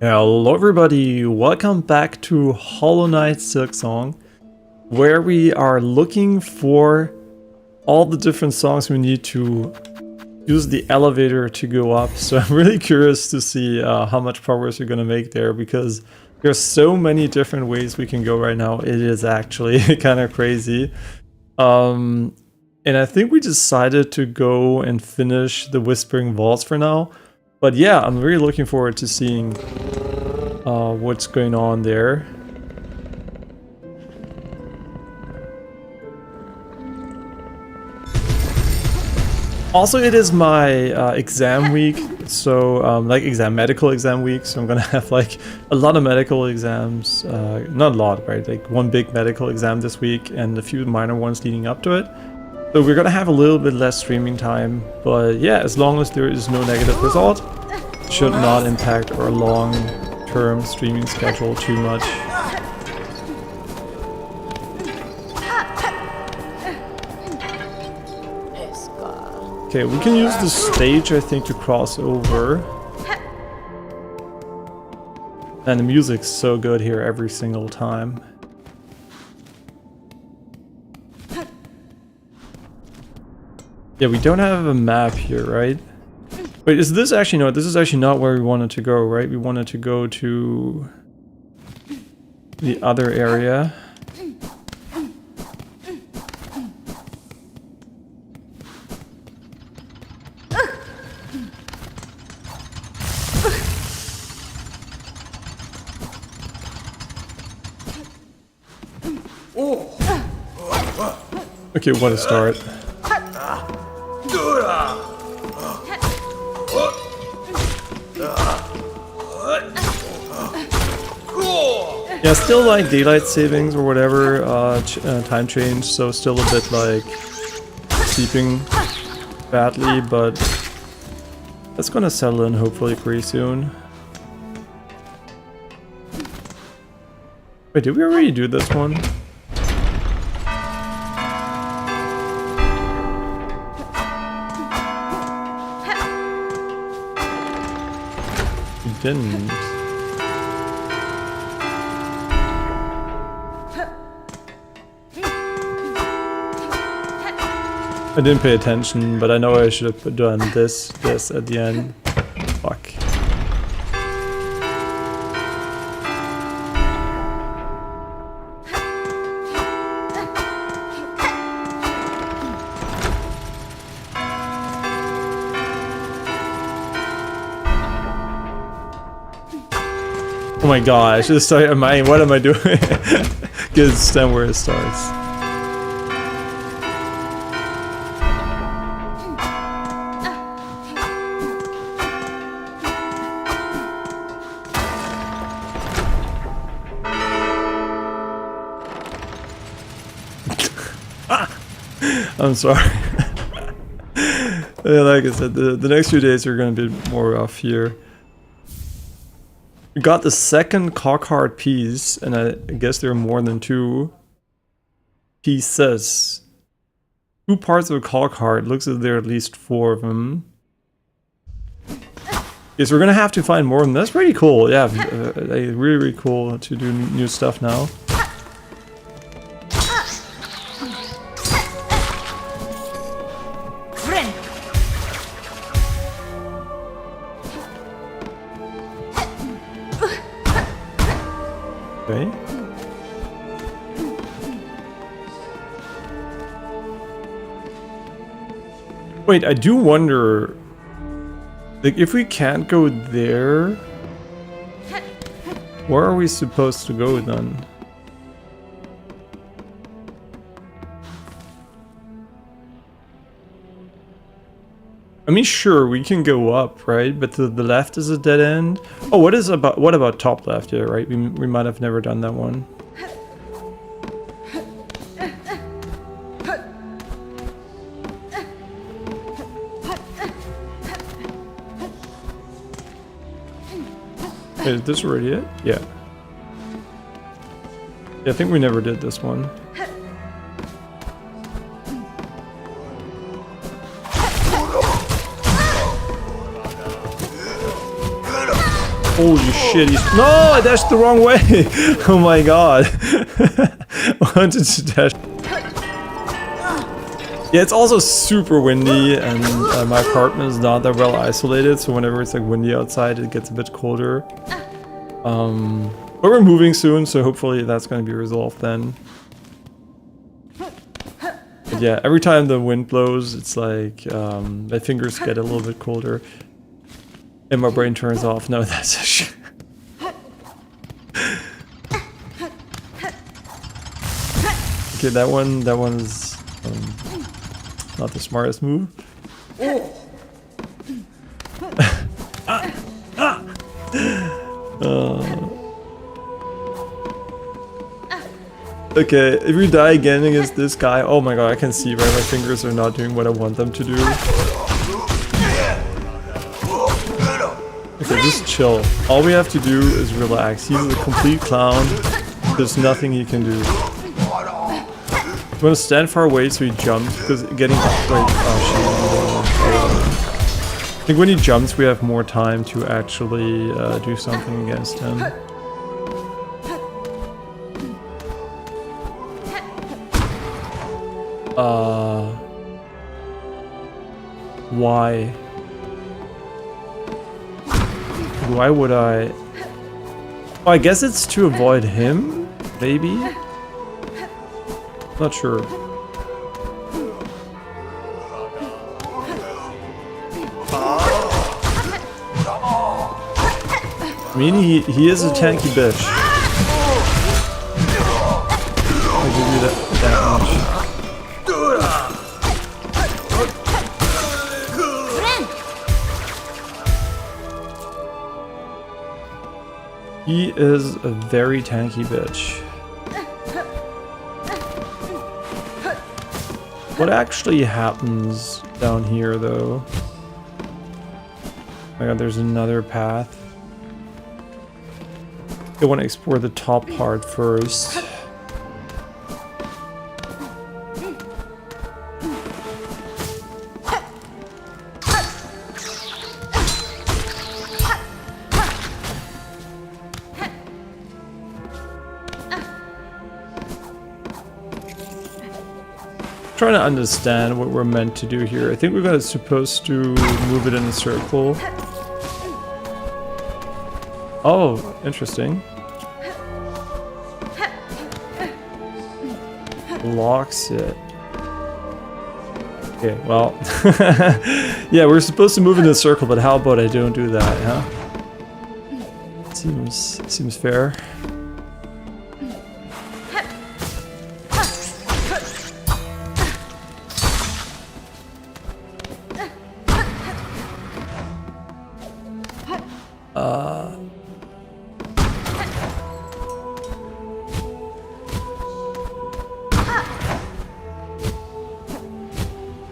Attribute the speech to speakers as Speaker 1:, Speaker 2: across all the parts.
Speaker 1: Hello everybody, welcome back to Hollow Knight Silksong, where we are looking for all the different songs we need to use the elevator to go up. So I'm really curious to see how much progress we're going to make there, because there's so many different ways we can go right now. It is actually kind of crazy. And I think we decided to go and finish the Whispering Vaults for now. But yeah, I'm really looking forward to seeing what's going on there. Also, it is my exam week, so like medical exam week, so I'm gonna have like a lot of medical exams, not a lot, right, like one big medical exam this week and a few minor ones leading up to it. So we're gonna have a little bit less streaming time, but yeah, as long as there is no negative result, it should not impact our long-term streaming schedule too much. Okay, we can use the stage, I think, to cross over. And the music's so good here every single time. Yeah, we don't have a map here, right? Wait, is this actually... No, this is actually not where we wanted to go, right? We wanted to go to the other area. Okay, what a start. Yeah, still like daylight savings or whatever, time change, so still a bit like sleeping badly, but that's gonna settle in hopefully pretty soon. Wait, did we already do this one? We didn't. I didn't pay attention, but I know I should have done this at the end. Fuck. Oh my god, I should have started mine. What am I doing? Get it stand where it starts. I'm sorry. Yeah, like I said, the next few days are going to be more rough here. We got the second cockheart piece, and I guess there are more than two pieces. 2 parts of a cockheart. Looks like there are at least 4 of them. Yes, we're gonna have to find more of them. That's pretty cool. Yeah, really cool to do new stuff now. Okay. Wait, I do wonder, like, if we can't go there, where are we supposed to go then? I mean, sure, we can go up, right? But to the left is a dead end. Oh, what about top left? Yeah, right. We might have never done that one. Is this already it? Yeah. Yeah, I think we never did this one. Holy shit, no, I dashed the wrong way! Oh my god. I wanted to dash. Yeah, it's also super windy, and my apartment is not that well isolated, so whenever it's like windy outside, it gets a bit colder. But we're moving soon, so hopefully that's going to be resolved then. But yeah, every time the wind blows, it's like my fingers get a little bit colder. And my brain turns off. No, that's a shit. Okay, that one's not the smartest move. Okay, if we die again against this guy, oh my god, I can see, right? My fingers are not doing what I want them to do. Okay, just chill. All we have to do is relax. He's a complete clown. There's nothing he can do. You want to stand far away so he jumps, because getting... Wait, I think when he jumps, we have more time to actually do something against him. Why? Why would I? Oh, I guess it's to avoid him, maybe? Not sure. I mean, he is a tanky bitch. I'll give you that much. He is a very tanky bitch. What actually happens down here, though? Oh my god, there's another path. I want to explore the top part first. Trying to understand what we're meant to do here. I think we're supposed to move it in a circle. Oh, interesting. Blocks it. Okay, well. Yeah, we're supposed to move in a circle, but how about I don't do that, huh? Seems fair.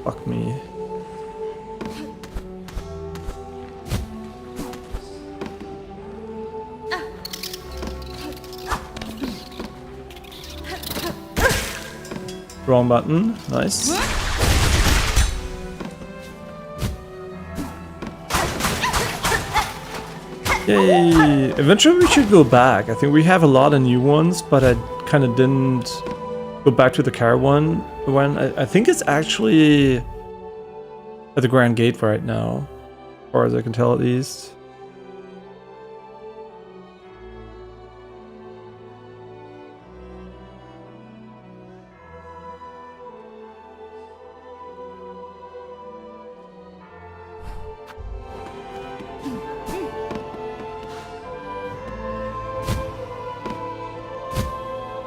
Speaker 1: Fuck me. Wrong button. Nice. Yay! Eventually we should go back. I think we have a lot of new ones, but I kind of didn't go back to the car one. When I think it's actually at the Grand Gate right now, as far as I can tell at least.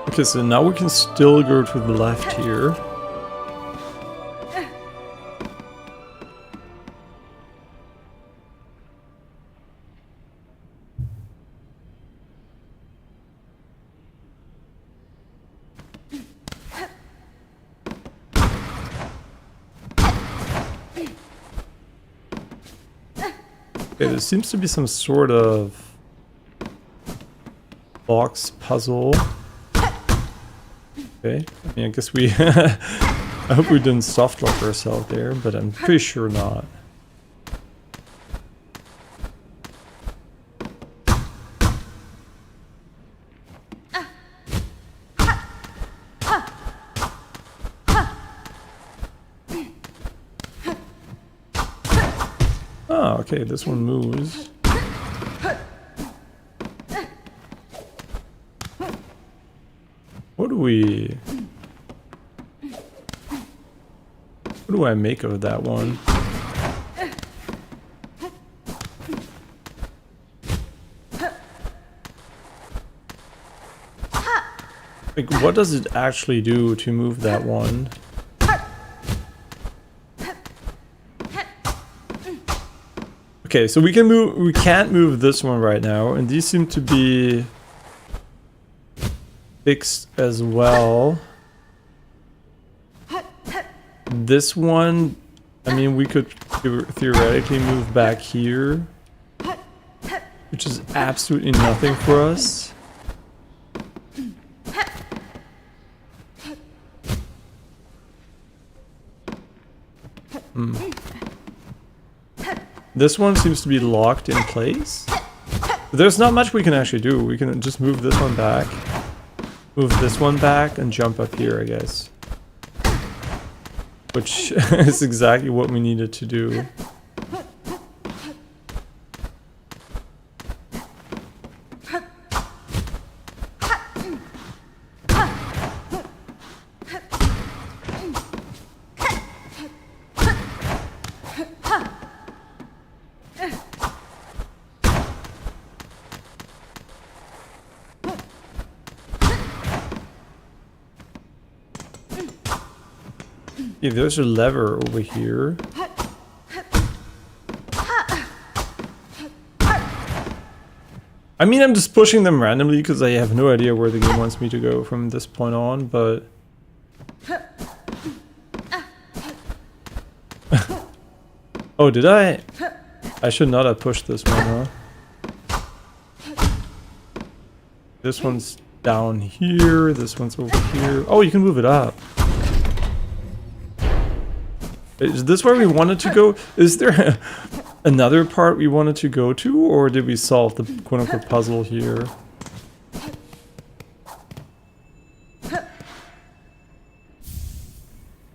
Speaker 1: Okay, so now we can still go to the left here. Okay, there seems to be some sort of box puzzle. Okay, I mean, I guess we... I hope we didn't soft lock ourselves there, but I'm pretty sure not. Oh, okay, this one moves. What do I make of that one? Like, what does it actually do to move that one? Okay, so we can't move this one right now, and these seem to be fixed as well. This one, I mean, we could theoretically move back here, which is absolutely nothing for us. This one seems to be locked in place. There's not much we can actually do. We can just move this one back, move this one back, and jump up here, I guess. Which is exactly what we needed to do. Yeah, there's a lever over here. I mean, I'm just pushing them randomly because I have no idea where the game wants me to go from this point on, but... Oh, did I? I should not have pushed this one, huh? This one's down here, this one's over here. Oh, you can move it up. Is this where we wanted to go? Is there another part we wanted to go to, or did we solve the quote-unquote puzzle here?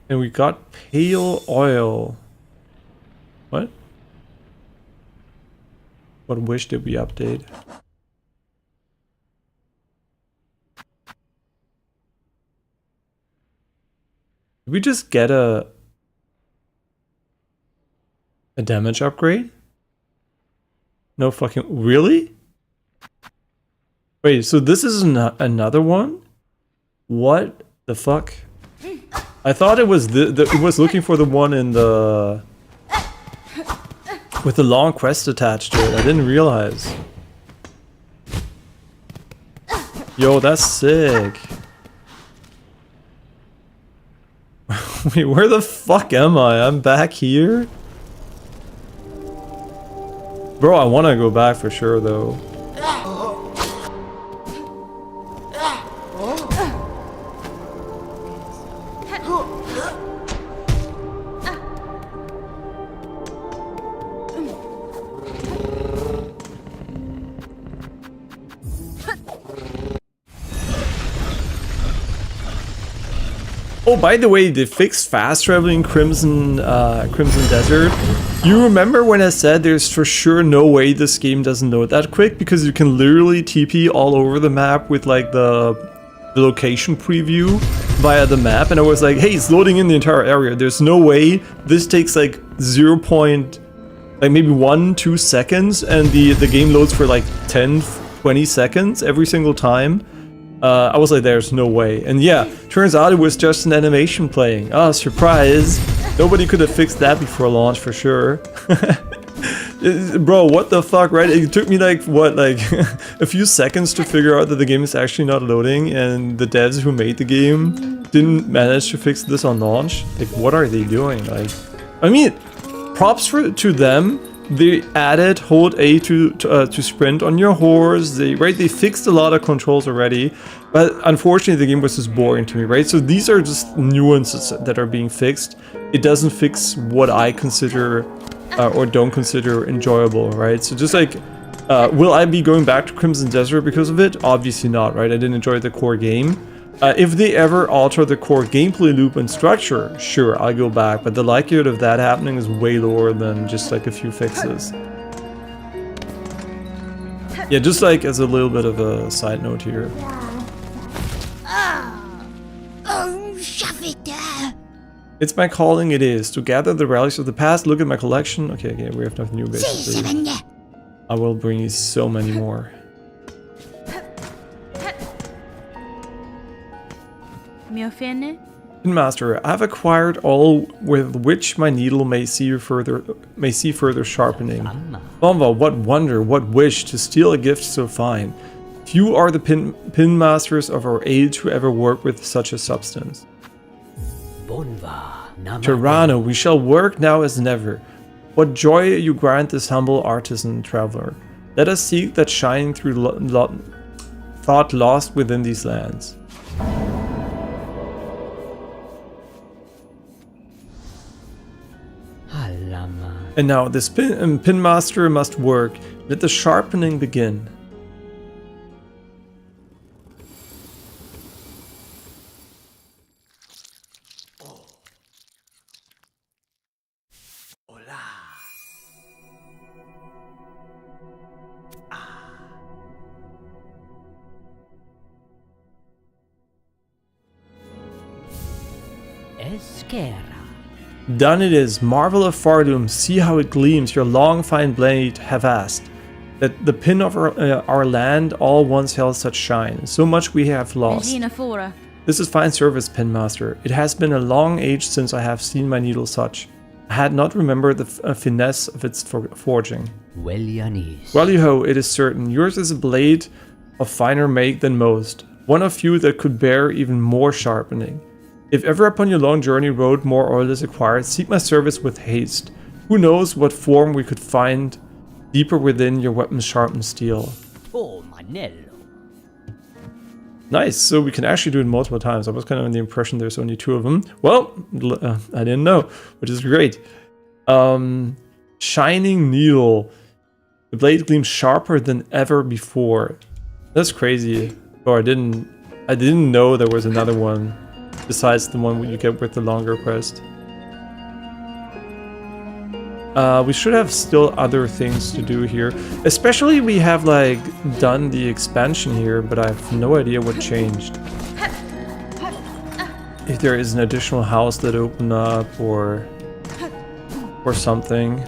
Speaker 1: And we got pale oil. What? What wish did we update? Did we just get a damage upgrade? No fucking... Really? Wait, so this is another one? What the fuck? I thought it was it was looking for the one in the... with the long quest attached to it. I didn't realize. Yo, that's sick. Wait, where the fuck am I? I'm back here? Bro, I want to go back for sure, though. Oh, by the way, they fixed fast traveling Crimson Desert. You remember when I said there's for sure no way this game doesn't load that quick, because you can literally TP all over the map with like the location preview via the map, and I was like, hey, it's loading in the entire area. There's no way this takes like maybe 1-2 seconds, and the game loads for like 10-20 seconds every single time. I was like, there's no way. And yeah, turns out it was just an animation playing. Oh, surprise. Nobody could have fixed that before launch for sure. Bro, what the fuck, right? It took me like, what, like a few seconds to figure out that the game is actually not loading, and the devs who made the game didn't manage to fix this on launch. Like, what are they doing? Like, I mean, props to them. They added hold A to sprint on your horse. They fixed a lot of controls already, but unfortunately the game was just boring to me, right? So these are just nuances that are being fixed. It doesn't fix what I consider or don't consider enjoyable, right? So just like, will I be going back to Crimson Desert because of it? Obviously not, right? I didn't enjoy the core game. If they ever alter the core gameplay loop and structure, sure, I'll go back, but the likelihood of that happening is way lower than just like a few fixes. Yeah, just like as a little bit of a side note here.
Speaker 2: Oh, shove it there.
Speaker 1: It's my calling, it is, to gather the relics of the past, look at my collection. Okay, we have nothing new basically. I will bring you so many more. Master, I've acquired all with which my needle may see further sharpening. Bomba, what wonder, what wish to steal a gift so fine. Few are the pin masters of our age who ever work with such a substance. Tirano, we shall work now as never. What joy you grant this humble artisan traveler. Let us seek that shine through thought lost within these lands. And now this pin master must work. Let the sharpening begin. Done it is. Marvel of Pharloom, see how it gleams. Your long fine blade have asked. That the pin of our land all once held such shine. So much we have lost. This is fine service, Pin Master. It has been a long age since I have seen my needle such. I had not remembered the finesse of its forging. Well, yo-ho, it is certain. Yours is a blade of finer make than most. One of few that could bear even more sharpening. If ever upon your long journey road more oil is acquired, seek my service with haste. Who knows what form we could find deeper within your weapon's sharpened steel.
Speaker 3: Oh, Manello.
Speaker 1: Nice, so we can actually do it multiple times. I was kind of under the impression there's only 2 of them. Well, I didn't know, which is great. Shining needle. The blade gleams sharper than ever before. That's crazy. Oh, I didn't know there was another one. Besides the one you get with the longer quest. We should have still other things to do here. Especially we have like done the expansion here, but I have no idea what changed. If there is an additional house that opened up or something.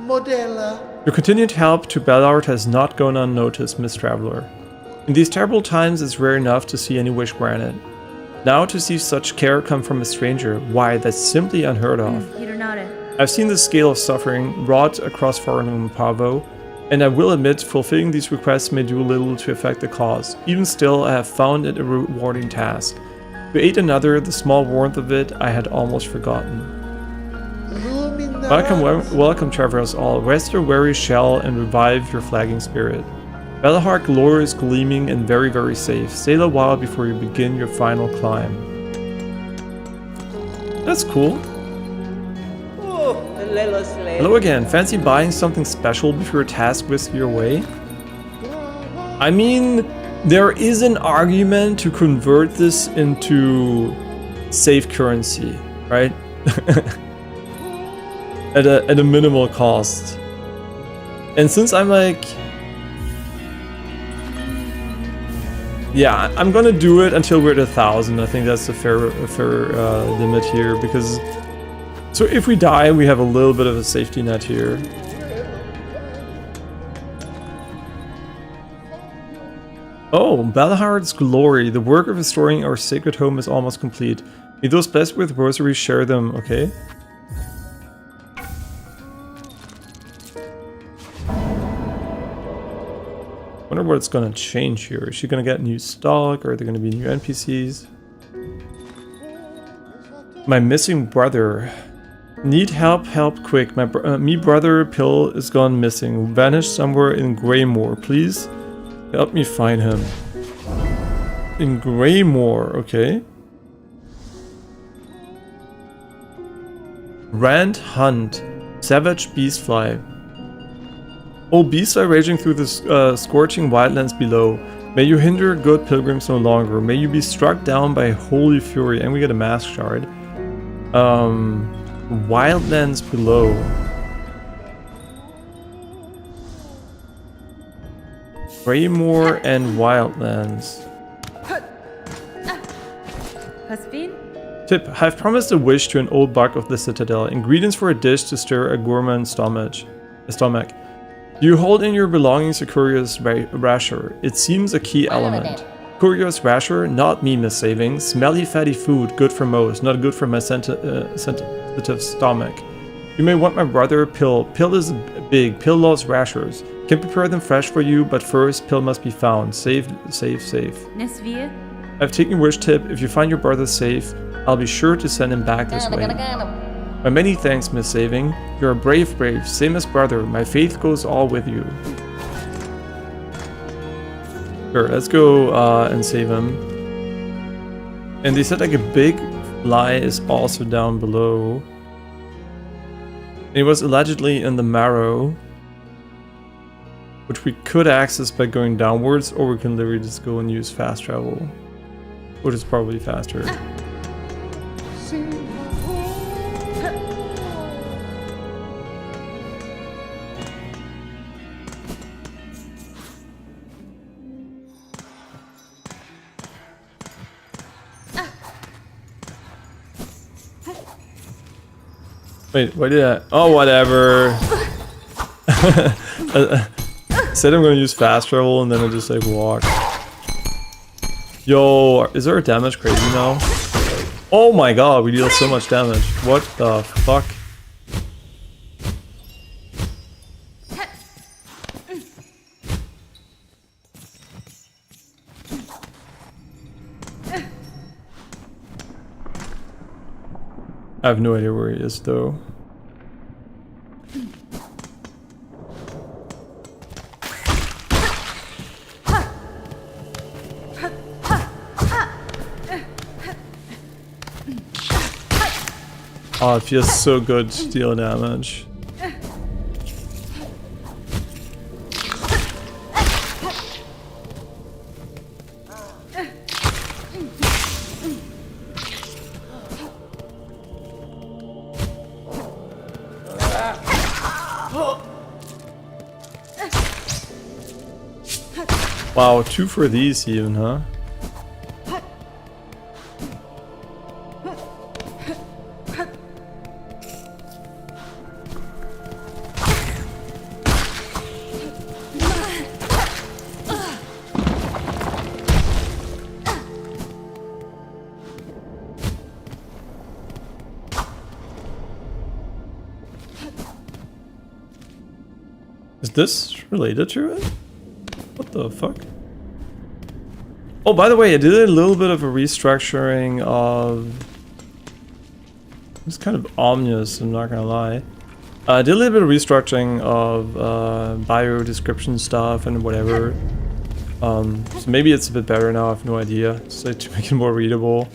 Speaker 2: Modella.
Speaker 1: Your continued help to Ballard has not gone unnoticed, Miss Traveler. In these terrible times, it's rare enough to see any wish granted. Now to see such care come from a stranger, why, that's simply unheard of. I've seen the scale of suffering wrought across Pharloom and Pavo, and I will admit fulfilling these requests may do little to affect the cause. Even still, I have found it a rewarding task. To aid another, the small warmth of it I had almost forgotten. Welcome, travelers all. Rest your weary shell and revive your flagging spirit. Belahar lore is gleaming and very, very safe. Sail a while before you begin your final climb. That's cool. Hello again. Fancy buying something special before a task whisks you away? I mean, there is an argument to convert this into safe currency, right? at a minimal cost. And since I'm like, yeah, I'm gonna do it until we're at 1,000. I think that's a fair limit here, because so if we die, we have a little bit of a safety net here. Oh, Balahard's glory. The work of restoring our sacred home is almost complete. May those blessed with rosaries share them, okay? Wonder what it's gonna change here. Is she gonna get new stock, or are there gonna be new NPCs? My missing brother. Need help, help quick. My brother Pill is gone missing. Vanished somewhere in Greymore. Please help me find him. In Greymore, okay. Rand Hunt. Savage Beastfly. Oh, beasts are raging through the scorching wildlands below. May you hinder good pilgrims no longer. May you be struck down by holy fury. And we get a mask shard. Wildlands below. Greymore and Wildlands. Tip, I've promised a wish to an old bug of the Citadel. Ingredients for a dish to stir a gourmand stomach. You hold in your belongings a curious rasher. It seems a key element. Curious rasher, not me, Miss Saving. Smelly fatty food, good for most, not good for my sensitive stomach. You may want my brother, Pill. Pill is big. Pill loves rashers. Can prepare them fresh for you, but first, Pill must be found. Safe. I've taken wish tip. If you find your brother safe, I'll be sure to send him back this way. My many thanks, Miss Saving. You're a brave, same as brother. My faith goes all with you. Sure, let's go and save him. And they said like a big fly is also down below. It was allegedly in the marrow, which we could access by going downwards, or we can literally just go and use fast travel, which is probably faster. Wait, what did I? Oh, whatever. I said I'm gonna use fast travel and then I just like walk. Yo, is our damage crazy now? Oh my god, we deal so much damage. What the fuck? I have no idea where he is though. Oh, it feels so good to deal damage. Wow, 2 for these even, huh? Is this related to it? What the fuck? Oh, by the way, I did a little bit of a restructuring of... It's kind of ominous, I'm not gonna lie. I did a little bit of restructuring of bio description stuff and whatever. So maybe it's a bit better now, I have no idea. So to make it more readable.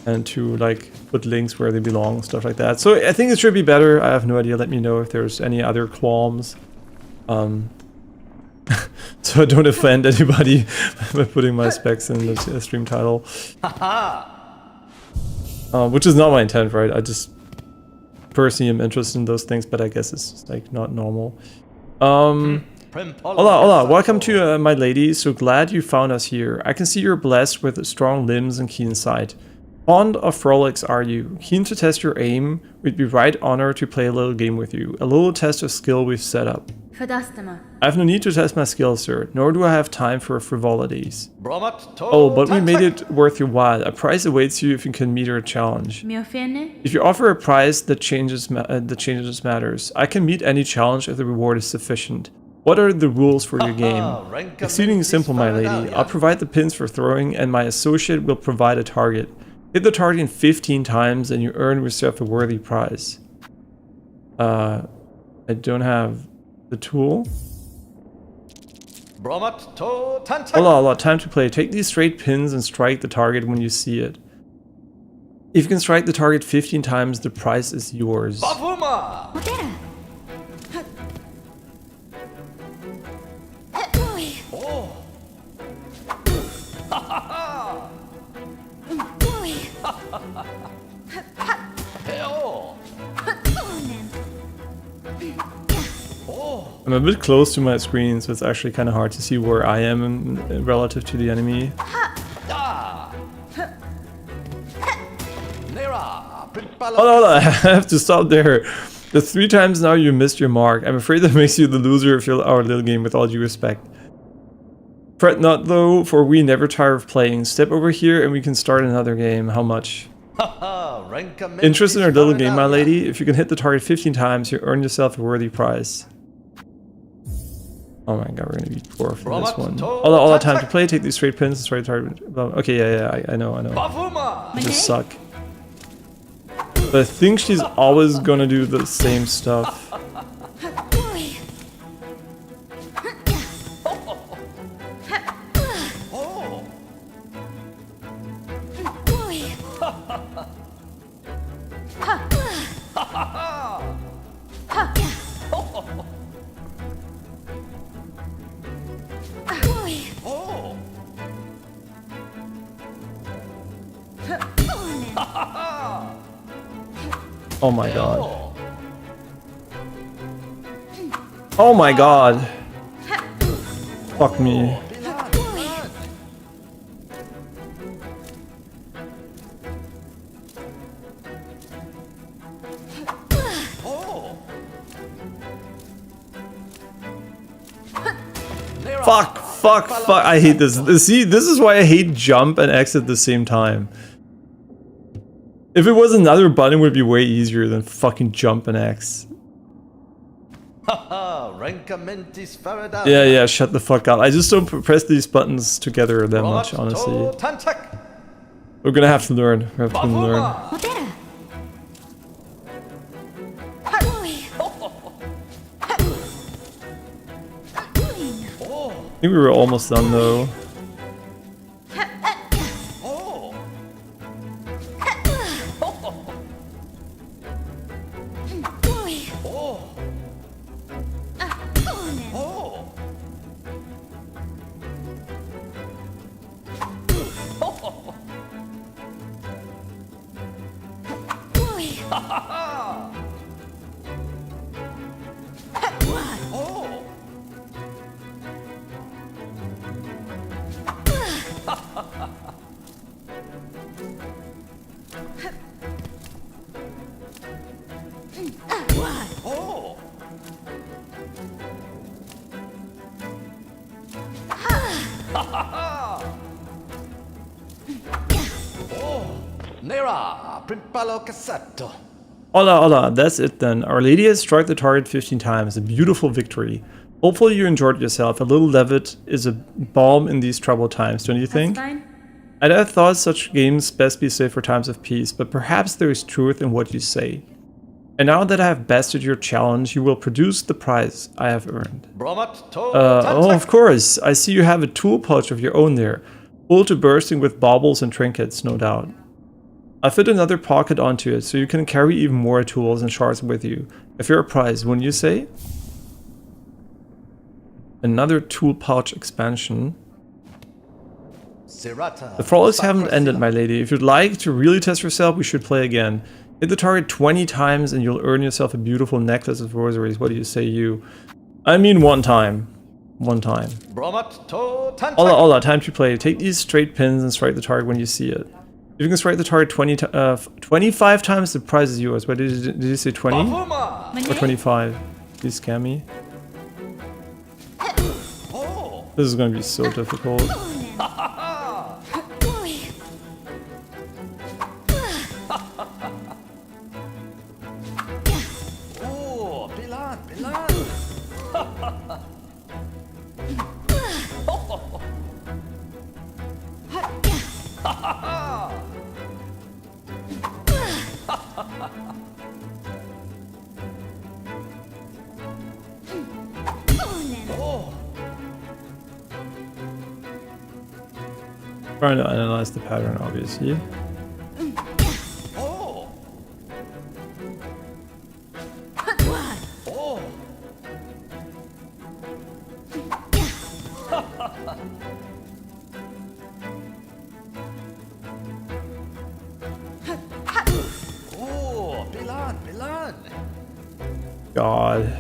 Speaker 1: And to like put links where they belong, stuff like that. So I think it should be better, I have no idea, let me know if there's any other qualms. So I don't offend anybody by putting my specs in the stream title. Which is not my intent, right? I just personally am interested in those things, but I guess it's like not normal. Hola, welcome to my lady. So glad you found us here. I can see you're blessed with strong limbs and keen sight. Fond of frolics are you? Keen to test your aim? We'd be right honored to play a little game with you. A little test of skill we've set up. I have no need to test my skills, sir, nor do I have time for frivolities. Oh, but we made it worth your while. A prize awaits you if you can meet our challenge. If you offer a prize that changes matters, I can meet any challenge if the reward is sufficient. What are the rules for your game? Exceedingly simple, my lady. I'll provide the pins for throwing, and my associate will provide a target. Hit the target 15 times, and you earn yourself a worthy prize. I don't have the tool. Hola, time to play. Take these straight pins and strike the target when you see it. If you can strike the target 15 times, the prize is yours. I'm a bit close to my screen, so it's actually kind of hard to see where I am relative to the enemy. Hold on, I have to stop there. The 3 times now you missed your mark. I'm afraid that makes you the loser of our little game, with all due respect. Fret not though, for we never tire of playing. Step over here and we can start another game. How much? Interest in our little game, my lady? If you can hit the target 15 times, you earn yourself a worthy prize. Oh my god, we're gonna be poor for this one. All the time to play, take these straight pins and straight target. Okay, yeah, I know. You just suck. But I think she's always gonna do the same stuff. Oh my god. Oh my god. Fuck me. Fuck. I hate this. See, this is why I hate jump and X at the same time. If it was another button, it would be way easier than fucking jump and X. Yeah, shut the fuck up. I just don't press these buttons together that much, honestly. We're gonna have to learn. I think we were almost done though. Hola, that's it then. Our Lady has struck the target 15 times, a beautiful victory. Hopefully you enjoyed yourself. A little levity is a balm in these troubled times, don't you think? I'd have thought such games best be saved for times of peace, but perhaps there is truth in what you say. And now that I have bested your challenge, you will produce the prize I have earned. Oh, of course. I see you have a tool pouch of your own there, full to bursting with baubles and trinkets, no doubt. I fit another pocket onto it, so you can carry even more tools and shards with you. A fair price, wouldn't you say? Another tool pouch expansion. The frolics haven't ended, my lady. If you'd like to really test yourself, we should play again. Hit the target 20 times and you'll earn yourself a beautiful necklace of rosaries. What do you say, you? I mean one time. One time. Hola, time to play. Take these straight pins and strike the target when you see it. If you can strike the target 25 times, the prize is yours. What did you say, 20? Or 25? Please scam me. This is going to be so difficult. Trying to analyze the pattern, obviously. God.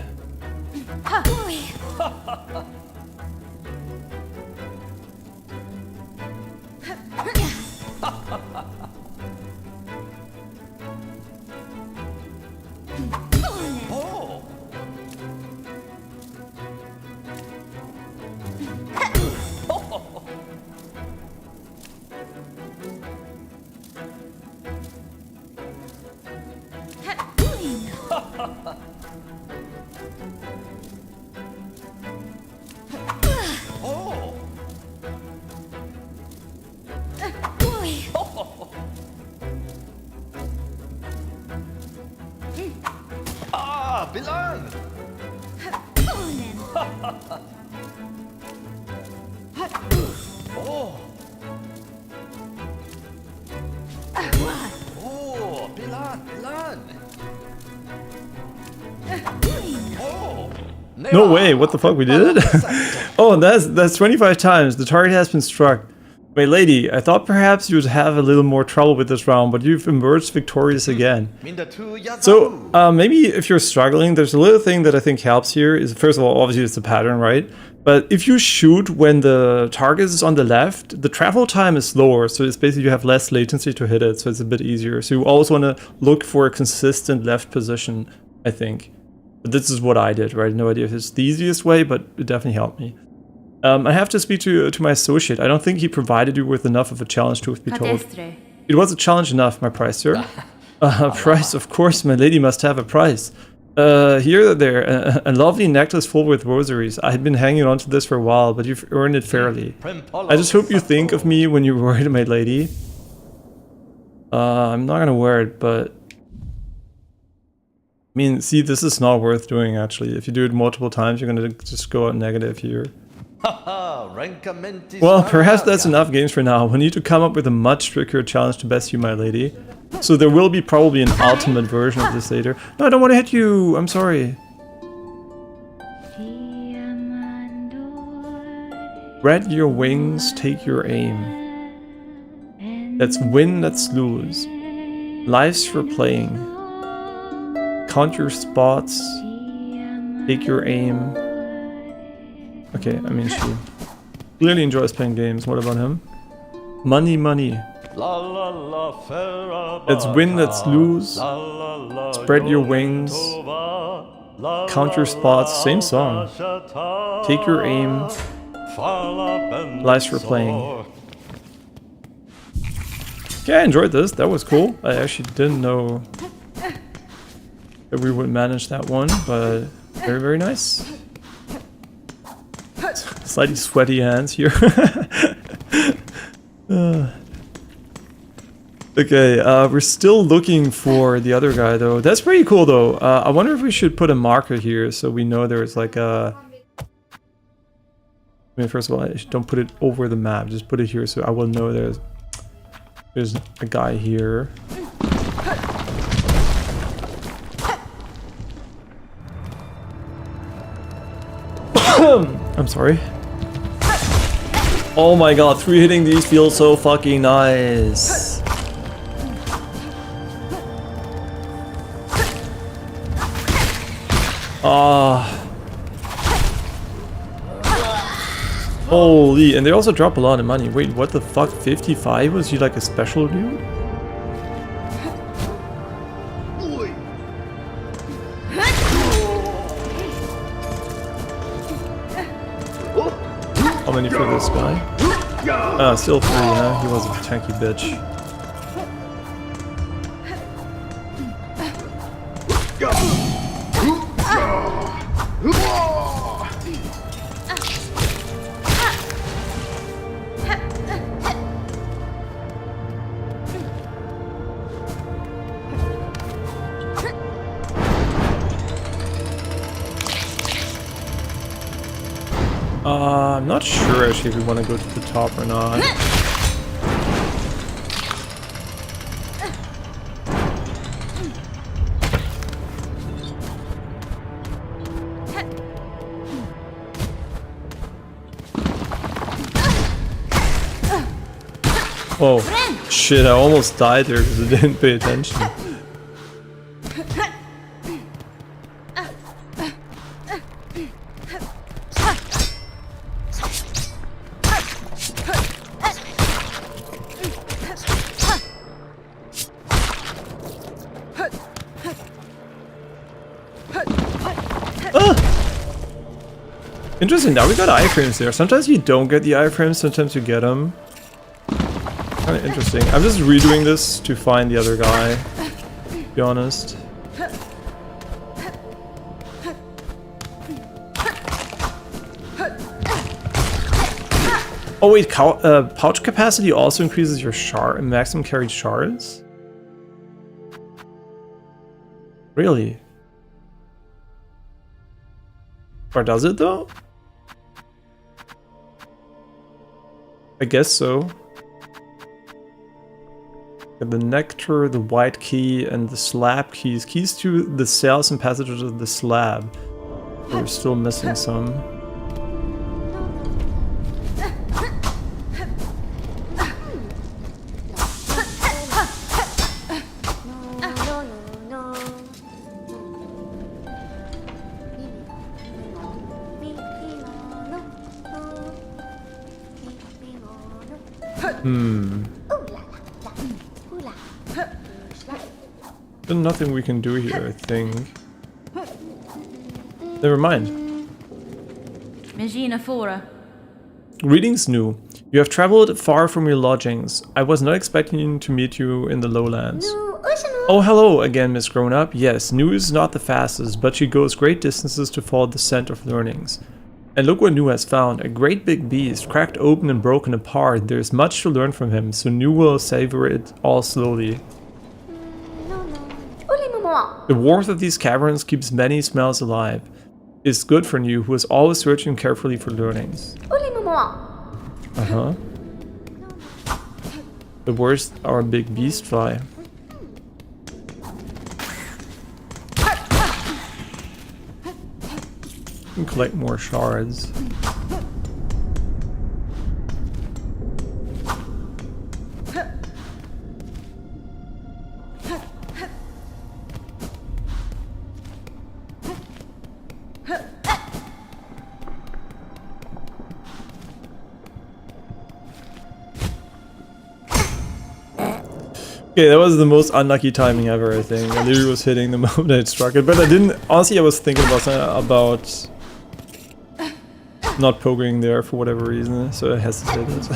Speaker 3: Bilan! Oh! Oh, Bilan! Oh!
Speaker 1: No way, what the fuck, we did it? Oh, that's 25 times. The target has been struck. Wait, lady, I thought perhaps you would have a little more trouble with this round, but you've emerged victorious again. So, maybe if you're struggling, there's a little thing that I think helps here is, first of all, obviously it's the pattern, right? But if you shoot when the target is on the left, the travel time is slower, so it's basically you have less latency to hit it, so it's a bit easier. So you always want to look for a consistent left position, I think. But this is what I did, right? No idea if it's the easiest way, but it definitely helped me. I have to speak to my associate. I don't think he provided you with enough of a challenge, truth be told. It was a challenge enough, my price, sir. Price, of course, my lady must have a price. Here, there, a lovely necklace full with rosaries. I had been hanging on to this for a while, but you've earned it fairly. I just hope you think of me when you wear it, my lady. I'm not gonna wear it, but... I mean, see, this is not worth doing, actually. If you do it multiple times, you're gonna just go out negative here. Well, perhaps that's enough games for now. We need to come up with a much trickier challenge to best you, my lady. So there will be probably an ultimate version of this later. No, I don't want to hit you. I'm sorry. Spread your wings, take your aim. That's win, that's lose. Lives for playing. Count your spots. Take your aim. Okay, I mean, she clearly enjoys playing games. What about him? Money, money. That's win, that's lose. Spread your wings. Count your spots. Same song. Take your aim. Lives for playing. Okay, I enjoyed this. That was cool. I actually didn't know that we would manage that one, but very, very nice. Slightly sweaty hands here. Okay, we're still looking for the other guy though. That's pretty cool though. I wonder if we should put a marker here so we know there's like a... I mean, first of all, don't put it over the map. Just put it here so I will know there's a guy here. I'm sorry. Oh my god, 3 hitting these feels so fucking nice. Holy, and they also drop a lot of money. Wait, what the fuck? 55? Was he like a special dude? How many for this guy? Still 3, huh? He was a tanky bitch. I'm not sure actually if we want to go to the top or not. Oh, shit, I almost died there because I didn't pay attention. Interesting, now we got iframes there. Sometimes you don't get the iframes, sometimes you get them. Kind of interesting. I'm just redoing this to find the other guy, to be honest. Oh wait, pouch capacity also increases your maximum carried shards? Really? Or does it though? I guess so. The nectar, the white key, and the slab keys. Keys to the cells and passages of the slab. We're still missing some. There's nothing we can do here, I think. Never mind.
Speaker 4: Magina Fora.
Speaker 1: Greetings, New. You have traveled far from your lodgings. I was not expecting to meet you in the lowlands. Oh, hello again, Miss Grown-Up. Yes, New is not the fastest, but she goes great distances to follow the scent of learnings. And look what New has found, a great big beast, cracked open and broken apart. There's much to learn from him, so New will savor it all slowly. The warmth of these caverns keeps many smells alive. It's good for New, who is always searching carefully for learnings. Uh-huh. But where's our big beast fly? And collect more shards. Okay, that was the most unlucky timing ever, I think. I literally was hitting the moment I struck it, but I didn't... Honestly, I was thinking about not poking there for whatever reason, so I hesitated.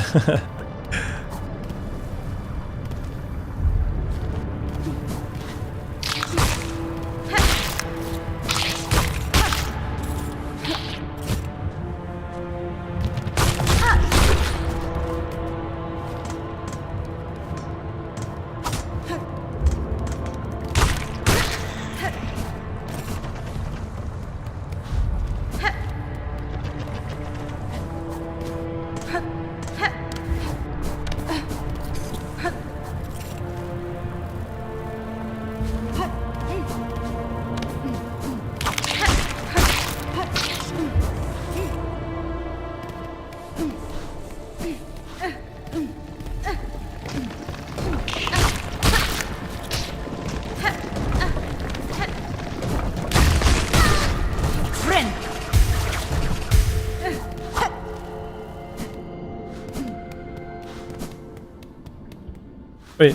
Speaker 1: Wait,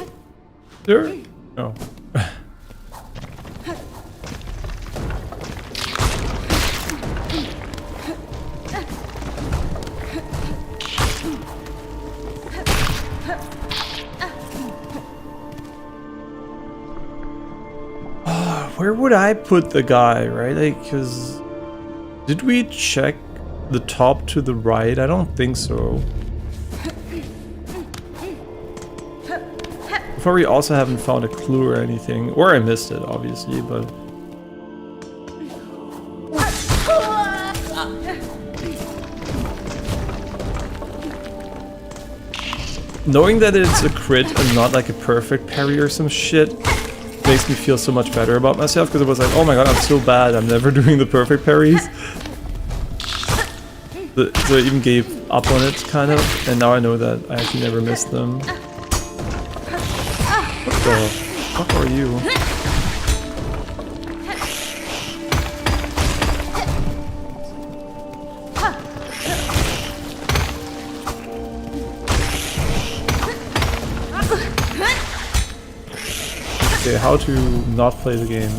Speaker 1: there? Oh. Where would I put the guy, right? Like, cause did we check the top to the right? I don't think so. Probably also haven't found a clue or anything, or I missed it, obviously, but... Knowing that it's a crit and not like a perfect parry or some shit makes me feel so much better about myself, because I was like, oh my god, I'm so bad, I'm never doing the perfect parries. So I even gave up on it, kind of, and now I know that I actually never missed them. What the fuck are you? Okay, how to not play the game.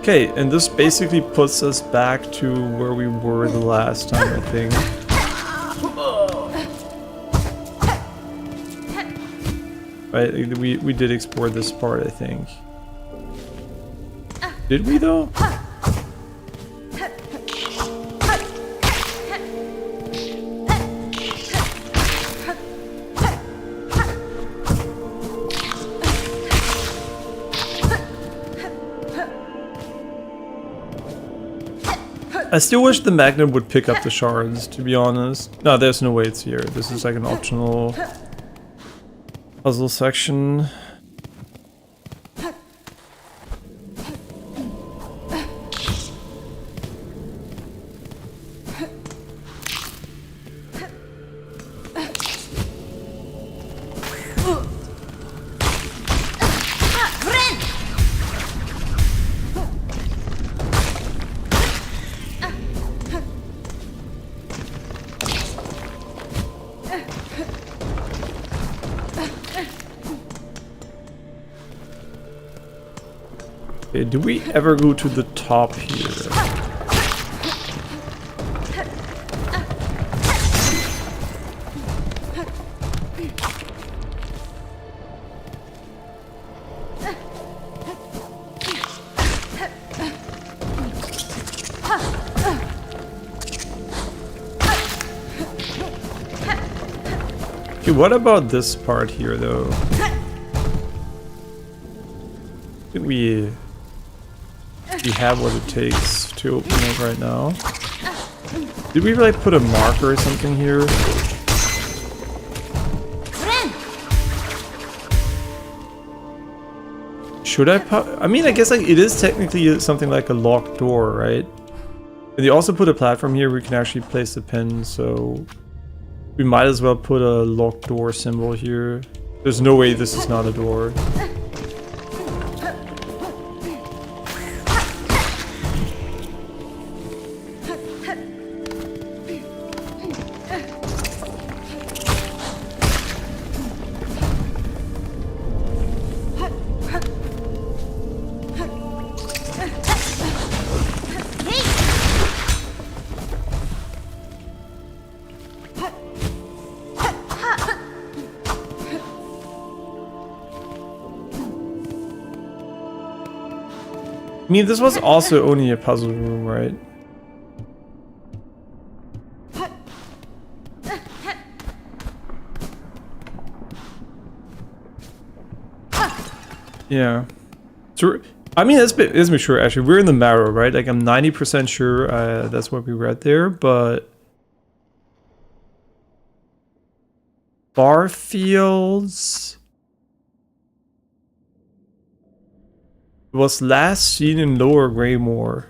Speaker 1: Okay, and this basically puts us back to where we were the last time, I think. Right, we did explore this part, I think. Did we though? I still wish the magnet would pick up the shards, to be honest. No, there's no way it's here. This is like an optional puzzle section. Okay, do we ever go to the top here? Okay, what about this part here though? Did we have what it takes to open it right now? Did we like put a marker or something here? Should I I mean, I guess like it is technically something like a locked door, right? And they also put a platform here where we can actually place the pin, so we might as well put a locked door symbol here. There's no way this is not a door. I mean, this was also only a puzzle room, right? Yeah. So, I mean, let's be sure, actually. We're in the marrow, right? Like, I'm 90% sure that's what we read there, but... Barfields... was last seen in Lower Greymore.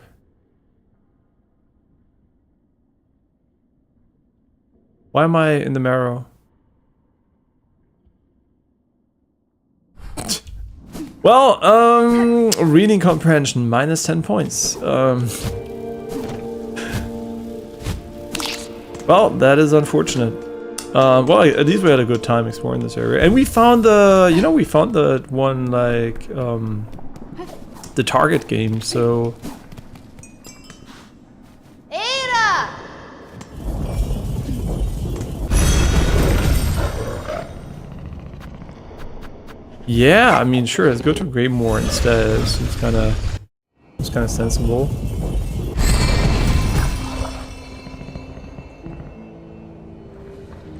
Speaker 1: Why am I in the marrow? Well, reading comprehension, minus 10 points. Well, that is unfortunate. Well, at least we had a good time exploring this area. And we found the, you know, we found the one, like, the target game, so...
Speaker 2: Ada!
Speaker 1: Yeah, I mean, sure, let's go to Greymore instead. It's kind of sensible.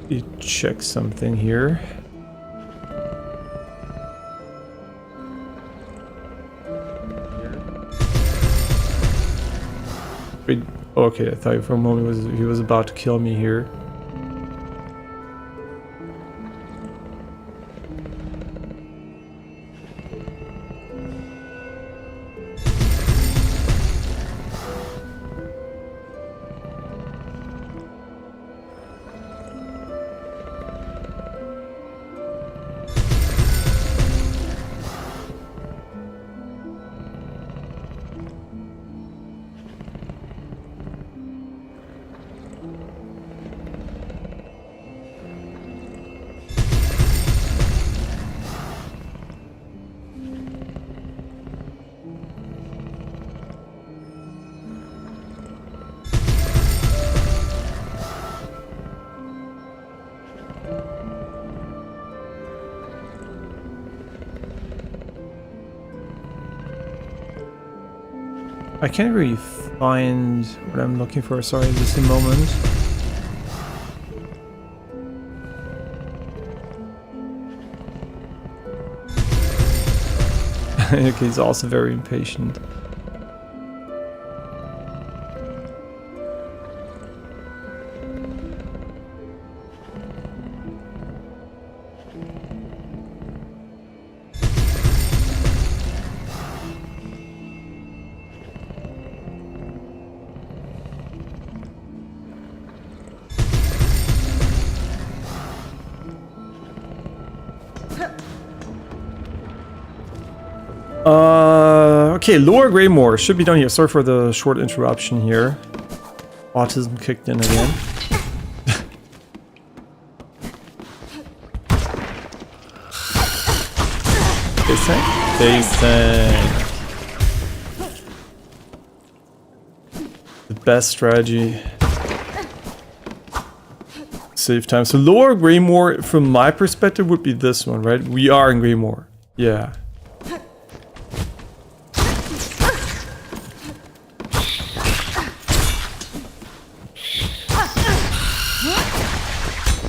Speaker 1: You check something here. Wait, okay, I thought for a moment he was about to kill me here. I can't really find what I'm looking for, sorry, just a moment. Okay, he's also very impatient. Okay, Lower Greymore should be done here. Sorry for the short interruption here. Autism kicked in again. They sang. The best strategy. Save time. So Lower Greymore, from my perspective, would be this one, right? We are in Greymore. Yeah.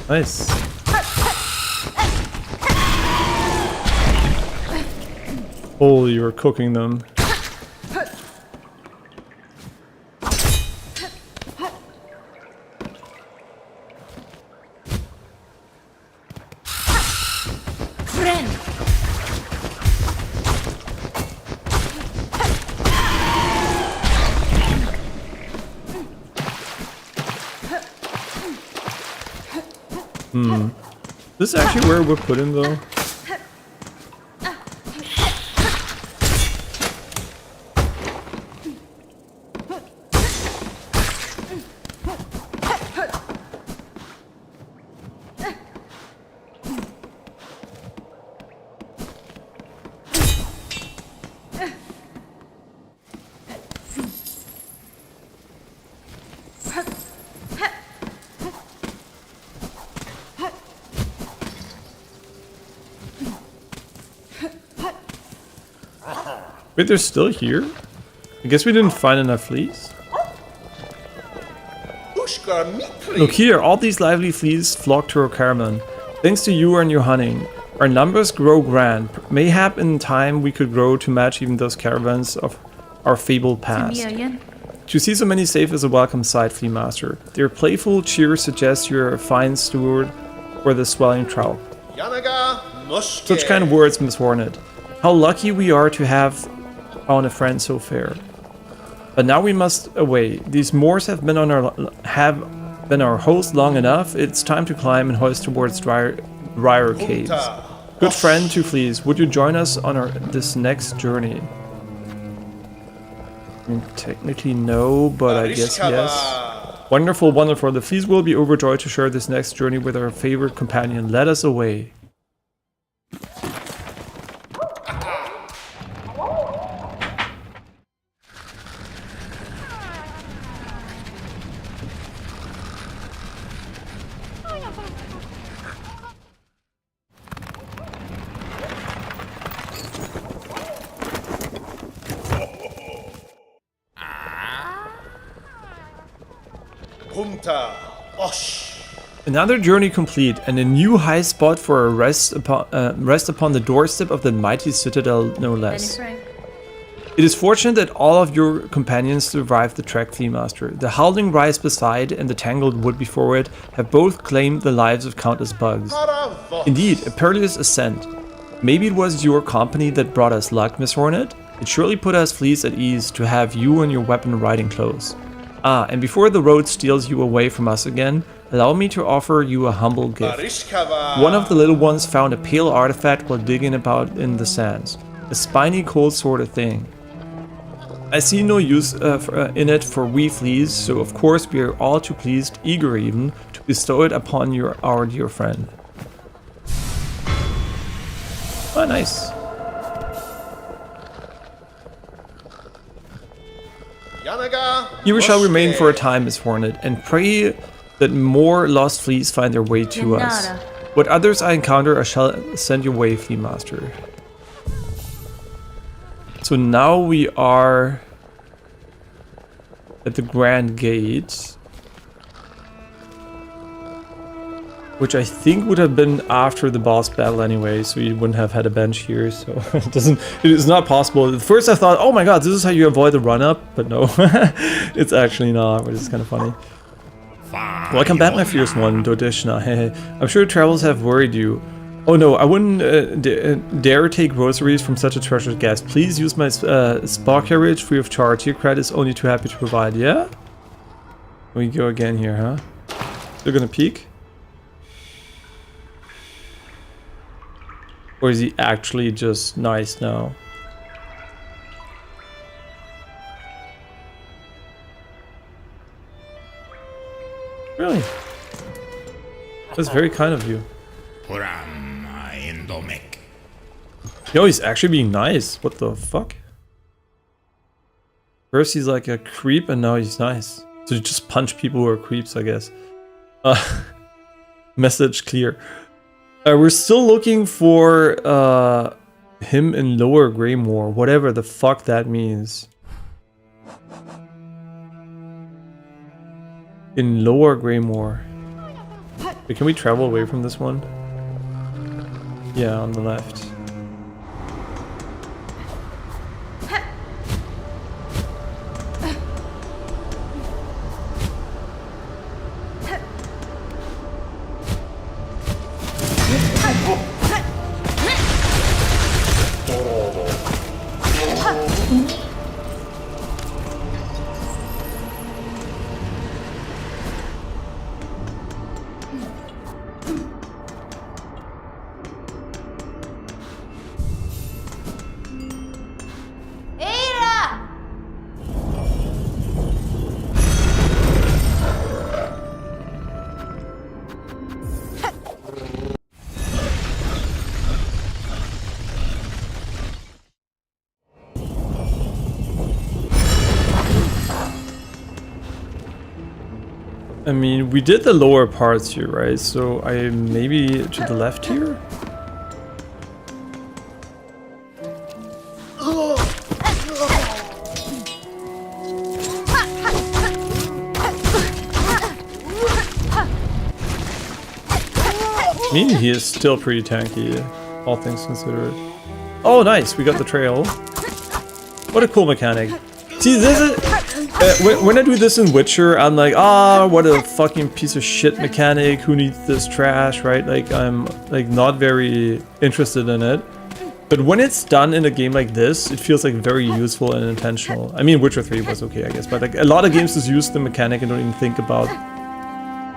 Speaker 1: Nice. Holy, you're cooking them. This is actually where we're put in though. Wait, they're still here? I guess we didn't find enough fleas. Look here, all these lively fleas flock to our caravan. Thanks to you and your hunting, our numbers grow grand. Mayhap in time we could grow to match even those caravans of our fabled past. To see so many safe is a welcome sight, Flea Master. Their playful cheer suggests you're a fine steward for the swelling trout. Such kind words, Miss Hornet. How lucky we are to have found a friend so fair. But now we must away. These moors have been our host long enough. It's time to climb and hoist towards drier caves. Good friend to fleas, would you join us on this next journey? I mean, technically no, but I guess yes. Wonderful, wonderful. The fleas will be overjoyed to share this next journey with our favorite companion. Let us away. Another journey complete, and a new high spot for a rest upon the doorstep of the mighty citadel, no less. It is fortunate that all of your companions survived the trek, Flea Master. The howling rise beside and the tangled wood before it have both claimed the lives of countless bugs. Indeed, a perilous ascent. Maybe it was your company that brought us luck, Miss Hornet? It surely put us fleas at ease to have you and your weapon riding close. Ah, and before the road steals you away from us again, allow me to offer you a humble gift. One of the little ones found a pale artifact while digging about in the sands. A spiny cold sort of thing. I see no use in it for we fleas, so of course we are all too pleased, eager even, to bestow it upon our dear friend. Oh, nice. Here we shall remain for a time, Miss Hornet, and pray that more lost fleas find their way to us. What others I encounter I shall send your way, Flea Master. So now we are at the Grand Gate. Which I think would have been after the boss battle anyway, so you wouldn't have had a bench here, so it is not possible. At first I thought, oh my god, this is how you avoid the run-up, but no, it's actually not, which is kind of funny. Welcome back, my fierce one, Dodishna. Hey, I'm sure travels have worried you. Oh no, I wouldn't dare take groceries from such a treasured guest. Please use my spa carriage free of charge. Your credit is only too happy to provide. Yeah? We go again here, huh? They're gonna peek? Or is he actually just nice now? Really? That's very kind of you. Yo, he's actually being nice. What the fuck? First he's like a creep and now he's nice. So you just punch people who are creeps, I guess. Message clear. We're still looking for him in Lower Greymore, whatever the fuck that means. In Lower Greymore. Wait, can we travel away from this one? Yeah, on the left. I mean, we did the lower parts here, right? So I maybe to the left here? I mean, he is still pretty tanky, all things considered. Oh, nice, we got the trail. What a cool mechanic. See, this is... when I do this in Witcher, I'm like, ah, what a fucking piece of shit mechanic, who needs this trash, right? Like, I'm like not very interested in it. But when it's done in a game like this, it feels like very useful and intentional. I mean, Witcher 3 was okay, I guess, but like a lot of games just use the mechanic and don't even think about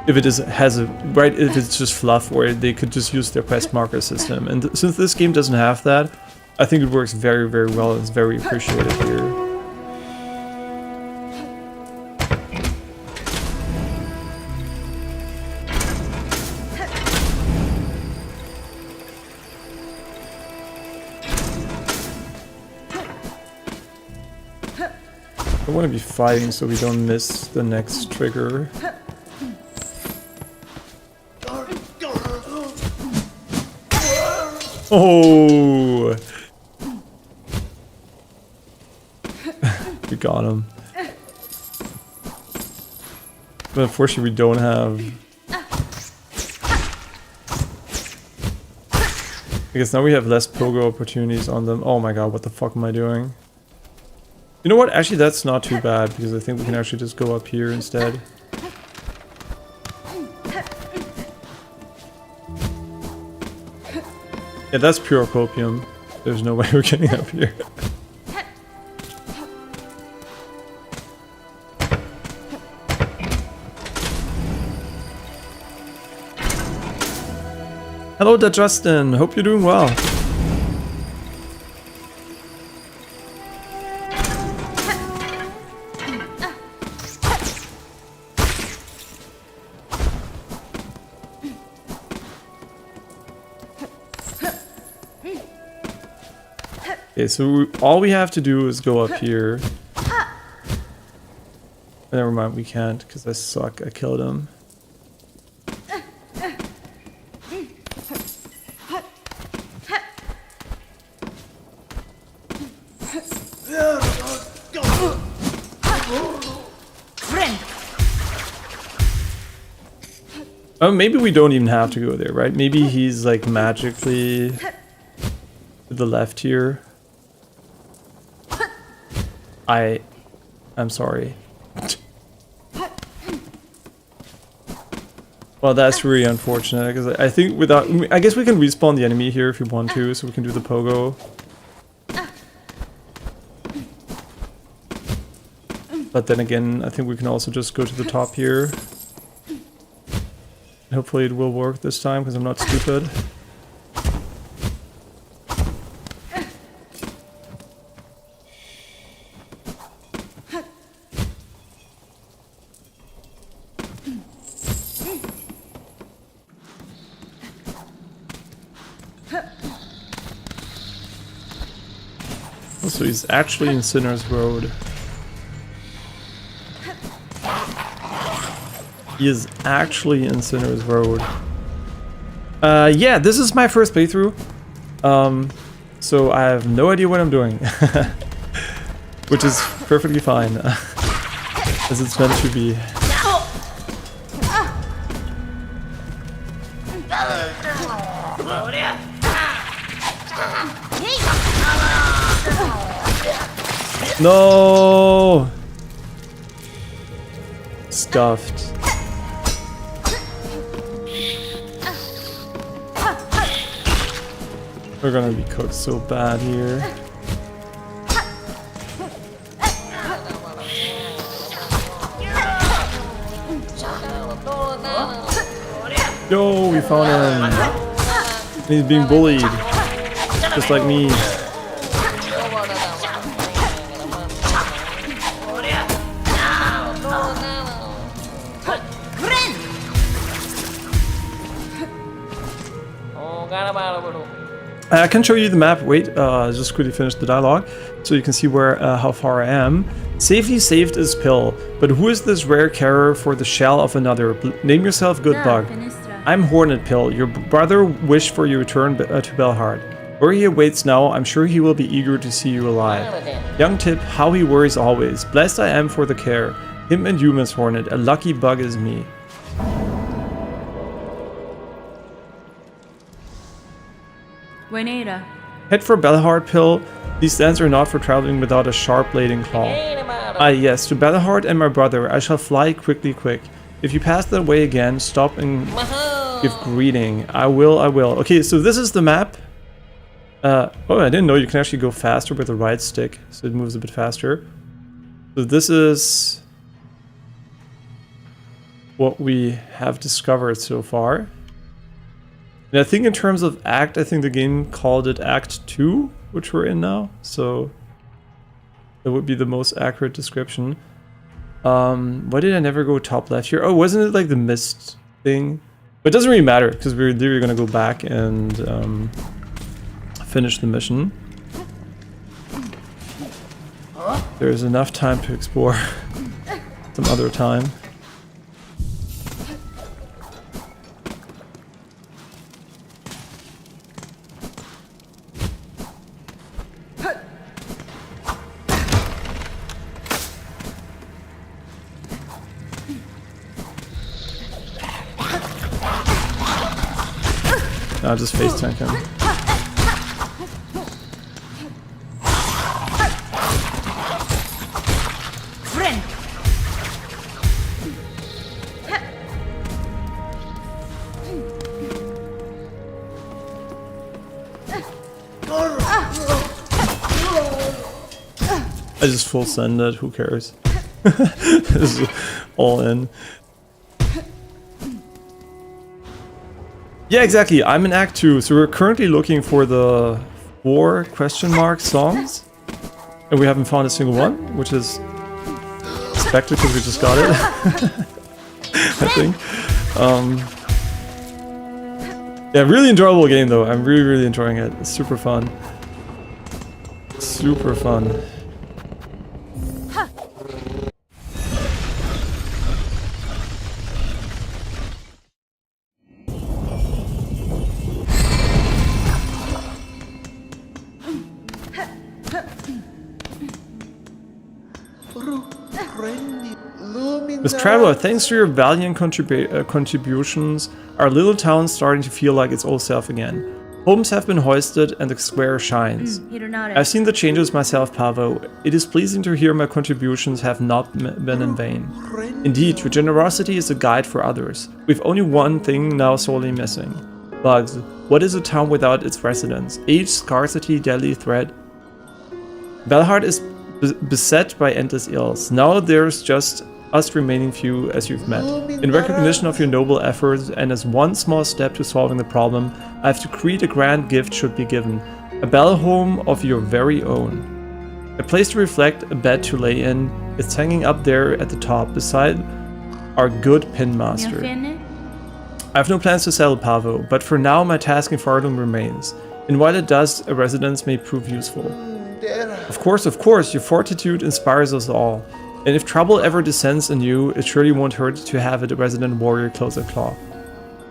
Speaker 1: if it has a, right, if it's just fluff, or they could just use their quest marker system. And since this game doesn't have that, I think it works very, very well. It's very appreciated here. I want to be fighting so we don't miss the next trigger. Oh! We got him. But unfortunately we don't have... I guess now we have less pogo opportunities on them. Oh my god, what the fuck am I doing? You know what? Actually, that's not too bad, because I think we can actually just go up here instead. Yeah, that's pure copium. There's no way we're getting up here. Hello there, Justin. Hope you're doing well. Okay, so all we have to do is go up here. Never mind, we can't, because I suck. I killed him. Oh, maybe we don't even have to go there, right? Maybe he's like magically to the left here. I'm sorry. Well, that's really unfortunate because I think I guess we can respawn the enemy here if we want to, so we can do the pogo. But then again, I think we can also just go to the top here. Hopefully it will work this time because I'm not stupid. So he's actually in Sinner's Road. He is actually in Sinner's Road. Yeah, this is my first playthrough. So I have no idea what I'm doing. Which is perfectly fine. As it's meant to be. No! Stuffed. We're gonna be cooked so bad here. Yo, we found him. He's being bullied. Just like me. I can show you the map. Wait, just quickly finish the dialogue so you can see where how far I am. Safely saved is Pill, but who is this rare carer for the shell of another? Name yourself Good Bug. I'm Hornet Pill. Your brother wished for your return to Belhard. Where he awaits now, I'm sure he will be eager to see you alive. Young Tip, how he worries always. Blessed I am for the care. Him and you, Miss Hornet. A lucky bug is me.
Speaker 4: Buenera.
Speaker 1: Head for Belhard, Pill. These stands are not for traveling without a sharp blade and claw. Ah yes, to Belhard and my brother, I shall fly quickly quick. If you pass that way again, stop and give greeting. I will. Okay, so this is the map. Oh, I didn't know you can actually go faster with the right stick, so it moves a bit faster. So this is what we have discovered so far. And I think in terms of act, I think the game called it Act 2, which we're in now. So that would be the most accurate description. Why did I never go top left here? Oh, wasn't it like the mist thing? But it doesn't really matter because we're literally going to go back and finish the mission. There's enough time to explore some other time. I'll just face tank him. I just full send it, who cares? This is all in. Yeah, exactly. I'm in Act 2, so we're currently looking for the 4 question mark songs. And we haven't found a single one, which is expected because we just got it. I think. Yeah, really enjoyable game though. I'm really enjoying it. It's super fun. Super fun. Miss Traveler, thanks to your valiant contributions, our little town is starting to feel like its old self again. Homes have been hoisted and the square shines. I've seen the changes myself, Pavo. It is pleasing to hear my contributions have not been in vain. Indeed, your generosity is a guide for others. We've only one thing now sorely missing. Bugs. What is a town without its residents? Age, scarcity, deadly threat. Belhard is beset by endless ills. Now there's just us remaining few as you've met. In recognition of your noble efforts and as one small step to solving the problem, I have decreed a grand gift should be given. A bell home of your very own. A place to reflect, a bed to lay in. It's hanging up there at the top, beside our good pin master. I have no plans to settle Pavo, but for now my task in Pharloom remains. And while it does, a residence may prove useful. Of course, your fortitude inspires us all. And if trouble ever descends on you, it surely won't hurt to have a resident warrior close at claw.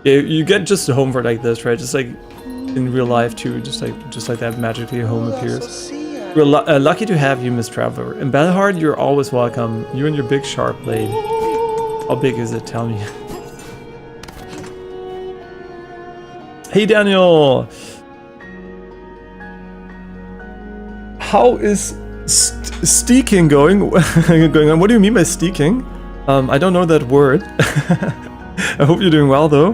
Speaker 1: Yeah, you get just a home for like this, right? Just like in real life too, just like that magically a home appears. We're lucky to have you, Miss Traveler. In Belhard, you're always welcome. You and your big sharp blade. How big is it? Tell me. Hey Daniel! How is steaking going on? What do you mean by steaking? I don't know that word. I hope you're doing well though.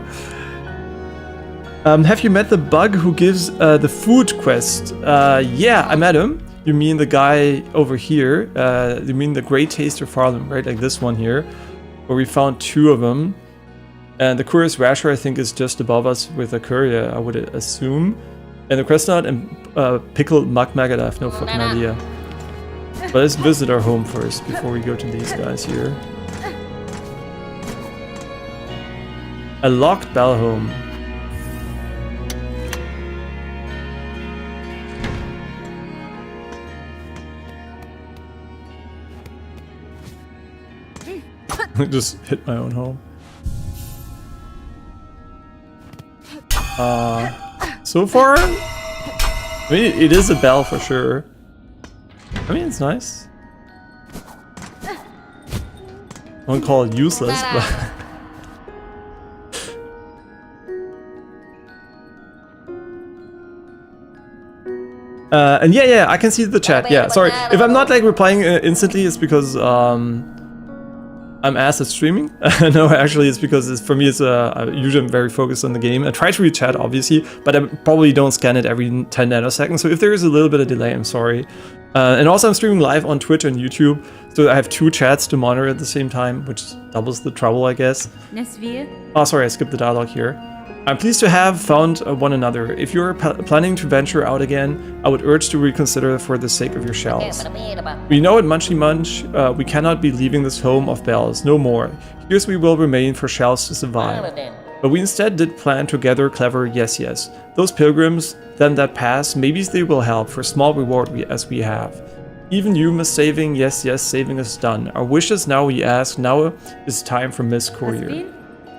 Speaker 1: Have you met the bug who gives the food quest? Yeah, I met him. You mean the guy over here? You mean the Great Taster Pharloom, right? Like this one here, where we found 2 of them. And the Curious Rasher, I think, is just above us with a courier, I would assume. And the Crestnut and Pickled Mugmaggot, I have no fucking idea. But let's visit our home first before we go to these guys here. A locked bell home. I just hit my own home. So far, I mean, it is a bell for sure. I mean, it's nice. I won't call it useless, but... and yeah, I can see the chat. Yeah, sorry. If I'm not like replying instantly, it's because I'm ass at streaming. No, actually, it's because for me, it's usually I'm very focused on the game. I try to read chat, obviously, but I probably don't scan it every 10 nanoseconds. So if there is a little bit of delay, I'm sorry. And also, I'm streaming live on Twitch and YouTube, so I have 2 chats to monitor at the same time, which doubles the trouble, I guess. Oh, sorry, I skipped the dialogue here. I'm pleased to have found one another. If you're planning to venture out again, I would urge to reconsider for the sake of your shells. We know at Munchy Munch, we cannot be leaving this home of bells, no more. Here's we will remain for shells to survive. But we instead did plan to gather clever yes. Those pilgrims, then that pass, maybe they will help for small reward as we have. Even you, Miss Saving, yes, saving is done. Our wishes now we ask, now is time for Miss Courier.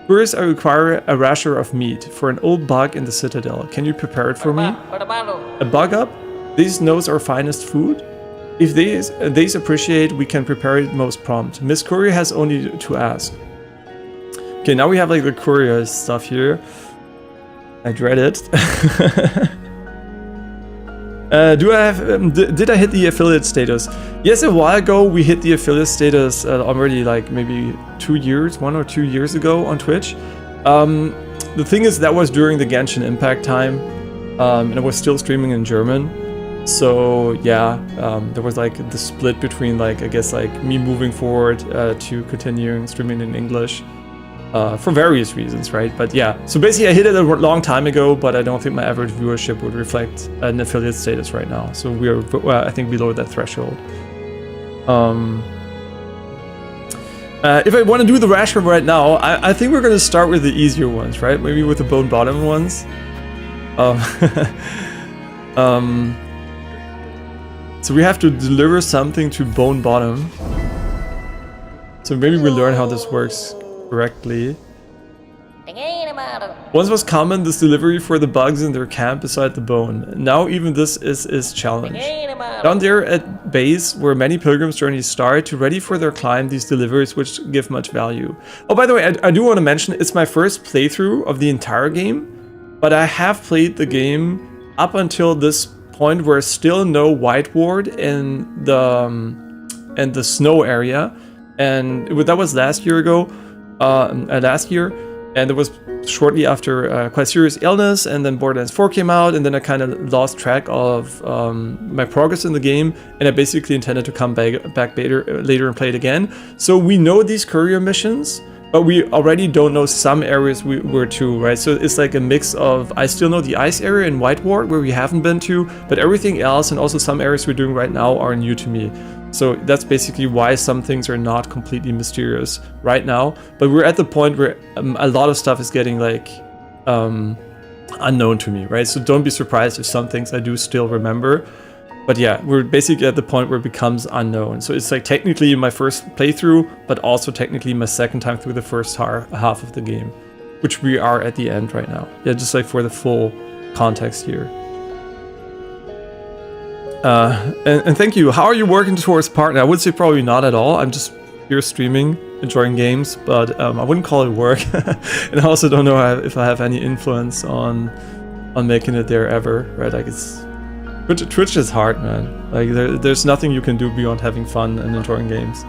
Speaker 1: First, I require a rasher of meat for an old bug in the citadel. Can you prepare it for me? A bug up? These knows our finest food? If these appreciate, we can prepare it most prompt. Miss Courier has only to ask. Okay, now we have like the courier stuff here. I dread it. Did I hit the affiliate status? Yes, a while ago we hit the affiliate status already, like maybe 1 or 2 years ago on Twitch. The thing is, that was during the Genshin Impact time, and I was still streaming in German. So yeah, there was like the split between like, I guess like me moving forward to continuing streaming in English. For various reasons, right? But yeah, so basically I hit it a long time ago, but I don't think my average viewership would reflect an affiliate status right now. So we're, I think, below that threshold. If I want to do the rasher right now, I think we're going to start with the easier ones, right? Maybe with the bone bottom ones. So we have to deliver something to bone bottom. So maybe we learn how this works correctly. Once was common this delivery for the bugs in their camp beside the bone. Now even this is challenge. Down there at base, where many pilgrims' journeys start, to ready for their climb, these deliveries which give much value. Oh, by the way, I do want to mention, it's my first playthrough of the entire game, but I have played the game up until this point where still no white ward in the snow area, and that was last year, and it was shortly after quite serious illness, and then Borderlands 4 came out, and then I kind of lost track of my progress in the game, and I basically intended to come back later and play it again. So we know these courier missions, but we already don't know some areas we're to, right? So it's like a mix of, I still know the ice area in White Ward where we haven't been to, but everything else, and also some areas we're doing right now, are new to me. So that's basically why some things are not completely mysterious right now. But we're at the point where a lot of stuff is getting like unknown to me, right? So don't be surprised if some things I do still remember. But yeah, we're basically at the point where it becomes unknown. So it's like technically my first playthrough, but also technically my second time through the first half of the game, which we are at the end right now. Yeah, just like for the full context here. And thank you. How are you working towards partner? I would say probably not at all. I'm just here streaming, enjoying games, but I wouldn't call it work. And I also don't know if I have any influence on making it there ever, right? Like Twitch is hard, man. Like there's nothing you can do beyond having fun and enjoying games.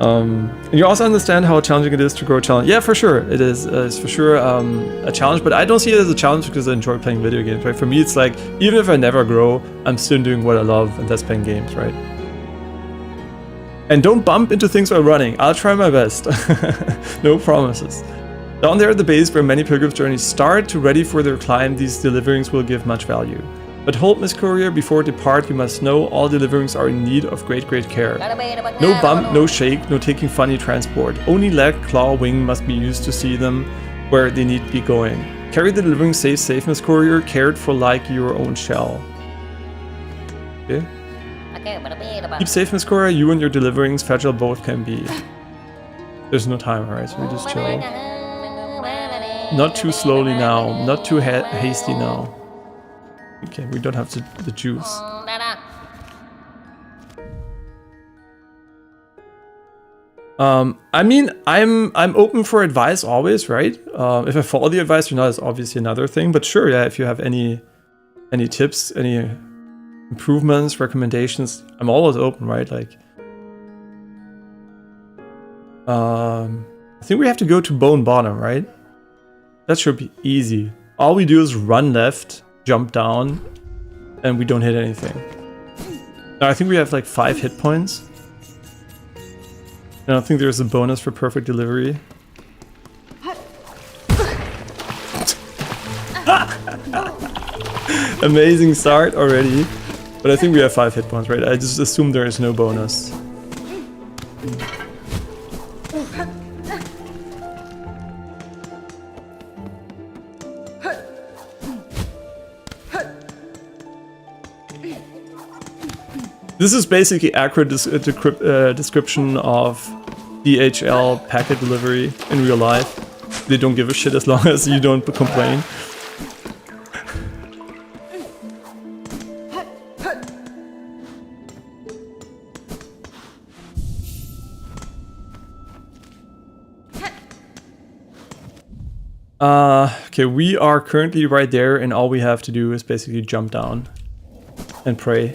Speaker 1: And you also understand how challenging it is to grow a challenge. Yeah, for sure, it is. It's for sure a challenge, but I don't see it as a challenge because I enjoy playing video games, right? For me, it's like, even if I never grow, I'm still doing what I love, and that's playing games, right? And don't bump into things while running. I'll try my best. No promises. Down there at the base where many pilgrims' journeys start, to ready for their climb, these deliverings will give much value. But hold, Miss Courier, before depart, you must know all deliverings are in need of great care. No bump, no shake, no taking funny transport. Only leg, claw, wing must be used to see them where they need to be going. Carry the deliverings safe, Miss Courier, cared for like your own shell. Okay. Keep safe, Miss Courier, you and your deliverings, fragile both can be. There's no time, alright, so we just chill. Not too slowly now, not too hasty now. Okay, we don't have the juice. I mean, I'm open for advice always, right? If I follow the advice or not is obviously another thing, but sure, yeah, if you have any tips, any improvements, recommendations, I'm always open, right? Like, I think we have to go to bone bottom, right? That should be easy. All we do is run left, jump down, and we don't hit anything. Now, I think we have like 5 hit points. I don't think there's a bonus for perfect delivery. Amazing start already. But I think we have 5 hit points, right? I just assume there is no bonus. This is basically accurate description of DHL packet delivery in real life. They don't give a shit as long as you don't complain. Okay, we are currently right there, and all we have to do is basically jump down and pray.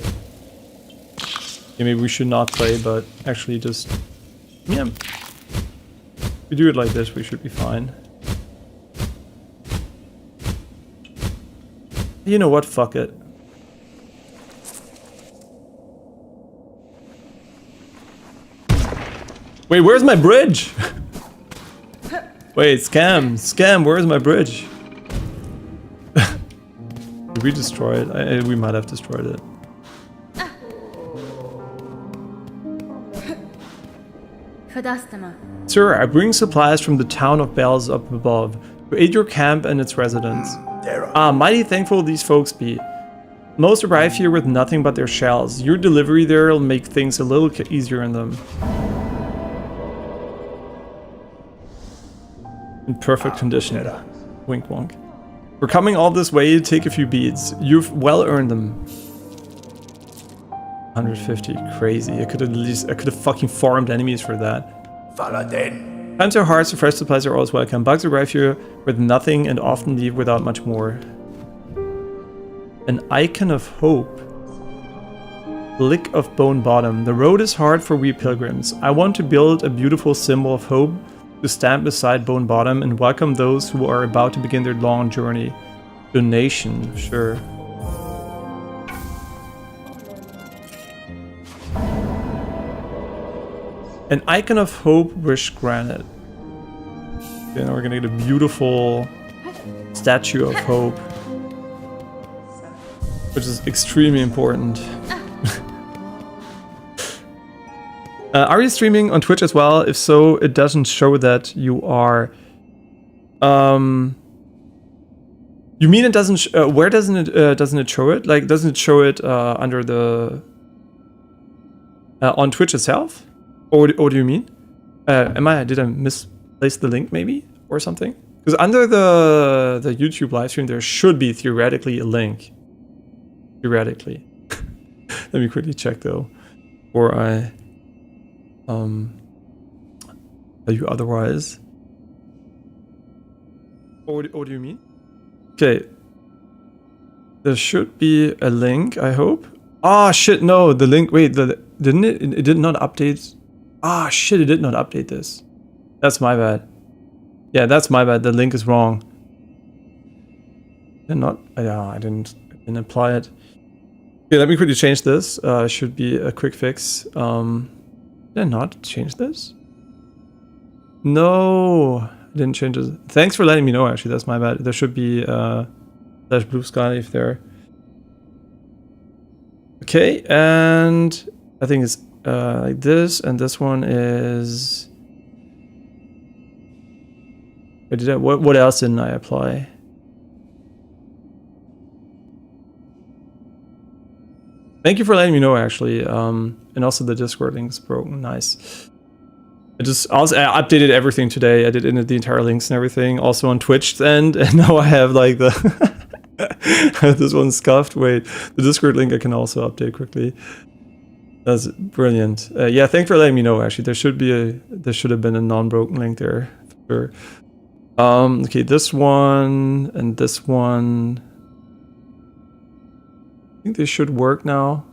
Speaker 1: Okay, maybe we should not pray, but actually just... yeah. If we do it like this, we should be fine. You know what? Fuck it. Wait, where's my bridge? Wait, scam, where's my bridge? Did we destroy it? We might have destroyed it. Sir, I bring supplies from the town of Bells up above to aid your camp and its residents. Mighty thankful these folks be. Most arrive here with nothing but their shells. Your delivery there will make things a little easier on them. In perfect condition. Wink wonk. For coming all this way, take a few beats. You've well earned them. 150, crazy. I could have fucking farmed enemies for that. Times are hard, so fresh supplies are always welcome. Bugs arrive here with nothing and often leave without much more. An icon of hope. Lick of bone bottom. The road is hard for we pilgrims. I want to build a beautiful symbol of hope to stand beside bone bottom and welcome those who are about to begin their long journey. Donation, sure. An icon of hope, wish granted. Then we're gonna get a beautiful statue of hope, which is extremely important. Are you streaming on Twitch as well? If so, it doesn't show that you are. You mean it doesn't? Where doesn't it show it? Like, doesn't it show it under the on Twitch itself? Or do you mean? Did I misplace the link maybe or something? Because under the YouTube live stream there should be theoretically a link. Theoretically. Let me quickly check though, or I tell you otherwise. Or do you mean? Okay. There should be a link, I hope. Ah, shit, no, the link, wait, didn't it? It did not update. Ah, shit, it did not update this. That's my bad. Yeah, that's my bad, the link is wrong. I didn't apply it. Okay, let me quickly change this. Should be a quick fix. Did I not change this? No, I didn't change it. Thanks for letting me know, actually, that's my bad. There should be slash blue sky if there. Okay, and I think it's like this, and this one is. What else didn't I apply? Thank you for letting me know, actually. And also the Discord link is broken. Nice. I updated everything today. I did the entire links and everything. Also on Twitch and now I have like the this one's scuffed. Wait, the Discord link I can also update quickly. That's brilliant. Yeah, thanks for letting me know. Actually, there should have been a non-broken link there. For sure. Okay, this one and this one. I think they should work now.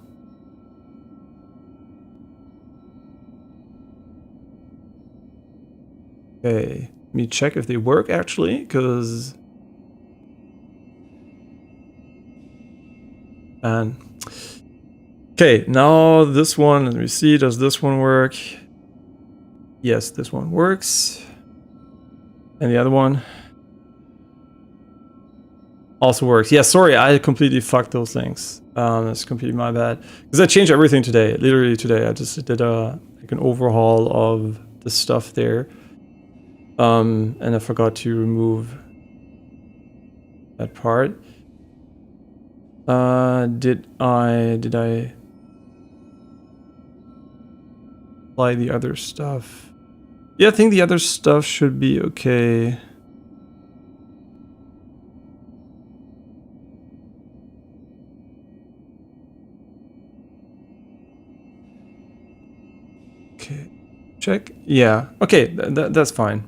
Speaker 1: Okay, let me check if they work actually, because okay, now this one, let me see, does this one work? Yes, this one works. And the other one also works. Yeah, sorry, I completely fucked those things. That's completely my bad. Because I changed everything today, literally today. I just did like an overhaul of the stuff there. And I forgot to remove that part. Did I apply the other stuff? Yeah, I think the other stuff should be okay. Okay, check. Yeah, okay, that's fine.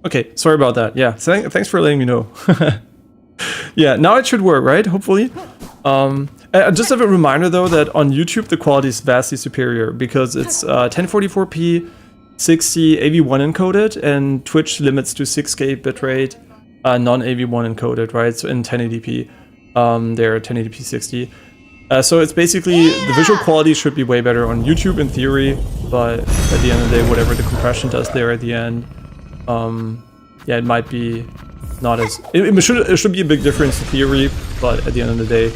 Speaker 1: Okay, sorry about that. Yeah, thanks for letting me know. Yeah, now it should work, right? Hopefully. Just as a reminder though that on YouTube the quality is vastly superior because it's 1044p, 60 AV1 encoded, and Twitch limits to 6K bitrate, non-AV1 encoded, right? So in 1080p, they're 1080p 60. So it's basically the visual quality should be way better on YouTube in theory, but at the end of the day, whatever the compression does there at the end, yeah, it might be not as it should be a big difference in theory, but at the end of the day,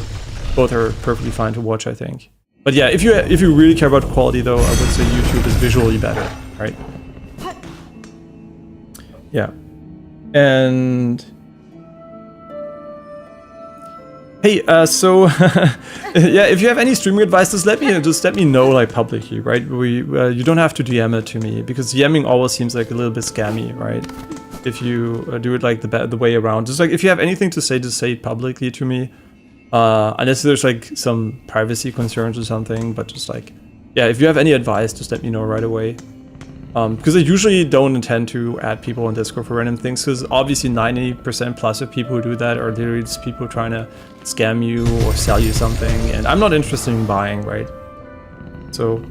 Speaker 1: both are perfectly fine to watch, I think. But yeah, if you really care about quality though, I would say YouTube is visually better, right? Yeah. And hey, so yeah, if you have any streaming advice, just let me know like publicly, right? You don't have to DM it to me because DMing always seems like a little bit scammy, right? if you do it like the way around. Just like if you have anything to say, just say it publicly to me. Unless there's like some privacy concerns or something, but just like, yeah, if you have any advice, just let me know right away. Because I usually don't intend to add people on Discord for random things, because obviously 90% plus of people who do that are literally just people trying to scam you or sell you something, and I'm not interested in buying, right? So,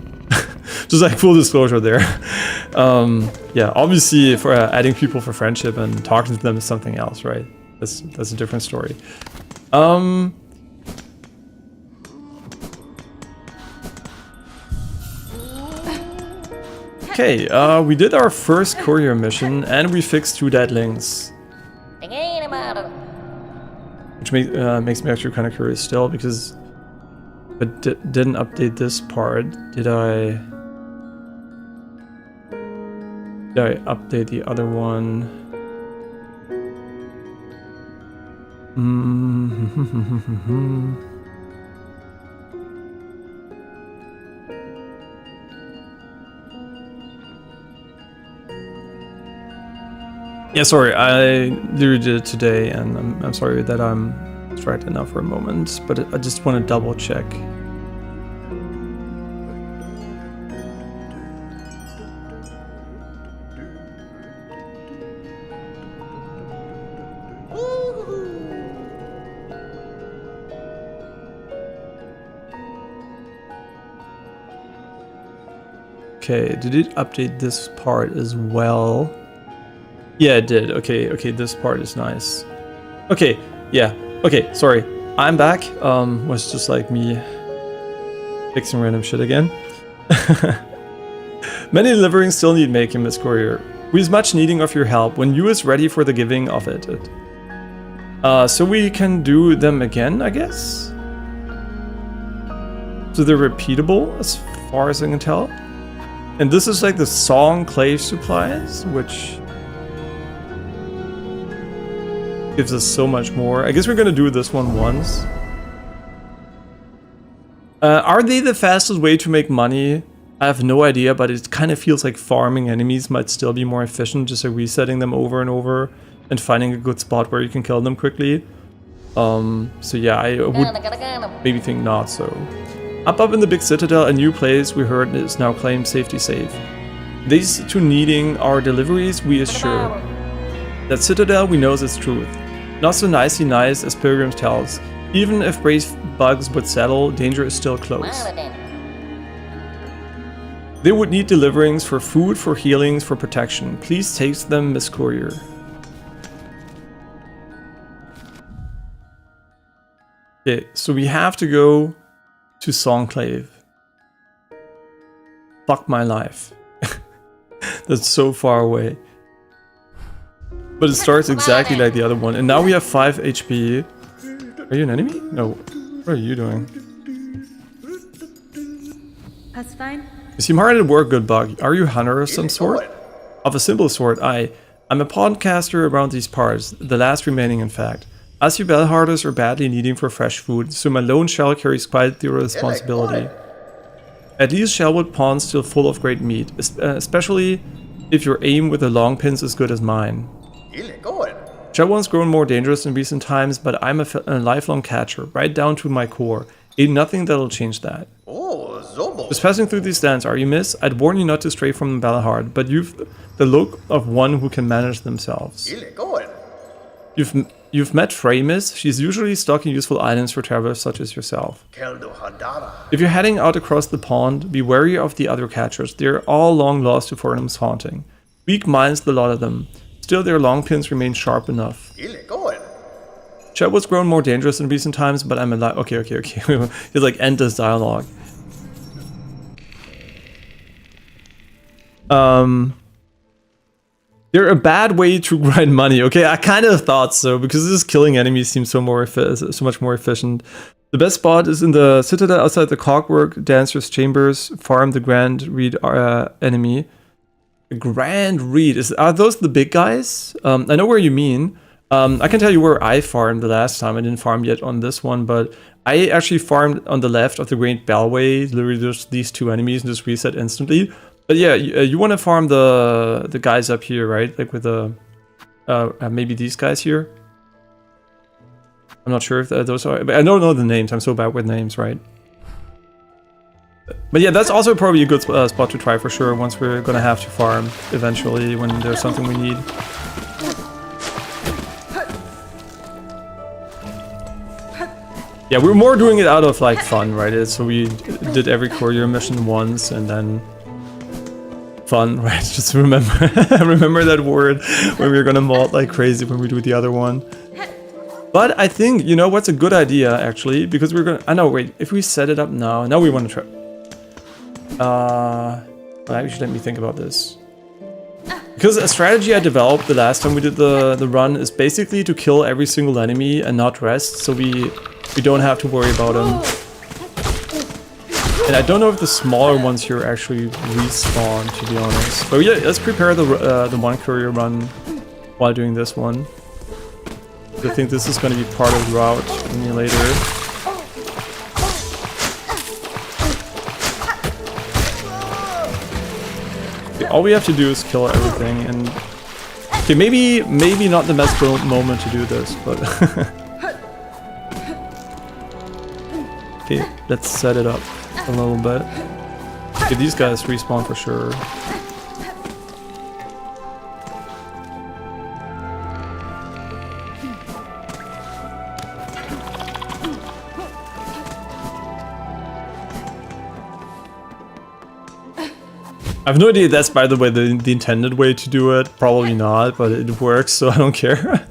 Speaker 1: just like full disclosure there. Yeah, obviously for adding people for friendship and talking to them is something else, right? That's a different story. Okay, we did our first courier mission and we fixed 2 dead links. Which makes me actually kind of curious still, because I didn't update this part. Did I update the other one? Yeah, sorry, I literally did it today, and I'm sorry that I'm distracted now for a moment, but I just want to double check. Okay, did it update this part as well? Yeah, it did. Okay, this part is nice. Okay, yeah. Okay, sorry. I'm back. Was just like me fixing random shit again. Many deliverings still need making, Miss Courier. We is much needing of your help when you is ready for the giving of it. So we can do them again, I guess? So they're repeatable as far as I can tell. And this is like the song clave supplies, which gives us so much more. I guess we're gonna do this one once. Are they the fastest way to make money? I have no idea, but it kind of feels like farming enemies might still be more efficient, just like resetting them over and over and finding a good spot where you can kill them quickly. So yeah, I would maybe think not so. Up in the big citadel, a new place we heard is now claimed safety safe. These two needing our deliveries, we assure. That citadel we knows its truth. Not so nicey nice as pilgrims tells. Even if brave bugs would settle, danger is still close. They would need deliverings for food, for healings, for protection. Please take them, Miss Courier. Okay, so we have to go to Songclave. Fuck my life. That's so far away. But it starts exactly like the other one. And now we have 5 HP. Are you an enemy? No. What are you doing?
Speaker 4: That's fine.
Speaker 1: You seem hard at work, good bug. Are you a hunter of some sort? Of a simple sort, I'm a podcaster around these parts. The last remaining, in fact. As you bellhearters are badly needing for fresh food, so my lone shell carries quite the responsibility. At least Shellwood Pond's still full of great meat, especially if your aim with the long pins is as good as mine. Shellwood's grown more dangerous in recent times, but I'm a lifelong catcher, right down to my core. Ain't nothing that'll change that. Just passing through these lands, are you, miss? I'd warn you not to stray from Bellhard, but you've the look of one who can manage themselves. You've met Frey, miss? She's usually stocking useful items for travelers such as yourself. If you're heading out across the pond, be wary of the other catchers. They're all long lost to Pharloom's haunting. Weak minds, the lot of them. Still, their long pins remain sharp enough. Shellwood's grown more dangerous in recent times, but I'm alive. Okay. He's like, end this dialogue. They're a bad way to grind money. Okay, I kind of thought so, because this killing enemies seems so much more efficient. The best spot is in the citadel outside the clockwork dancer's chambers. Farm the Grand Reed enemy. The Grand Reed, are those the big guys? I know where you mean. I can tell you where I farmed the last time. I didn't farm yet on this one, but I actually farmed on the left of the Great Bellway. Literally just these two enemies and just reset instantly. But yeah, you want to farm the guys up here, right? Like with the Maybe these guys here. I'm not sure if those are, but I don't know the names. I'm so bad with names, right? But yeah, that's also probably a good spot to try for sure once we're gonna have to farm eventually when there's something we need. Yeah, we're more doing it out of like fun, right? So we did every courier mission once and then fun, right? Just remember remember that word when we're gonna mod like crazy when we do the other one. But I think, you know what's a good idea actually, because we're gonna, I know, wait, if we set it up now we want to try. You should let me think about this. Because a strategy I developed the last time we did the run is basically to kill every single enemy and not rest, so we don't have to worry about them. And I don't know if the smaller ones here actually respawn, to be honest. But yeah, let's prepare the one courier run while doing this one. I think this is going to be part of the route later. Okay, all we have to do is kill everything, and okay, maybe not the best moment to do this, but okay, let's set it up a little bit. Okay, these guys respawn for sure. I have no idea that's, by the way, the intended way to do it. Probably not, but it works, so I don't care.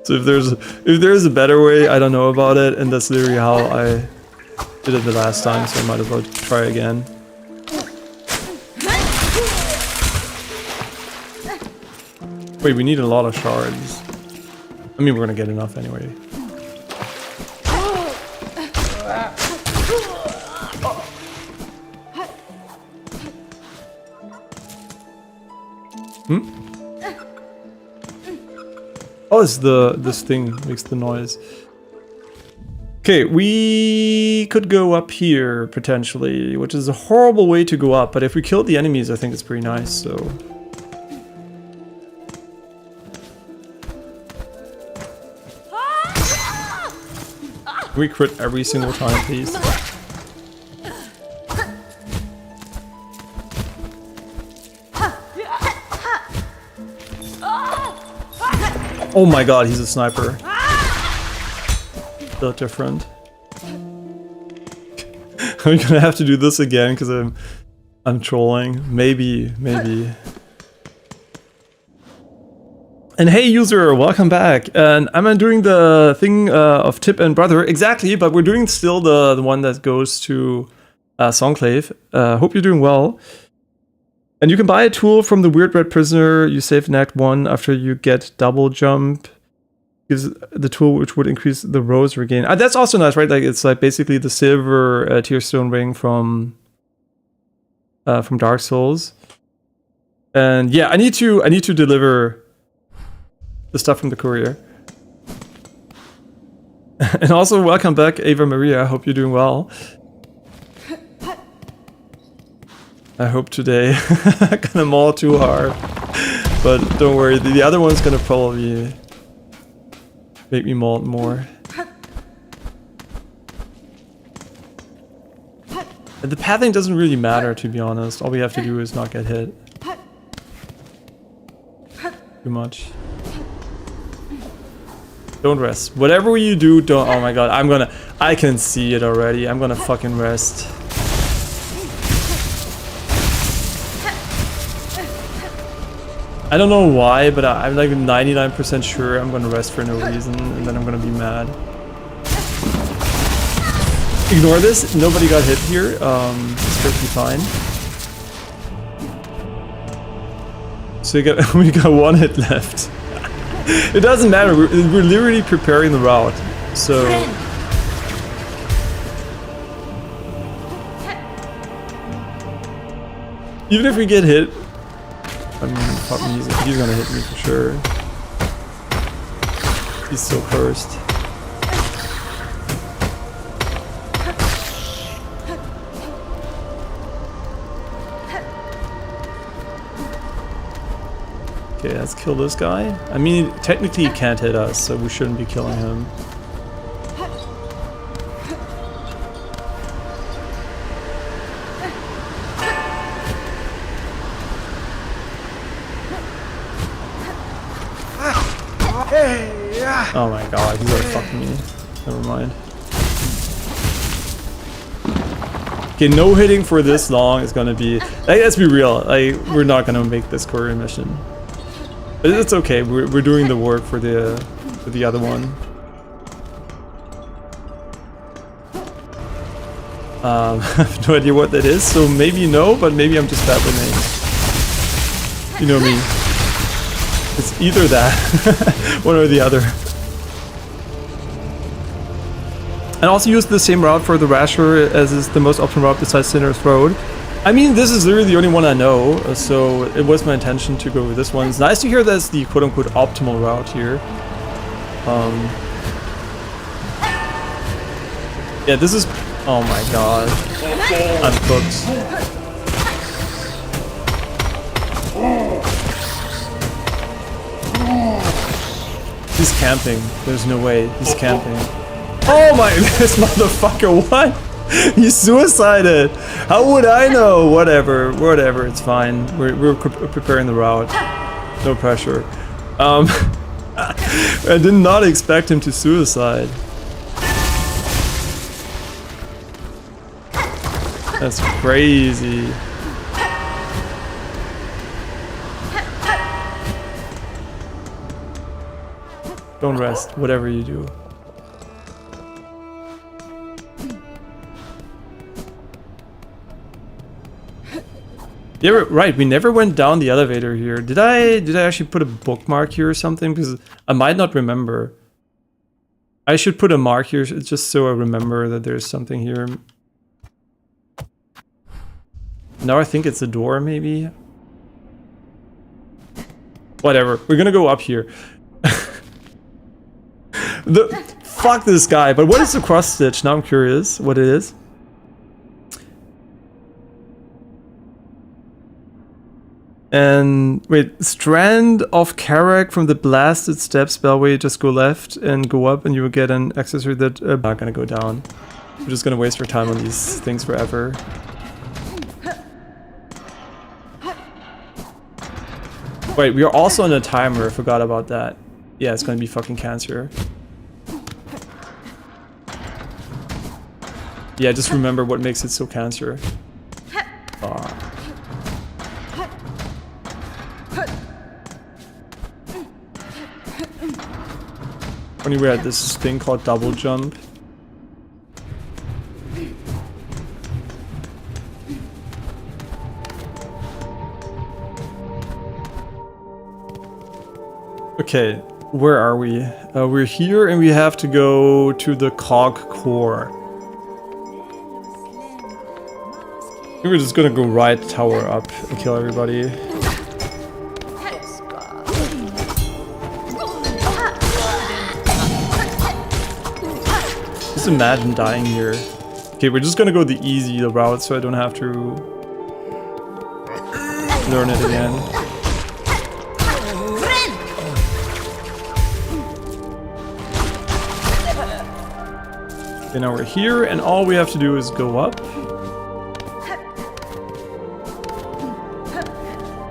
Speaker 1: So if there's a better way, I don't know about it, and that's literally how I did it the last time, so I might as well try again. Wait, we need a lot of shards. I mean, we're gonna get enough anyway. Oh, it's this thing makes the noise. Okay, we could go up here potentially, which is a horrible way to go up, but if we kill the enemies, I think it's pretty nice, so. Can we crit every single time, please? Oh my god, he's a sniper. So different. I'm gonna have to do this again because I'm trolling. Maybe. And hey user, welcome back. And I'm doing the thing of Tip and Brother. Exactly, but we're doing still the one that goes to Songclave. Hope you're doing well. And you can buy a tool from the Weird Red Prisoner. You save in Act 1 after you get double jump. Gives the tool which would increase the rose regain. That's also nice, right? Like it's like basically the silver Tearstone ring from Dark Souls. And yeah, I need to deliver the stuff from the courier. And also welcome back, Ava Maria. I hope you're doing well. I hope today gonna maul too hard, but don't worry. The other one's gonna probably make me maul more. And the pathing doesn't really matter, to be honest. All we have to do is not get hit too much. Don't rest. Whatever you do, don't. Oh my god, I can see it already. I'm gonna fucking rest. I don't know why, but I'm like 99% sure I'm gonna rest for no reason, and then I'm gonna be mad. Ignore this, nobody got hit here, it's perfectly fine. So we got one hit left. It doesn't matter, we're literally preparing the route, so... Even if we get hit, I mean, fuck me, he's gonna hit me for sure. He's so cursed. Okay, let's kill this guy. I mean, technically he can't hit us, so we shouldn't be killing him. Oh my god, he's gonna fuck me. Never mind. Okay, no hitting for this long is gonna be... Like, let's be real, we're not gonna make this career mission. But it's okay, we're doing the work for the other one. I have no idea what that is, so maybe no, but maybe I'm just bad with names. You know me. It's either that, one or the other. And also use the same route for the Rasher as is the most optimal route besides Sinner's Road. I mean, this is literally the only one I know, so it was my intention to go with this one. It's nice to hear that's the quote-unquote optimal route here. Yeah, this is... Oh my god. I'm cooked. He's camping. There's no way. He's camping. Oh my, this motherfucker, what? He suicided. How would I know? Whatever, it's fine. We're preparing the route. No pressure. I did not expect him to suicide. That's crazy. Don't rest, whatever you do. Yeah, right, we never went down the elevator here. Did I actually put a bookmark here or something? Because I might not remember. I should put a mark here just so I remember that there's something here. Now I think it's a door, maybe? Whatever, we're gonna go up here. Fuck this guy, but what is the cross stitch? Now I'm curious what it is. And wait, strand of Karak from the blasted step spellway, just go left and go up and you will get an accessory that not gonna go down. We're just gonna waste our time on these things forever. Wait, we are also on a timer, I forgot about that. Yeah, it's gonna be fucking cancer. Yeah, just remember what makes it so cancer. When we had this thing called double jump. Okay, where are we? We're here and we have to go to the cog core. We're just gonna go right tower up and kill everybody. Just imagine dying here. Okay, we're just gonna go the easy route so I don't have to learn it again. Okay, now we're here and all we have to do is go up.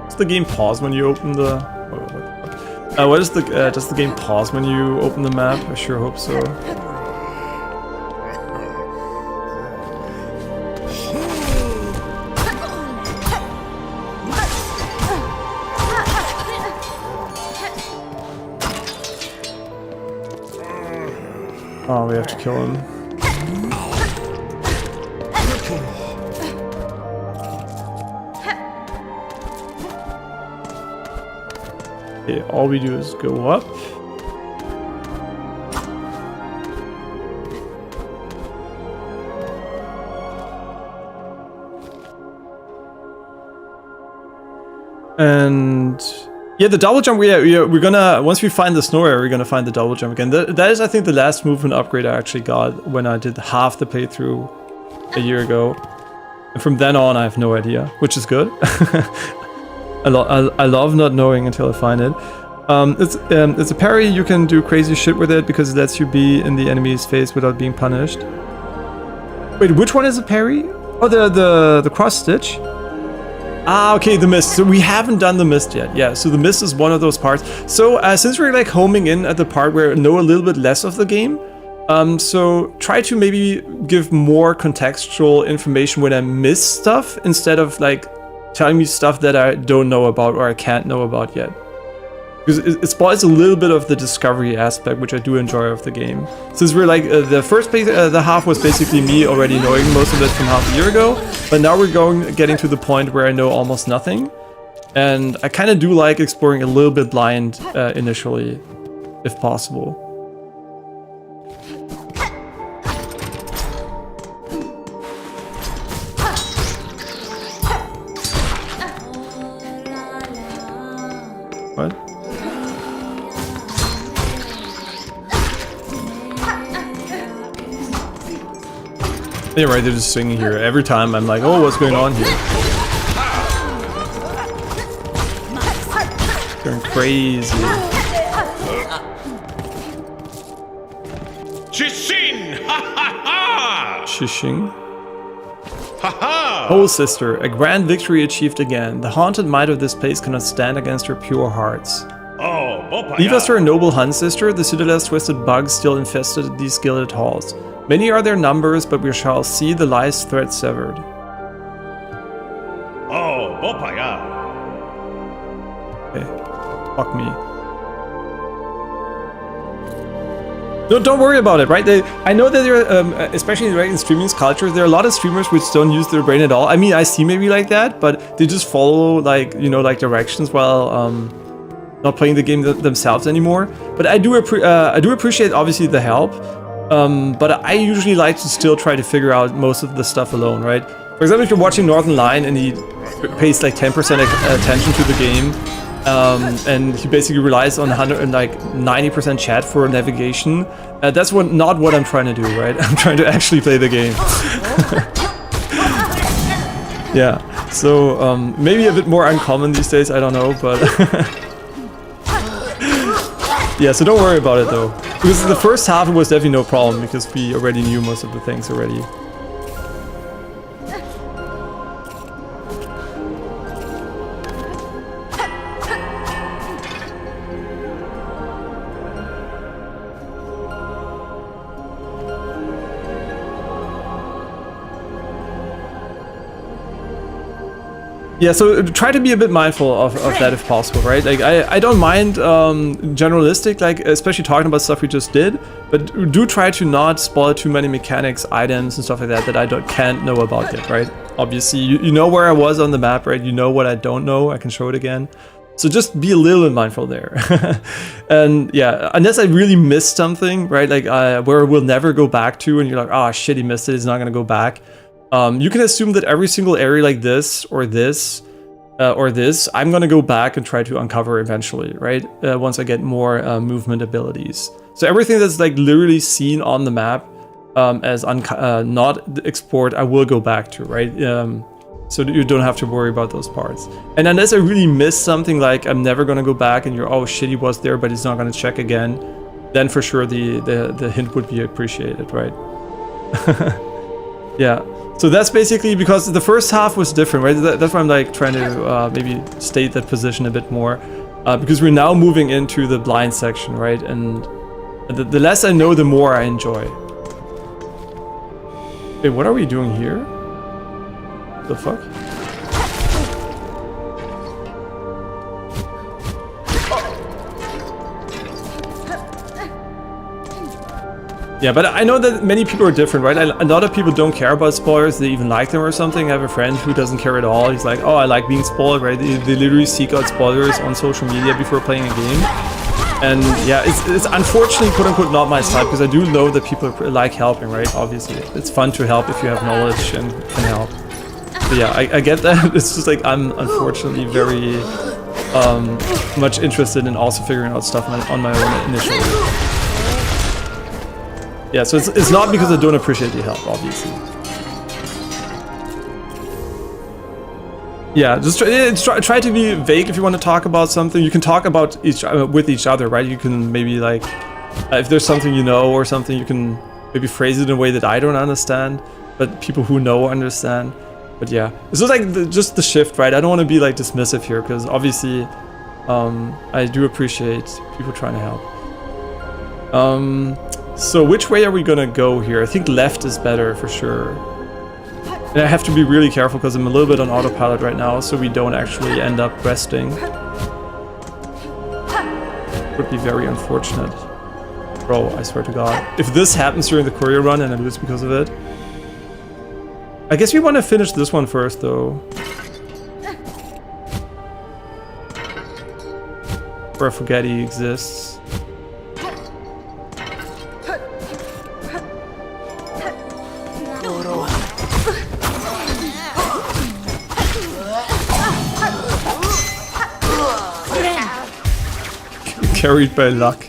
Speaker 1: Does the game pause when you open the... what is the... does the game pause when you open the map? I sure hope so. Oh, we have to kill him. Okay, all we do is go up. And yeah, the double jump, we're gonna, once we find the snow area, we're gonna find the double jump again. That is, I think, the last movement upgrade I actually got when I did half the playthrough a year ago. And from then on, I have no idea, which is good. I love not knowing until I find it. It's a parry. You can do crazy shit with it because it lets you be in the enemy's face without being punished. Wait, which one is a parry? Oh, the cross stitch. Ah, okay, the mist. So we haven't done the mist yet. Yeah, so the mist is one of those parts. So since we're like homing in at the part where I know a little bit less of the game, so try to maybe give more contextual information when I miss stuff instead of like telling me stuff that I don't know about or I can't know about yet. Because it spoils a little bit of the discovery aspect, which I do enjoy of the game. Since we're like, the first the half was basically me already knowing most of it from half a year ago, but now we're getting to the point where I know almost nothing. And I kind of do like exploring a little bit blind initially, if possible. What? Yeah, right, they're just singing here. Every time I'm like, oh, what's going on here? Going crazy.
Speaker 3: Shishin! Ha ha ha!
Speaker 1: Shishing.
Speaker 3: Ha ha!
Speaker 1: Oh, sister, a grand victory achieved again. The haunted might of this place cannot stand against her pure hearts.
Speaker 3: Oh, Bopaya.
Speaker 1: Leave us to our noble hunt, sister. The Citadel's twisted bugs still infested these gilded halls. Many are their numbers, but we shall see the life's thread severed.
Speaker 3: Oh, Bopaya.
Speaker 1: Okay. Fuck me. No, don't worry about it, right? I know that there are, especially right in streaming culture, there are a lot of streamers which don't use their brain at all. I mean, I see maybe like that, but they just follow like, you know, like directions while not playing the game themselves anymore. But I do appreciate obviously the help. But I usually like to still try to figure out most of the stuff alone, right? For example, if you're watching Northern Lion and he pays like 10% attention to the game, and he basically relies on 90% chat for navigation, that's not what I'm trying to do, right? I'm trying to actually play the game. Yeah, so maybe a bit more uncommon these days, I don't know, but... Yeah, so don't worry about it though. Because the first half it was definitely no problem because we already knew most of the things already. Yeah, so try to be a bit mindful of that if possible, right? Like, I don't mind generalistic, like, especially talking about stuff we just did, but do try to not spoil too many mechanics, items, and stuff like that I can't know about yet, right? Obviously, you know where I was on the map, right? You know what I don't know, I can show it again. So just be a little bit mindful there. And yeah, unless I really missed something, right? Like, where we'll never go back to, and you're like, oh shit, he missed it, he's not gonna go back. You can assume that every single area like this, or this, I'm gonna go back and try to uncover eventually, right? Once I get more movement abilities. So everything that's like literally seen on the map as not explored, I will go back to, right? So that you don't have to worry about those parts. And unless I really miss something, like I'm never gonna go back and you're, oh shit, he was there, but he's not gonna check again, then for sure the hint would be appreciated, right? Yeah. So that's basically because the first half was different, right? That's why I'm like trying to maybe state that position a bit more, because we're now moving into the blind section, right? And the less I know, the more I enjoy. Wait, what are we doing here? The fuck? Yeah, but I know that many people are different, right? A lot of people don't care about spoilers, they even like them or something. I have a friend who doesn't care at all. He's like, oh, I like being spoiled, right? They literally seek out spoilers on social media before playing a game. And yeah, it's unfortunately, quote unquote, not my style, because I do know that people like helping, right? Obviously, it's fun to help if you have knowledge and can help. But yeah, I get that. It's just like I'm unfortunately very much interested in also figuring out stuff on my own initially. Yeah, so it's not because I don't appreciate the help, obviously. Yeah, just try to be vague if you want to talk about something. You can talk about with each other, right? You can maybe like, if there's something you know or something, you can maybe phrase it in a way that I don't understand, but people who know understand. But yeah, it's just like just the shift, right? I don't want to be like dismissive here because obviously I do appreciate people trying to help. So which way are we gonna go here? I think left is better for sure. And I have to be really careful because I'm a little bit on autopilot right now, so we don't actually end up resting. Would be very unfortunate. Bro, I swear to God. If this happens during the courier run and I lose because of it. I guess we want to finish this one first, though. Where I forget he exists. Carried by luck.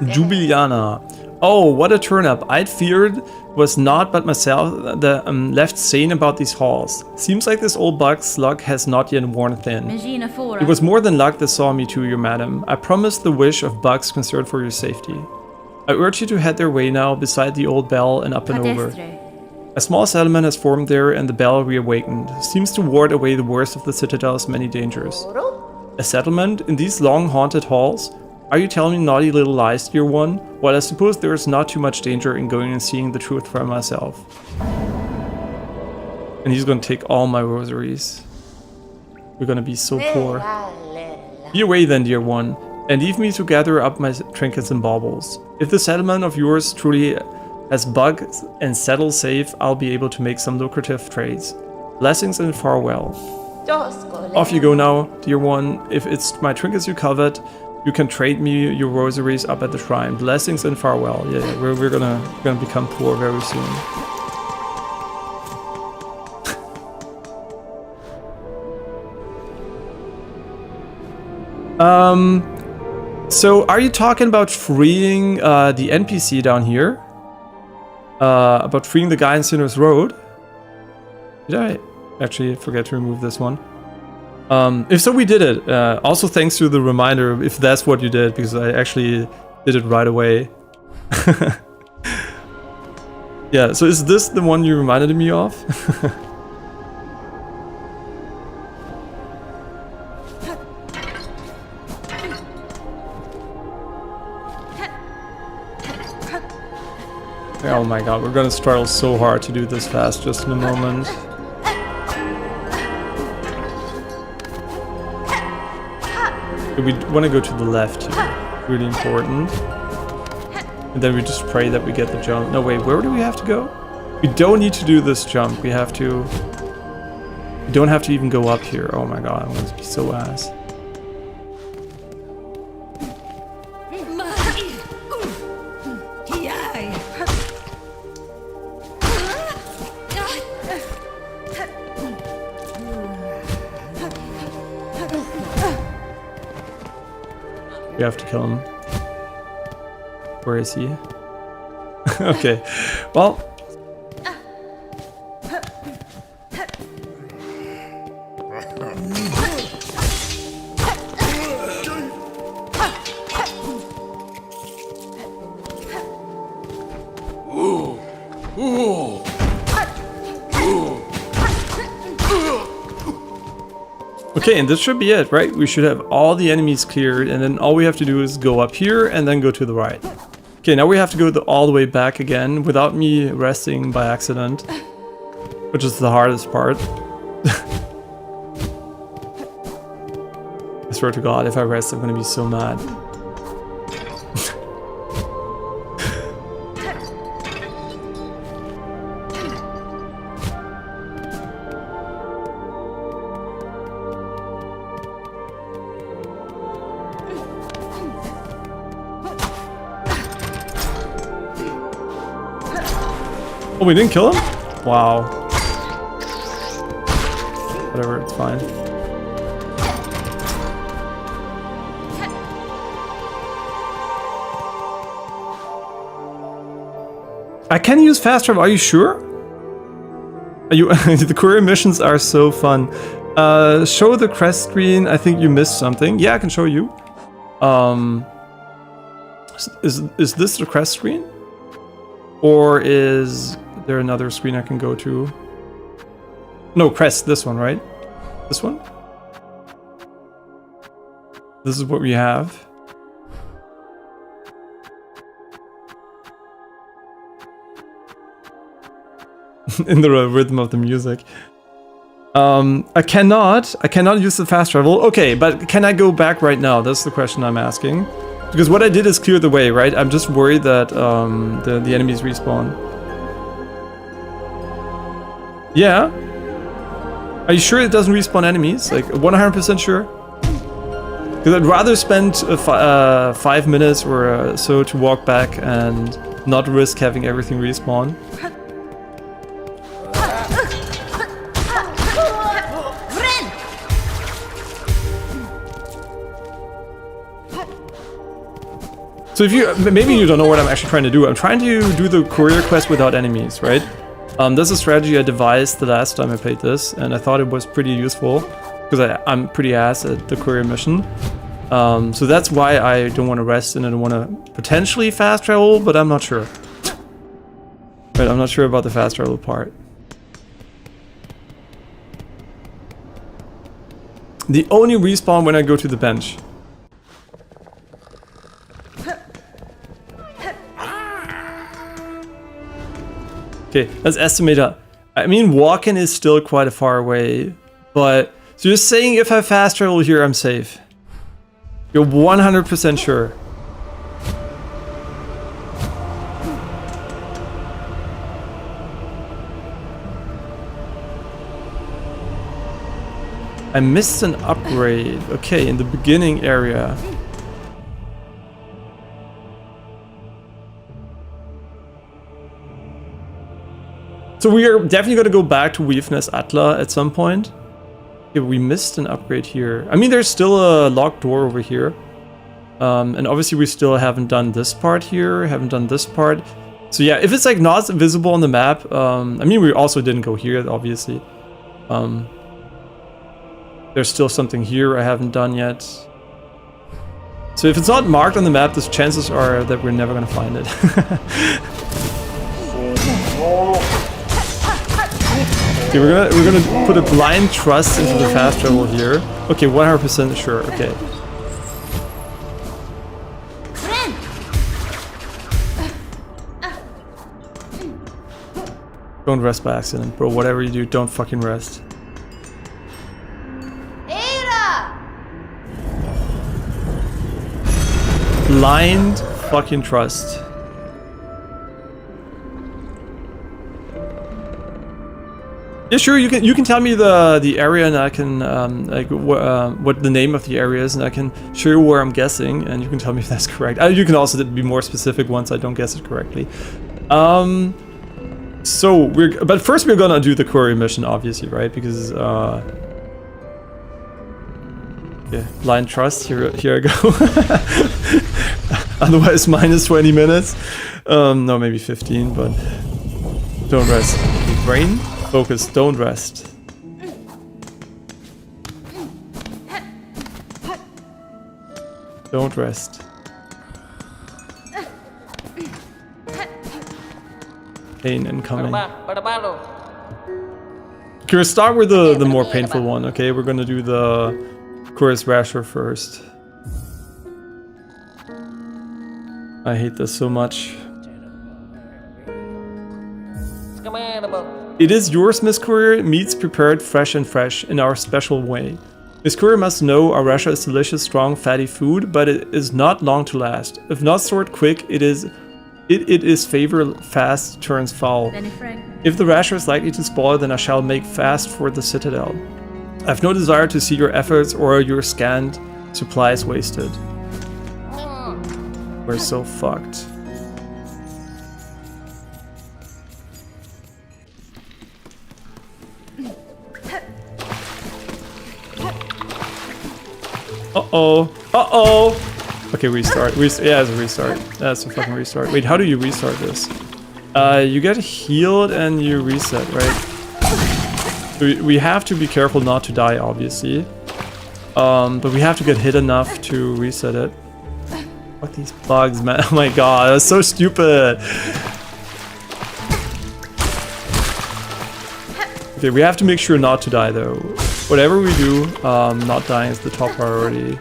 Speaker 1: Jubiliana. Oh, what a turn up. I'd feared was not but myself left sane about these halls. Seems like this old bug's luck has not yet worn thin. It was more than luck that saw me to you, madam. I promised the wish of bugs concerned for your safety. I urge you to head their way now beside the old bell and up and over. A small settlement has formed there and the bell reawakened. Seems to ward away the worst of the citadel's many dangers. A settlement in these long haunted halls? Are you telling me naughty little lies, dear one? Well, I suppose there is not too much danger in going and seeing the truth for myself. And he's gonna take all my rosaries. We're gonna be so poor. Be away then, dear one, and leave me to gather up my trinkets and baubles. If the settlement of yours truly has bugs and settle safe, I'll be able to make some lucrative trades. Blessings and farewell. Off you go now, dear one. If it's my trinkets you covet, you can trade me your rosaries up at the shrine. Blessings and farewell. Yeah, we're gonna become poor very soon. So are you talking about freeing the NPC down here? About freeing the guy in Sinner's Road? Did I actually forget to remove this one? If so, we did it. Also thanks to the reminder, if that's what you did, because I actually did it right away. Yeah, so is this the one you reminded me of? Oh my god, we're gonna struggle so hard to do this fast just in a moment. We want to go to the left here. Really important. And then we just pray that we get the jump. No, wait, where do we have to go? We don't need to do this jump. We have to... We don't have to even go up here. Oh my god, I'm going to be so ass. We have to kill him. Where is he? Okay, well. Okay, and this should be it, right? We should have all the enemies cleared, and then all we have to do is go up here and then go to the right. Okay, now we have to go all the way back again without me resting by accident, which is the hardest part. I swear to God, if I rest, I'm gonna be so mad. Oh, we didn't kill him? Wow. Whatever, it's fine. I can use fast travel. Are you sure? Are you? The courier missions are so fun. Show the crest screen. I think you missed something. Yeah, I can show you. Is this the crest screen? Or is there another screen I can go to? No, crest, this one, right? This one? This is what we have. In the rhythm of the music. I cannot use the fast travel. Okay, but can I go back right now? That's the question I'm asking. Because what I did is clear the way, right? I'm just worried that the enemies respawn. Yeah? Are you sure it doesn't respawn enemies? Like 100% sure? Because I'd rather spend 5 minutes or so to walk back and not risk having everything respawn. So if you, maybe you don't know what I'm actually trying to do. I'm trying to do the courier quest without enemies, right? That's a strategy I devised the last time I played this, and I thought it was pretty useful because I'm pretty ass at the courier mission. So that's why I don't want to rest and I don't want to potentially fast travel, but I'm not sure. Right, I'm not sure about the fast travel part. The only respawn when I go to the bench. Okay, let's estimate up. I mean, walking is still quite a far away, but so you're saying if I fast travel here, I'm safe. You're 100% sure. I missed an upgrade. Okay, in the beginning area. So we are definitely going to go back to Weefness Atla at some point. Yeah, we missed an upgrade here. I mean, there's still a locked door over here. And obviously we still haven't done this part here, haven't done this part. So yeah, if it's like not visible on the map, I mean, we also didn't go here, obviously. There's still something here I haven't done yet. So if it's not marked on the map, the chances are that we're never going to find it. Okay, we're gonna put a blind trust into the fast travel here. Okay, 100% sure. Okay. Don't rest by accident, bro. Whatever you do, don't fucking rest. Blind fucking trust. Yeah, sure. You can tell me the area, and I can like what the name of the area is, and I can show you where I'm guessing, and you can tell me if that's correct. You can also be more specific once I don't guess it correctly. So but first we're gonna do the courier mission, obviously, right? Because yeah, blind trust. Here I go. Otherwise, minus 20 minutes. No, maybe 15, but don't rest. Brain. Focus, don't rest. Don't rest. Pain incoming. Okay, we'll start with the more painful one, okay? We're gonna do the Chorus Rasher first. I hate this so much. It is yours, Miss Courier. Meats prepared fresh in our special way. Miss Courier must know our rasher is delicious, strong, fatty food, but it is not long to last. If not stored quick, it is favor fast turns foul. If the rasher is likely to spoil, then I shall make fast for the citadel. I have no desire to see your efforts or your scant supplies wasted. We're so fucked. Uh-oh. Okay, restart. Yeah, it's a restart. That's a fucking restart. Wait, how do you restart this? You get healed and you reset, right? We have to be careful not to die, obviously. But we have to get hit enough to reset it. What these bugs, man? Oh my god, that's so stupid. Okay, we have to make sure not to die though. Whatever we do, not dying is the top priority.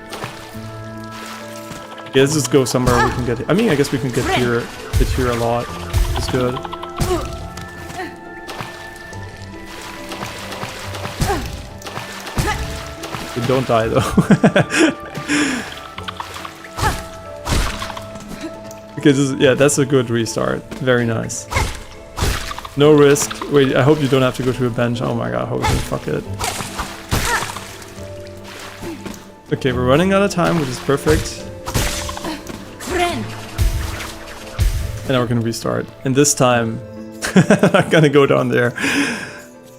Speaker 1: Okay, let's just go somewhere we can get. I mean, I guess we can get here, hit here a lot. It's good. Okay, don't die though. Okay, yeah, that's a good restart. Very nice. No risk. Wait, I hope you don't have to go to a bench. Oh my god, holy fuck it. Okay, we're running out of time, which is perfect. And now we're gonna restart. And this time, I'm gonna go down there.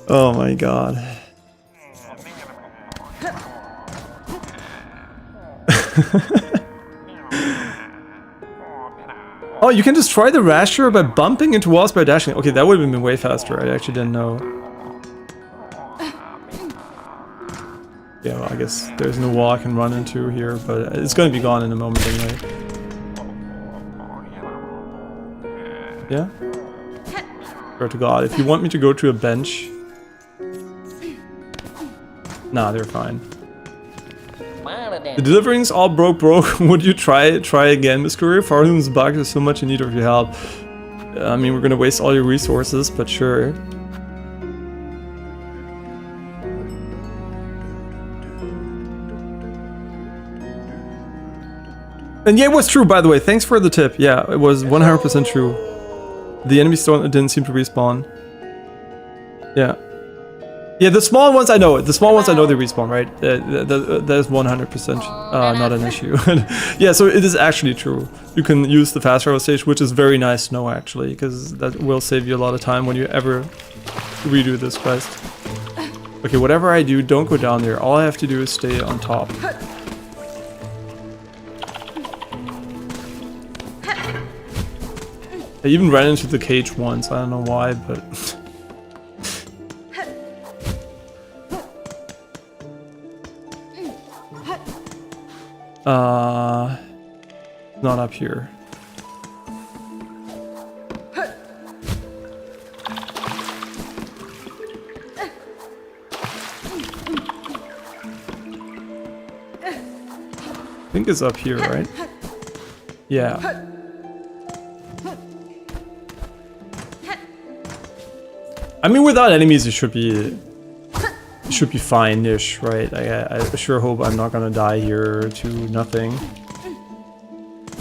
Speaker 1: Oh my god. Oh, you can destroy the rasher by bumping into walls by dashing. Okay, that would have been way faster. I actually didn't know. Yeah, well, I guess there's no wall I can run into here, but it's going to be gone in a moment anyway. Yeah? Swear to God, if you want me to go to a bench... Nah, they're fine. The deliverings all broke. Would you try again, Miss Courier? Pharloom's bug is so much in need of your help. I mean, we're gonna waste all your resources, but sure. And yeah, it was true, by the way. Thanks for the tip. Yeah, it was 100% true. The enemies didn't seem to respawn. Yeah. Yeah, the small ones I know. The small ones I know they respawn, right? That's 100% not an issue. Yeah, so it is actually true. You can use the fast travel stage, which is very nice to know actually, because that will save you a lot of time when you ever redo this quest. Okay, whatever I do, don't go down there. All I have to do is stay on top. I even ran into the cage once. I don't know why, but. Not up here. I think it's up here, right? Yeah. I mean, without enemies, it should be fine-ish, right? I sure hope I'm not gonna die here to nothing.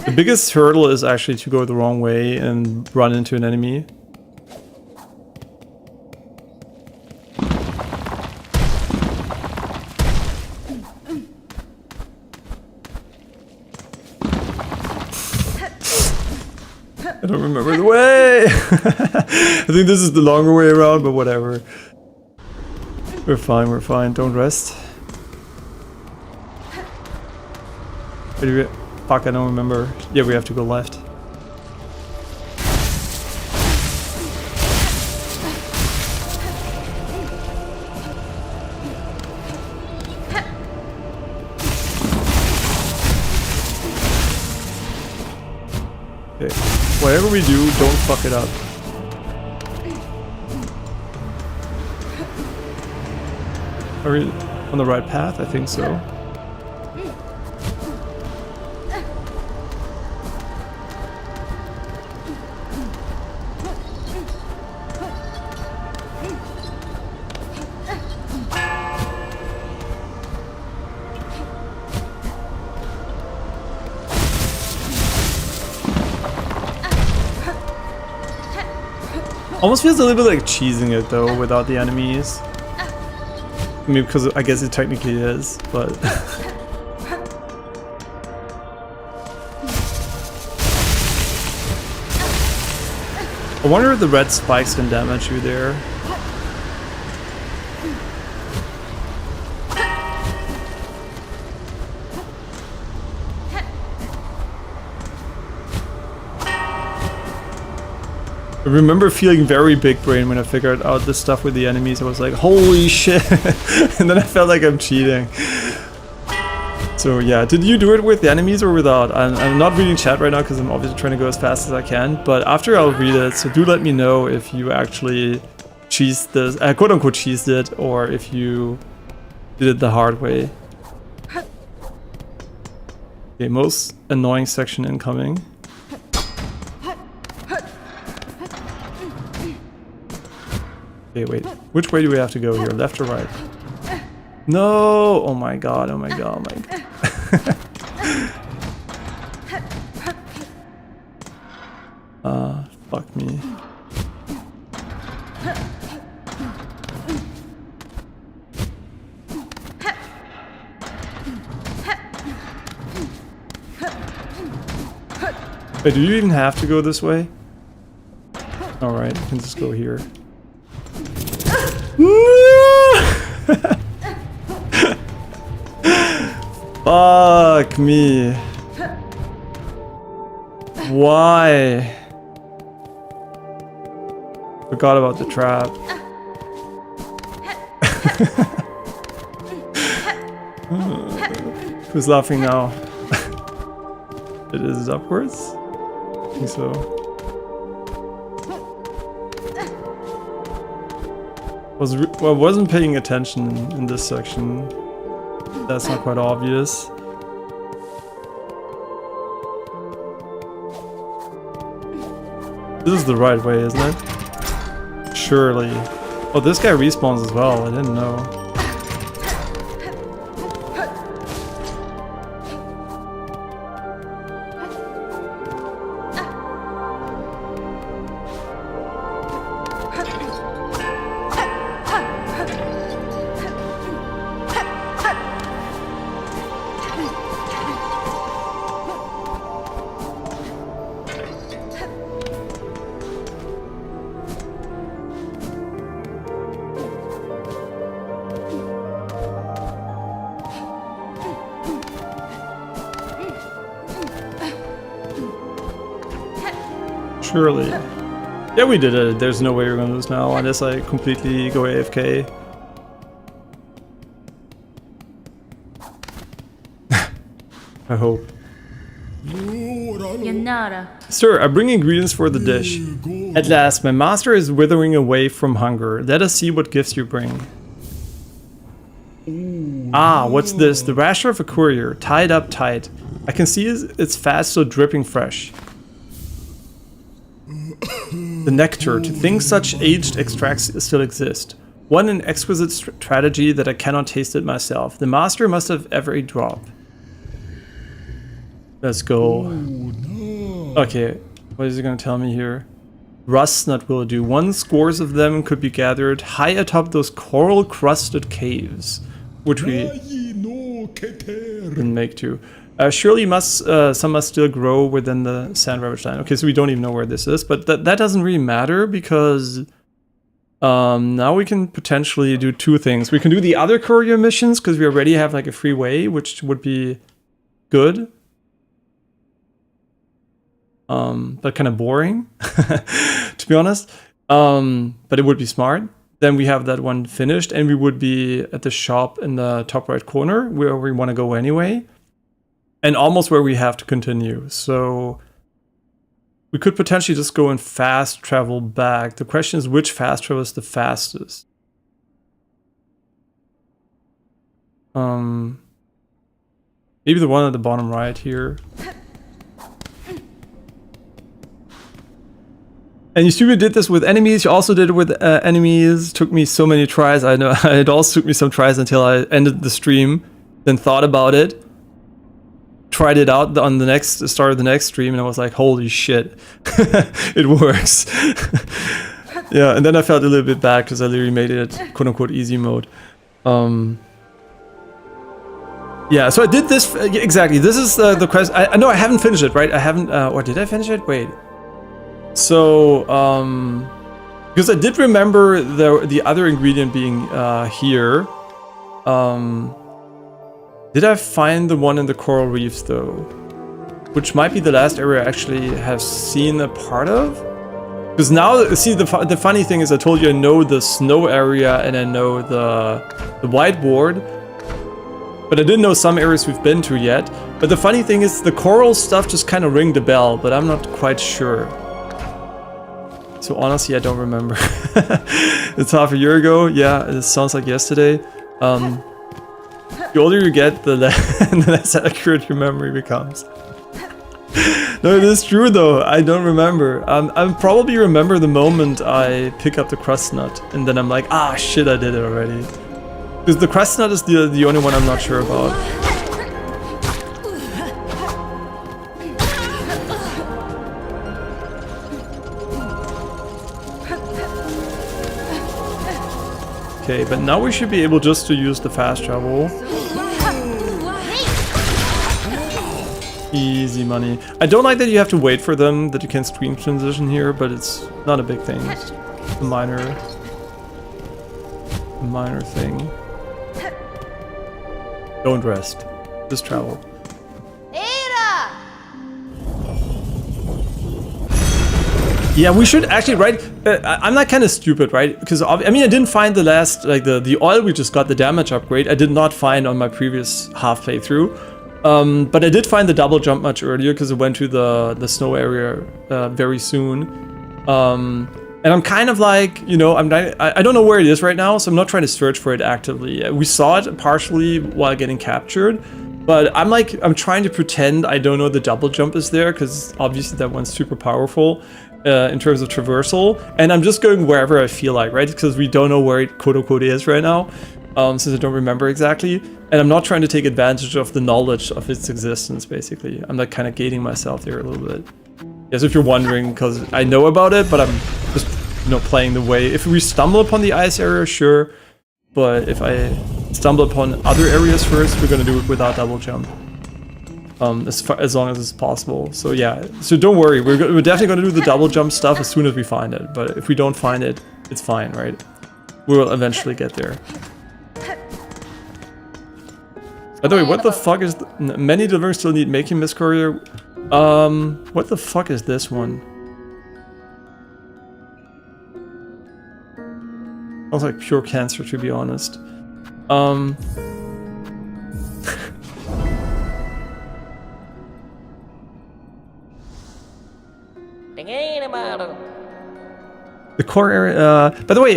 Speaker 1: The biggest hurdle is actually to go the wrong way and run into an enemy. I don't remember the way! I think this is the longer way around, but whatever. We're fine, don't rest. Fuck, I don't remember. Yeah, we have to go left. Okay, whatever we do, don't fuck it up. Are we on the right path? I think so. Almost feels a little bit like cheesing it though without the enemies. I mean, because I guess it technically is, but... I wonder if the red spikes can damage you there. I remember feeling very big brain when I figured out this stuff with the enemies. I was like, holy shit. And then I felt like I'm cheating. So yeah, did you do it with the enemies or without? I'm not reading chat right now because I'm obviously trying to go as fast as I can. But after I'll read it, so do let me know if you actually cheesed this, quote unquote cheesed it, or if you did it the hard way. Okay, most annoying section incoming. Okay, wait. Which way do we have to go here? Left or right? No! Oh my god, oh my god, oh my god. Fuck me. Wait, do you even have to go this way? Alright, you can just go here. Fuck me. Why? Forgot about the trap. Who's laughing now? It is upwards? I think so. Well, I wasn't paying attention in this section. That's not quite obvious. This is the right way, isn't it? Surely. Oh, this guy respawns as well. I didn't know. Surely. Yeah, we did it. There's no way we're gonna lose now unless I completely go AFK. I hope. Sir, I bring ingredients for the dish. At last, my master is withering away from hunger. Let us see what gifts you bring. Ah, what's this? The rasher of a courier, tied up tight. I can see it's fast, so dripping fresh. The nectar, to think such aged extracts still exist. What an exquisite strategy that I cannot taste it myself. The master must have every drop. Let's go. Okay, what is he gonna tell me here? Rust nut will do. 1 scores of them could be gathered high atop those coral-crusted caves, which we didn't make too. Surely some must still grow within the sand ravaged land. Okay, so we don't even know where this is, but that doesn't really matter because now we can potentially do 2 things. We can do the other courier missions because we already have like a free way, which would be good. But kind of boring, to be honest. But it would be smart. Then we have that one finished and we would be at the shop in the top right corner where we want to go anyway. And almost where we have to continue. So we could potentially just go and fast travel back. The question is which fast travel is the fastest? Maybe the one at the bottom right here. And you still did this with enemies. You also did it with enemies. Took me so many tries. I know it also took me some tries until I ended the stream. Then thought about it. Tried it out on the start of the next stream, and I was like, "Holy shit, it works!" Yeah, and then I felt a little bit bad because I literally made it "quote unquote" easy mode. Yeah, so I did this exactly. This is the quest. I know I haven't finished it, right? I haven't. Or did I finish it? Wait. So, because I did remember the other ingredient being here. Did I find the one in the coral reefs though? Which might be the last area I actually have seen a part of? Because now, see, the funny thing is I told you I know the snow area and I know the whiteboard. But I didn't know some areas we've been to yet. But the funny thing is the coral stuff just kind of ringed a bell, but I'm not quite sure. So honestly, I don't remember. It's half a year ago. Yeah, it sounds like yesterday. The older you get, the less accurate your memory becomes. No, it is true though. I don't remember. I probably remember the moment I pick up the crust nut, and then I'm like, ah, shit, I did it already. Because the crust nut is the only one I'm not sure about. Okay, but now we should be able just to use the fast travel. Easy money. I don't like that you have to wait for them, that you can screen transition here, but it's not a big thing. It's a minor thing. Don't rest. Just travel. Yeah, we should actually, right? I'm not kind of stupid, right? Because I mean, I didn't find the last, like the oil we just got, the damage upgrade. I did not find on my previous half playthrough. But I did find the double jump much earlier because I went to the snow area very soon. And I'm kind of like, you know, I don't know where it is right now, so I'm not trying to search for it actively. We saw it partially while getting captured, but I'm trying to pretend I don't know the double jump is there because obviously that one's super powerful. In terms of traversal, and I'm just going wherever I feel like, right? Because we don't know where it quote-unquote is right now, since I don't remember exactly, and I'm not trying to take advantage of the knowledge of its existence, basically. I'm like kind of gating myself there a little bit. Yes, if you're wondering, because I know about it, but I'm just, you know, playing the way. If we stumble upon the ice area, sure, but if I stumble upon other areas first, we're gonna do it without double jump. As long as it's possible. So yeah, so don't worry, we're definitely going to do the double jump stuff as soon as we find it, but if we don't find it, it's fine, right? We'll eventually get there. By the way, what the fuck is... Many deliverers still need making, Miss Courier. What the fuck is this one? Sounds like pure cancer, to be honest. The core area, by the way,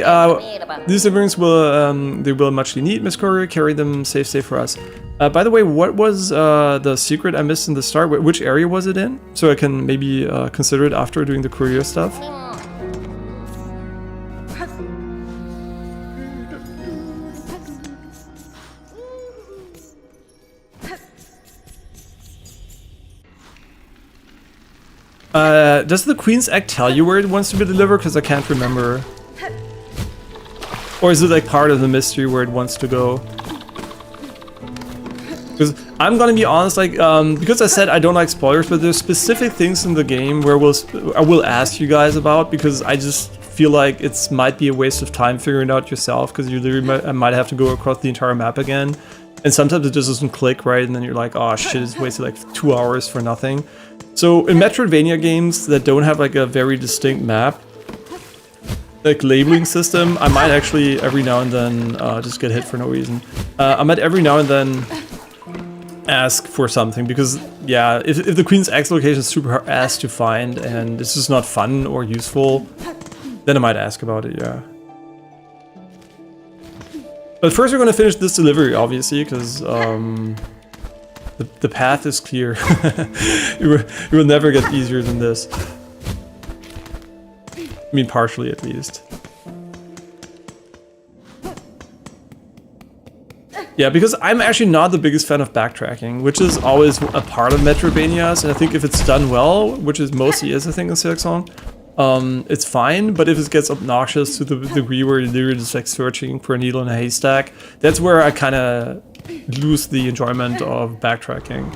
Speaker 1: these deliverings will muchly need, Miss Courier, carry them safe for us. By the way, what was the secret I missed in the start? Which area was it in? So I can maybe consider it after doing the courier stuff. Does the Queen's Egg tell you where it wants to be delivered? Because I can't remember. Or is it like part of the mystery where it wants to go? Because I'm gonna be honest, like, because I said I don't like spoilers, but there's specific things in the game where I will ask you guys about, because I just feel like it might be a waste of time figuring it out yourself, because you literally might have to go across the entire map again. And sometimes it just doesn't click, right? And then you're like, oh shit, it's wasted like 2 hours for nothing. So in Metroidvania games that don't have like a very distinct map, like labeling system, I might actually every now and then just get hit for no reason. I might every now and then ask for something, because yeah, if the Queen's Egg location is super hard ass to find and it's just not fun or useful, then I might ask about it, yeah. But first we're gonna finish this delivery, obviously, because the path is clear. It will never get easier than this. I mean, partially at least. Yeah, because I'm actually not the biggest fan of backtracking, which is always a part of Metroidvanias, and I think if it's done well, which is mostly is, I think, in Silksong, it's fine, but if it gets obnoxious to the degree where you're literally just like searching for a needle in a haystack, that's where I kind of lose the enjoyment of backtracking.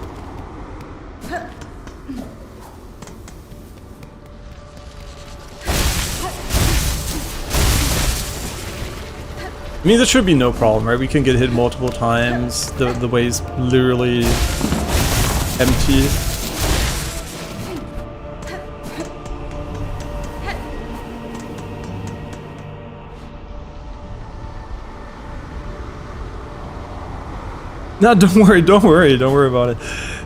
Speaker 1: I mean, there should be no problem, right? We can get hit multiple times. The way is literally empty. No, don't worry about it.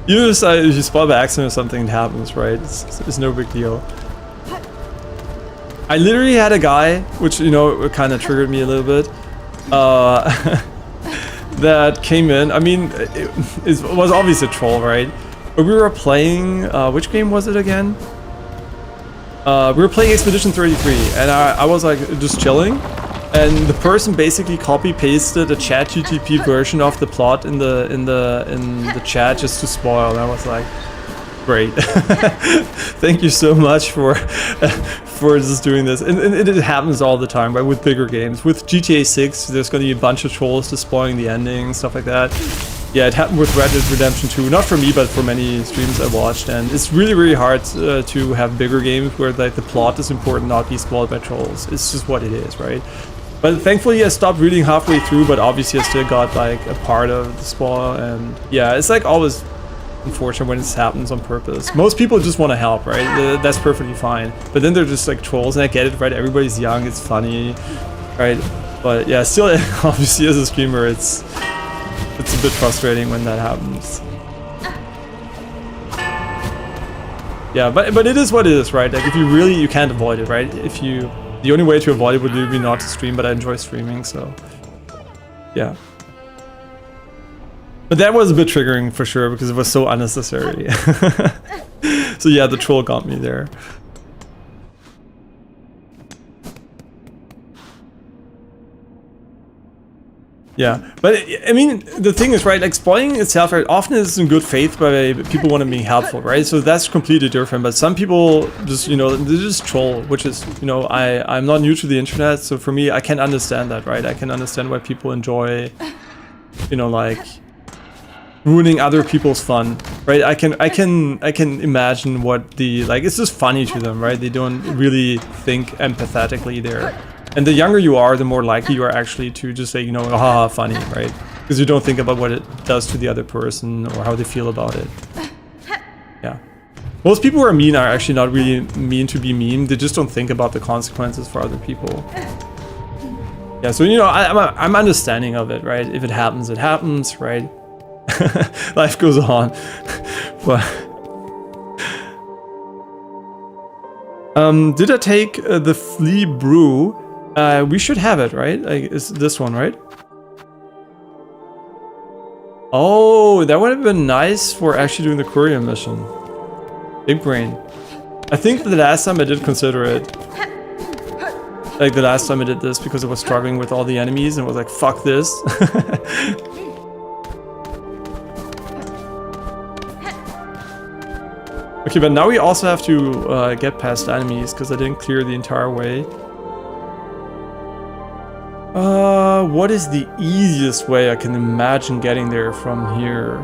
Speaker 1: You just if you spawn by accident or something, it happens, right? It's no big deal. I literally had a guy, which, you know, kind of triggered me a little bit, that came in. I mean, it was obviously a troll, right? But we were playing, which game was it again? We were playing Expedition 33, and I was like just chilling, and the person basically copy pasted a ChatGPT version of the plot in the chat just to spoil. And I was like, great, thank you so much for just doing this. And it happens all the time, right? With bigger games, with GTA 6, there's going to be a bunch of trolls just spoiling the ending, stuff like that. Yeah, it happened with Red Dead Redemption 2, not for me, but for many streams I watched, and it's really, really hard to have bigger games where like the plot is important, not be spoiled by trolls. It's just what it is, right? But thankfully I stopped reading halfway through, but obviously I still got like a part of the spoil, and yeah, it's like always unfortunate when this happens on purpose. Most people just want to help, right? That's perfectly fine. But then they're just like trolls, and I get it, right? Everybody's young, it's funny, right? But yeah, still, obviously as a streamer, it's a bit frustrating when that happens. Yeah, but it is what it is, right? Like if you can't avoid it, right? The only way to avoid it would be not to stream, but I enjoy streaming, so yeah. But that was a bit triggering for sure because it was so unnecessary. So yeah, the troll got me there. Yeah, but I mean, the thing is, right, like spoiling itself, right, often is in good faith by people want to be helpful, right? So that's completely different. But some people just, you know, they just troll, which is, you know, I'm not new to the internet, so for me, I can understand that, right? I can understand why people enjoy, you know, like ruining other people's fun, right? I can imagine what like it's just funny to them, right? They don't really think empathetically there. And the younger you are, the more likely you are actually to just say, you know, haha, funny, right? Because you don't think about what it does to the other person or how they feel about it. Yeah. Most people who are mean are actually not really mean to be mean. They just don't think about the consequences for other people. Yeah, so, you know, I'm understanding of it, right? If it happens, it happens, right? Life goes on. But did I take the flea brew? We should have it, right? Like, it's this one, right? Oh, that would have been nice for actually doing the courier mission. Big brain. I think the last time I did consider it. Like the last time I did this because I was struggling with all the enemies and was like, fuck this. Okay, but now we also have to get past enemies because I didn't clear the entire way. What is the easiest way I can imagine getting there from here?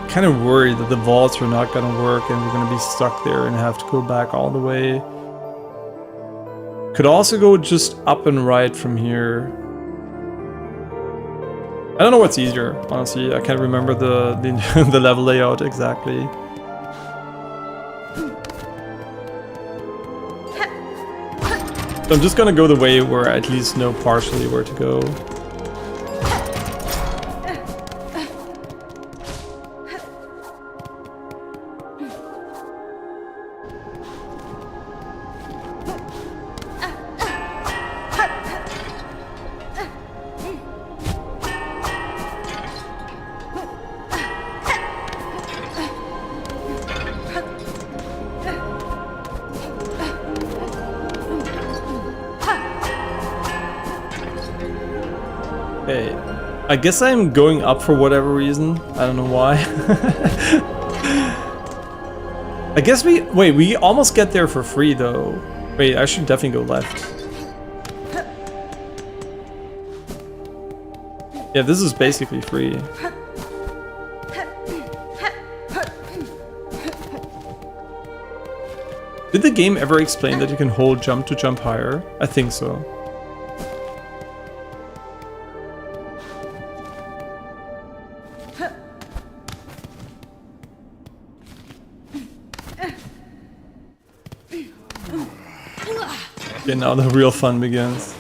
Speaker 1: Kind of worried that the vaults are not gonna work and we're gonna be stuck there and have to go back all the way. Could also go just up and right from here. I don't know what's easier, honestly. I can't remember the the level layout exactly. So I'm just gonna go the way where I at least know partially where to go. Okay, I guess I'm going up for whatever reason. I don't know why. I guess we almost get there for free though. Wait, I should definitely go left. Yeah, this is basically free. Did the game ever explain that you can hold jump to jump higher? I think so. Okay, now the real fun begins.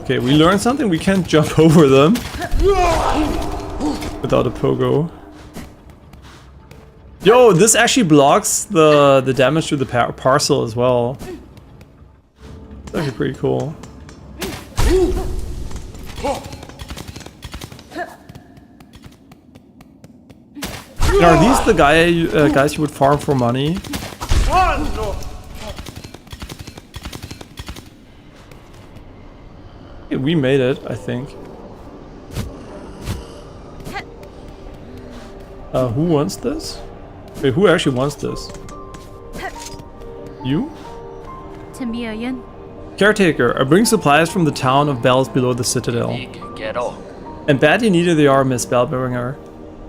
Speaker 1: Okay, we learned something. We can't jump over them without a pogo. Yo, this actually blocks the damage to the parcel as well. It's actually pretty cool. Are these the guys you would farm for money? Okay, we made it, I think. Who wants this? Wait, who actually wants this? You? Caretaker, I bring supplies from the town of bells below the citadel. And badly needed they are, Miss Bellbringer.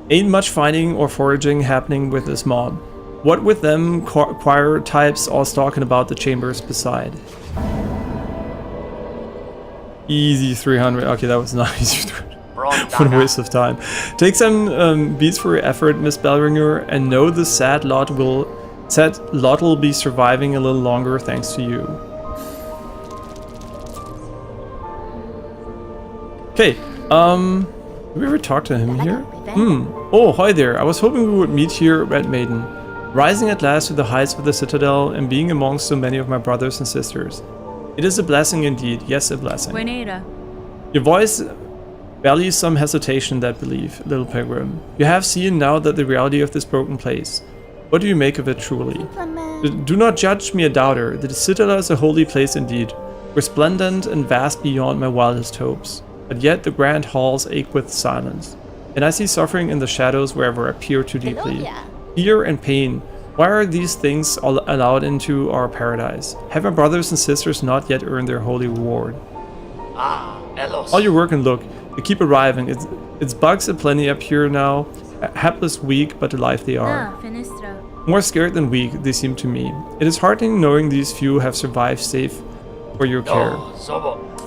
Speaker 1: Ain't much fighting or foraging happening with this mob. What with them choir types all stalking about the chambers beside. Easy 300. Okay, that was not easy. What a waste of time. Take some beats for your effort, Miss Bellbringer, and know the sad lot will be surviving a little longer thanks to you. Okay, did we ever talk to him here? Oh, hi there. I was hoping we would meet here, Red Maiden. Rising at last to the heights of the citadel and being amongst so many of my brothers and sisters. It is a blessing indeed, yes, a blessing. Your voice values some hesitation in that belief, little pilgrim. You have seen now that the reality of this broken place. What do you make of it truly? Do not judge me a doubter. The citadel is a holy place indeed, resplendent and vast beyond my wildest hopes. But yet the grand halls ache with silence, and I see suffering in the shadows wherever I peer too deeply. Fear and pain. Why are these things all allowed into our paradise? Have my brothers and sisters not yet earned their holy reward? All your work and look, they keep arriving. It's bugs aplenty up here now. Hapless, weak, but alive they are. More scared than weak, they seem to me. It is heartening knowing these few have survived safe for your care.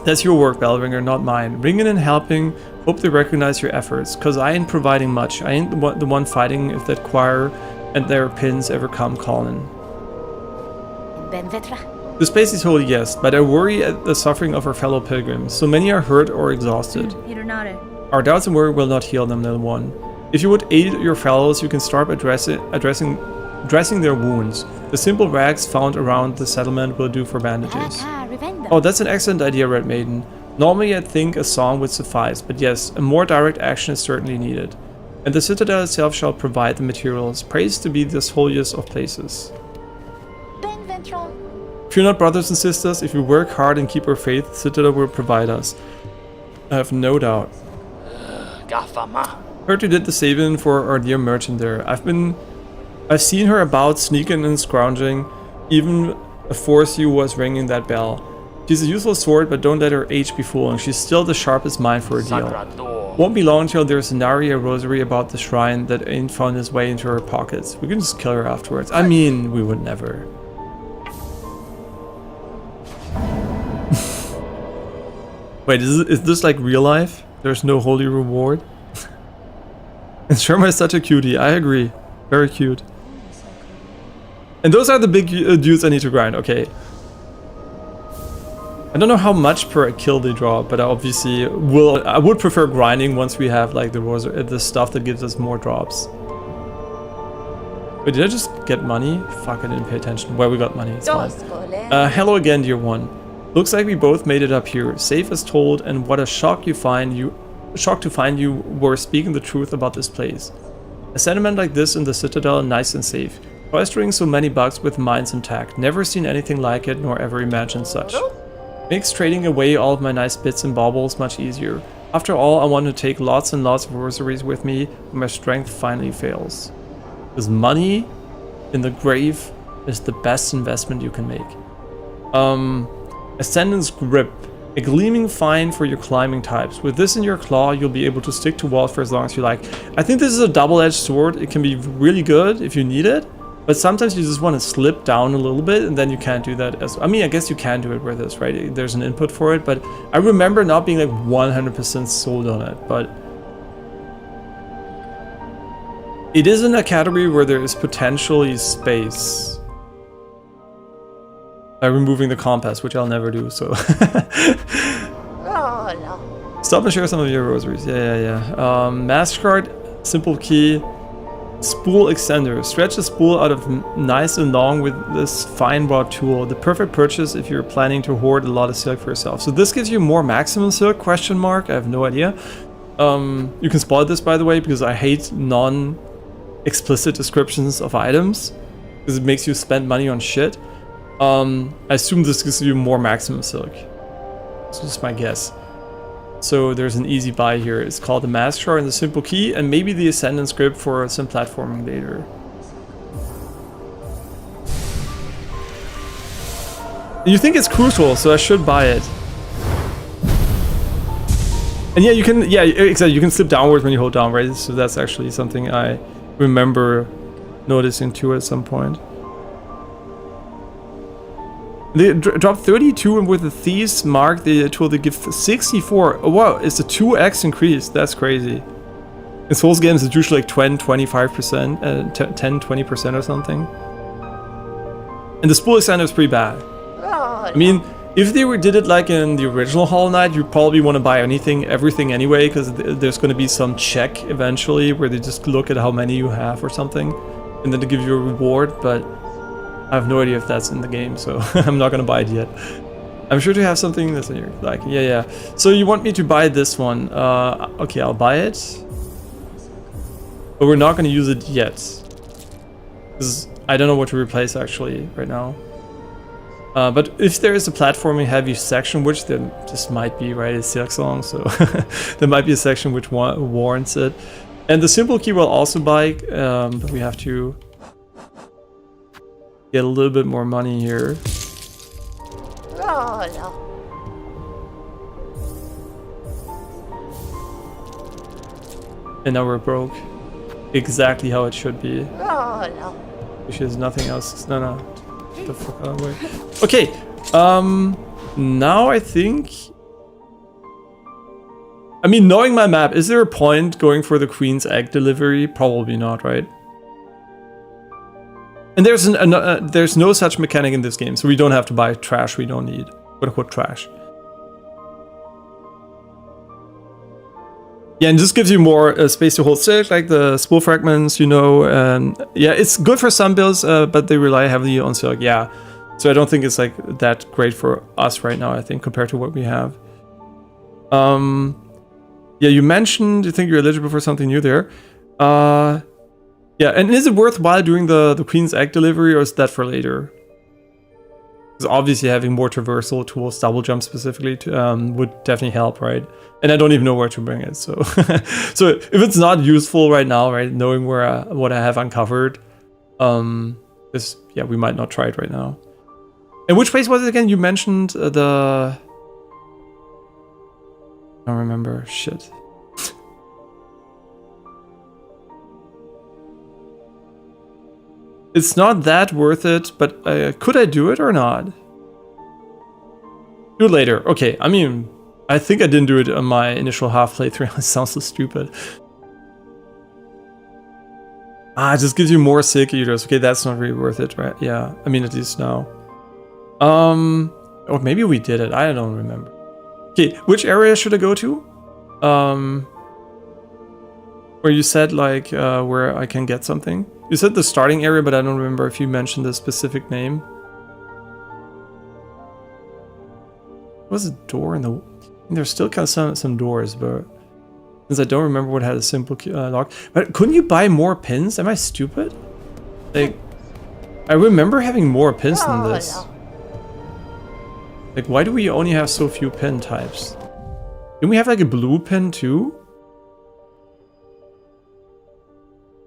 Speaker 1: That's your work, Bellbringer, not mine. Ringing and helping, hope they recognize your efforts, cause I ain't providing much. I ain't the one fighting if that choir and their pins ever come calling. This place is holy, yes, but I worry at the suffering of our fellow pilgrims. So many are hurt or exhausted. Our doubts and worry will not heal them, little one. If you would aid your fellows, you can start dressing their wounds. The simple rags found around the settlement will do for bandages. Oh, that's an excellent idea, Red Maiden. Normally I'd think a song would suffice, but yes, a more direct action is certainly needed. And the citadel itself shall provide the materials. Praise to be this holiest of places. Fear not, brothers and sisters, if we work hard and keep our faith, the citadel will provide us. I have no doubt. Heard you did the saving for our dear merchant there. I've seen her about sneaking and scrounging, even before she was ringing that bell. She's a useful sword, but don't let her age be fooling. She's still the sharpest mind for a deal. Won't be long till there's a rosary about the shrine that ain't found its way into her pockets. We can just kill her afterwards. I mean, we would never. Wait, is this like real life? There's no holy reward? And Sherma is such a cutie, I agree. Very cute. And those are the big dudes I need to grind, okay. I don't know how much per kill they drop, but I obviously I would prefer grinding once we have like the stuff that gives us more drops. Wait, did I just get money? Fuck, I didn't pay attention. Where we got money, it's fine. Hello again, dear one. Looks like we both made it up here, safe as told, and what a shock to find you were speaking the truth about this place. A settlement like this in the citadel, nice and safe. Cloistering so many bugs with minds intact. Never seen anything like it, nor ever imagined such. Makes trading away all of my nice bits and baubles much easier. After all, I want to take lots and lots of rosaries with me when my strength finally fails. Because money in the grave is the best investment you can make. Ascendant's Grip. A gleaming find for your climbing types. With this in your claw, you'll be able to stick to walls for as long as you like. I think this is a double-edged sword. It can be really good if you need it. But sometimes you just want to slip down a little bit, and then you can't do that as... I mean, I guess you can do it with this, right? There's an input for it, but I remember not being like 100% sold on it, but... It is in a category where there is potentially space. By removing the compass, which I'll never do, so...
Speaker 2: Oh, no.
Speaker 1: Stop and share some of your rosaries. Yeah. Master card, simple key, spool extender. Stretch the spool out of nice and long with this fine rod tool. The perfect purchase if you're planning to hoard a lot of silk for yourself. So this gives you more maximum silk, question mark? I have no idea. You can spoil this, by the way, because I hate non-explicit descriptions of items, because it makes you spend money on shit. I assume this gives you more maximum silk. That's just my guess. So there's an easy buy here. It's called the Master Chart and the Simple Key, and maybe the Ascendant Script for some platforming later. You think it's crucial, so I should buy it. And yeah, you can, exactly, you can slip downwards when you hold down, right? So that's actually something I remember noticing too at some point. They dropped 32, and with the Thieves Mark, the tool they give 64. Oh, wow, it's a 2x increase. That's crazy. In Souls games, it's usually like 25%, 10, 20% or something. And the spool extender is pretty bad. I mean, if they did it like in the original Hollow Knight, you probably want to buy everything anyway, because there's going to be some check eventually where they just look at how many you have or something, and then they give you a reward, but I have no idea if that's in the game, so I'm not gonna buy it yet. I'm sure to have something that's in here. Like, yeah. So you want me to buy this one? Okay, I'll buy it. But we're not gonna use it yet. Because I don't know what to replace actually right now. But if there is a platforming heavy section, which there just might be, right? It's Silksong, so there might be a section which warrants it. And the Simple Key we'll also buy, but we have to get a little bit more money here.
Speaker 2: Oh, no.
Speaker 1: And now we're broke. Exactly how it should be.
Speaker 2: Oh, no.
Speaker 1: Which is nothing else. No. Get the fuck out of the way. Okay. Now I think... I mean, knowing my map, is there a point going for the Queen's Egg delivery? Probably not, right? And there's no such mechanic in this game, so we don't have to buy trash we don't need. Quote-unquote trash. Yeah, and this gives you more space to hold silk, like the spool fragments, you know, and yeah, it's good for some builds, but they rely heavily on silk, yeah. So I don't think it's like that great for us right now, I think, compared to what we have. Yeah, you mentioned you think you're eligible for something new there. Yeah, and is it worthwhile doing the Queen's Egg delivery, or is that for later? Because obviously having more traversal tools, double jump specifically, would definitely help, right? And I don't even know where to bring it, so... So if it's not useful right now, right, knowing where what I have uncovered, yeah, we might not try it right now. And which place was it again? You mentioned the... I don't remember, shit. It's not that worth it, but could I do it or not? Do it later. Okay, I mean, I think I didn't do it on my initial half playthrough. It sounds so stupid. It just gives you more silk eaters. Okay, that's not really worth it, right? Yeah, I mean, at least now. Or maybe we did it. I don't remember. Okay, which area should I go to? Where you said, like, where I can get something? You said the starting area, but I don't remember if you mentioned the specific name. Was a door in the... There's still kind of some doors, but... Since I don't remember what had a simple lock. But couldn't you buy more pins? Am I stupid? Like... I remember having more pins than this. Like, why do we only have so few pin types? Didn't we have, like, a blue pin, too?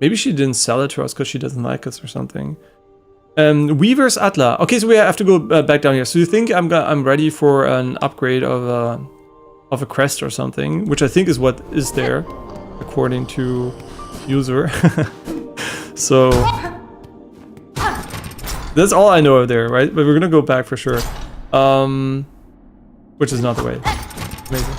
Speaker 1: Maybe she didn't sell it to us because she doesn't like us or something. Weaver's Atla. Okay, so we have to go back down here. So you think I'm ready for an upgrade of a crest or something, which I think is what is there, according to user. So That's all I know of there, right? But we're gonna go back for sure. Which is not the way. Amazing.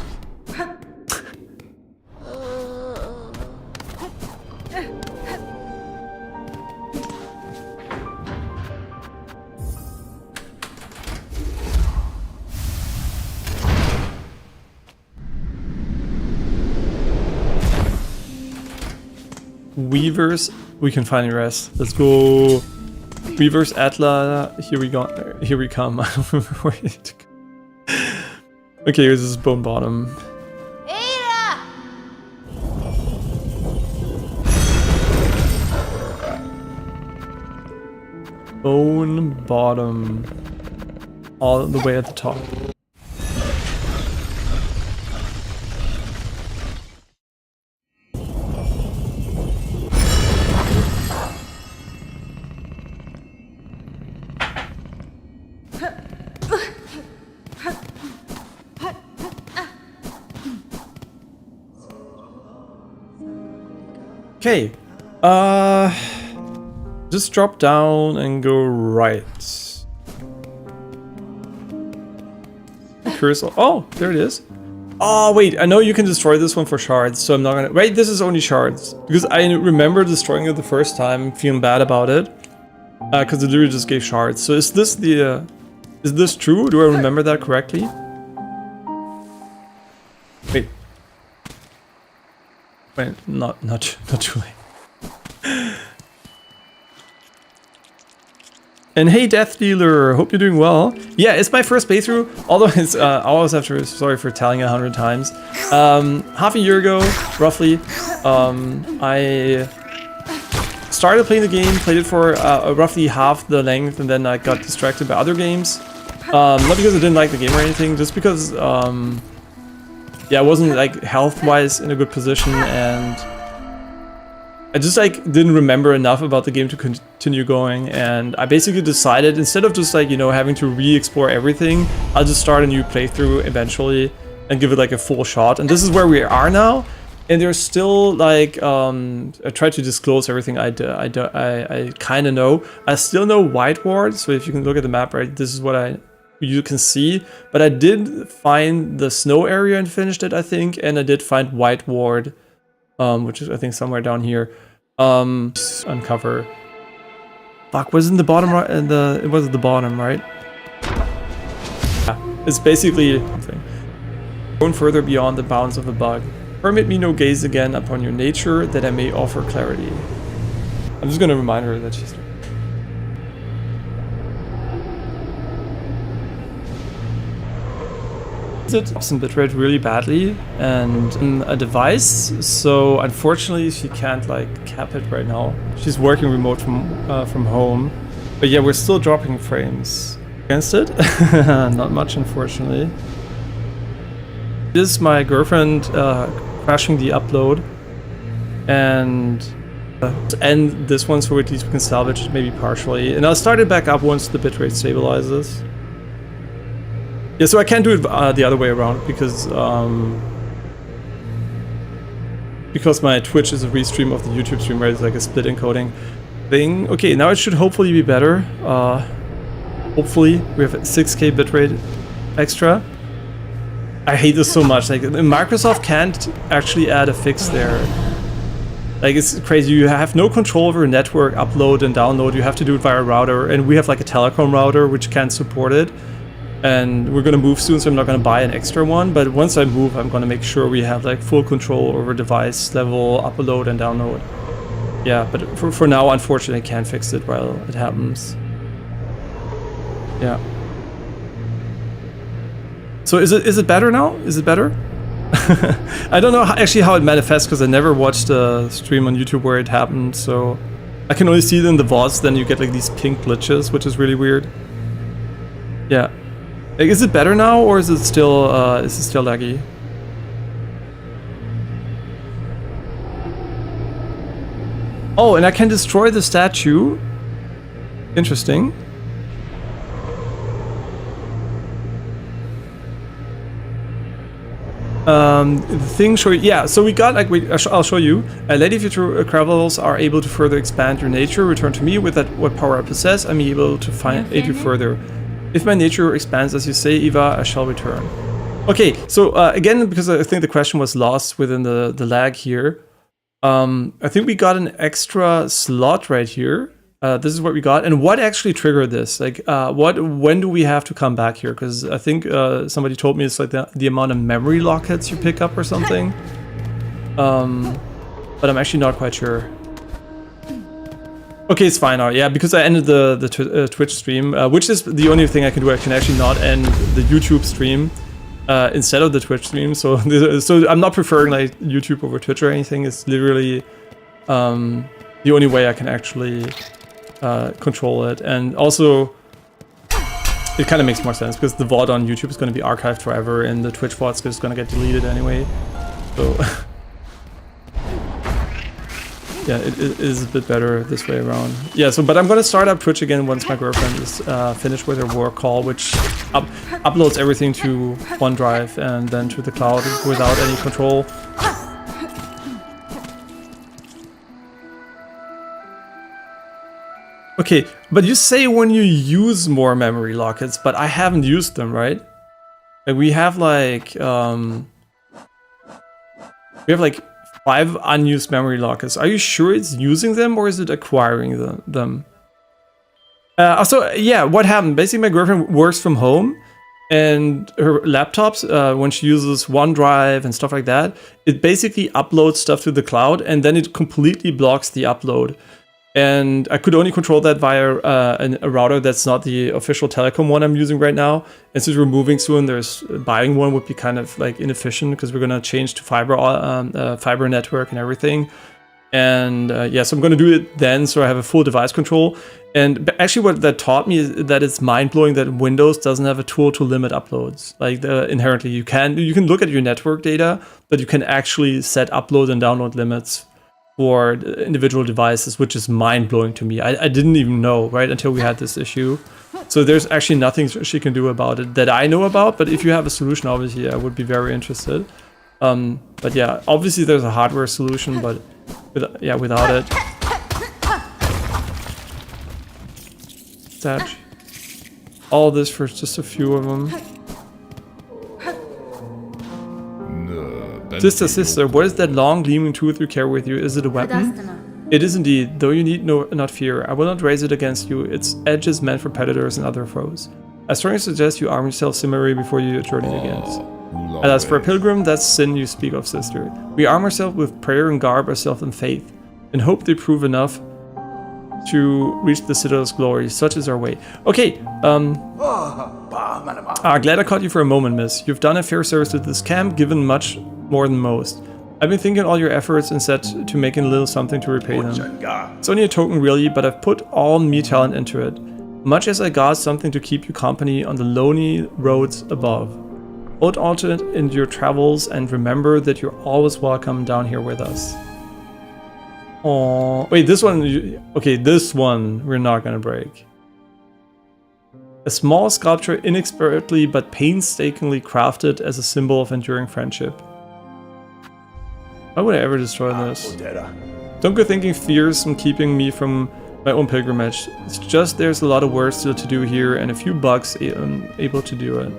Speaker 1: Weavers, we can finally rest. Let's go. Weavers, Atla, here we go. Here we come. I don't remember where I need to go. Okay, this is Bone Bottom. Bone Bottom. All the way at the top. Okay, just drop down and go right. Cursor. Oh, there it is. Oh wait, I know you can destroy this one for shards, so I'm not gonna. Wait, this is only shards because I remember destroying it the first time, feeling bad about it, because it literally just gave shards. So is this the? Is this true? Do I remember that correctly? Wait. Wait, not too late. And hey, Death Dealer, hope you're doing well. Yeah, it's my first playthrough, although it's I always have to sorry for telling 100 times. Half a year ago, roughly, I started playing the game, played it for roughly half the length, and then I got distracted by other games. Not because I didn't like the game or anything, just because yeah, I wasn't like health-wise in a good position, and I just like didn't remember enough about the game to continue going. And I basically decided, instead of just like, you know, having to re-explore everything, I'll just start a new playthrough eventually and give it like a full shot. And this is where we are now. And there's still like I tried to disclose everything I kind of know. I still know White Ward, so if you can look at the map, right, this is what you can see. But I did find the snow area and finished it, I think, and I did find White Ward, which is I think somewhere down here. Uncover. Fuck, was in the bottom right? It was at the bottom, right? Yeah, it's basically something. Going further beyond the bounds of the bug. Permit me no gaze again upon your nature, that I may offer clarity. I'm just gonna remind her that she's. It drops in bitrate really badly and a device, so unfortunately she can't like cap it right now. She's working remote from home, but yeah, we're still dropping frames against it. Not much, unfortunately. This is my girlfriend crashing the upload, and end this one so at least we can salvage it maybe partially, and I'll start it back up once the bitrate stabilizes. Yeah, so I can't do it the other way around because my Twitch is a restream of the YouTube stream, right? It's like a split encoding thing. Okay, now it should hopefully be better. Hopefully we have a 6K bitrate extra. I hate this so much. Like Microsoft can't actually add a fix there. Like it's crazy. You have no control over network upload and download. You have to do it via a router, and we have like a telecom router which can't support it. And we're gonna move soon, so I'm not gonna buy an extra one. But once I move, I'm gonna make sure we have like full control over device level upload and download. Yeah, but for now, unfortunately, I can't fix it while it happens. Yeah. So is it better now? Is it better? I don't know actually how it manifests because I never watched a stream on YouTube where it happened. So I can only see it in the VODs. Then you get like these pink glitches, which is really weird. Yeah. Like, is it better now, or is it still laggy? Oh, and I can destroy the statue. Interesting. The thing show yeah, so we got like I'll show you. Lady future travels are able to further expand your nature. Return to me with that what power I possess. I'm able to aid you further. If my nature expands as you say, Eva, I shall return. Okay, so again, because I think the question was lost within the lag here. I think we got an extra slot right here. This is what we got, and what actually triggered this? Like, when do we have to come back here? Because I think somebody told me it's like the amount of memory lockets you pick up or something. But I'm actually not quite sure. Okay, it's fine. Yeah, because I ended the Twitch stream, which is the only thing I can do. I can actually not end the YouTube stream instead of the Twitch stream. So I'm not preferring like YouTube over Twitch or anything. It's literally the only way I can actually control it. And also it kind of makes more sense because the VOD on YouTube is going to be archived forever and the Twitch VOD is just going to get deleted anyway. So yeah, it is a bit better this way around. Yeah, so but I'm going to start up Twitch again once my girlfriend is finished with her work call, which uploads everything to OneDrive and then to the cloud without any control. Okay, but you say when you use more memory lockets, but I haven't used them, right? Like we have like 5 unused memory lockets. Are you sure it's using them or is it acquiring them? Also, yeah, what happened? Basically, my girlfriend works from home and her laptops, when she uses OneDrive and stuff like that, it basically uploads stuff to the cloud and then it completely blocks the upload. And I could only control that via a router that's not the official telecom one I'm using right now. And since we're moving soon, buying one would be kind of like inefficient because we're gonna change to fiber network and everything. And yeah, so I'm gonna do it then, so I have a full device control. And actually, what that taught me is that it's mind blowing that Windows doesn't have a tool to limit uploads. Like inherently, you can look at your network data, but you can actually set upload and download limits for individual devices, which is mind-blowing to me. I didn't even know, right, until we had this issue. So there's actually nothing she can do about it that I know about, but if you have a solution, obviously I would be very interested. But yeah, obviously there's a hardware solution, but without it. That all this for just a few of them. Sister, what is that long gleaming tooth you carry with you? Is it a weapon? It is indeed, though you need not fear. I will not raise it against you. Its edge is meant for predators and other foes. I strongly suggest you arm yourself similarly before your journey begins. And as for a pilgrim, that's sin you speak of, sister. We arm ourselves with prayer and garb ourselves in faith, and hope they prove enough to reach the citadel's glory. Such is our way. Okay, glad I caught you for a moment, miss. You've done a fair service to this camp, given much more than most. I've been thinking all your efforts and set to making a little something to repay them. It's only a token really, but I've put all me talent into it. Much as I got something to keep you company on the lonely roads above. Hold on to it in your travels and remember that you're always welcome down here with us. Oh, wait, this one, okay, this one we're not gonna break. A small sculpture inexpertly but painstakingly crafted as a symbol of enduring friendship. Why would I ever destroy this? Don't go thinking fearsome keeping me from my own pilgrimage. It's just there's a lot of work still to do here and a few bugs able to do it.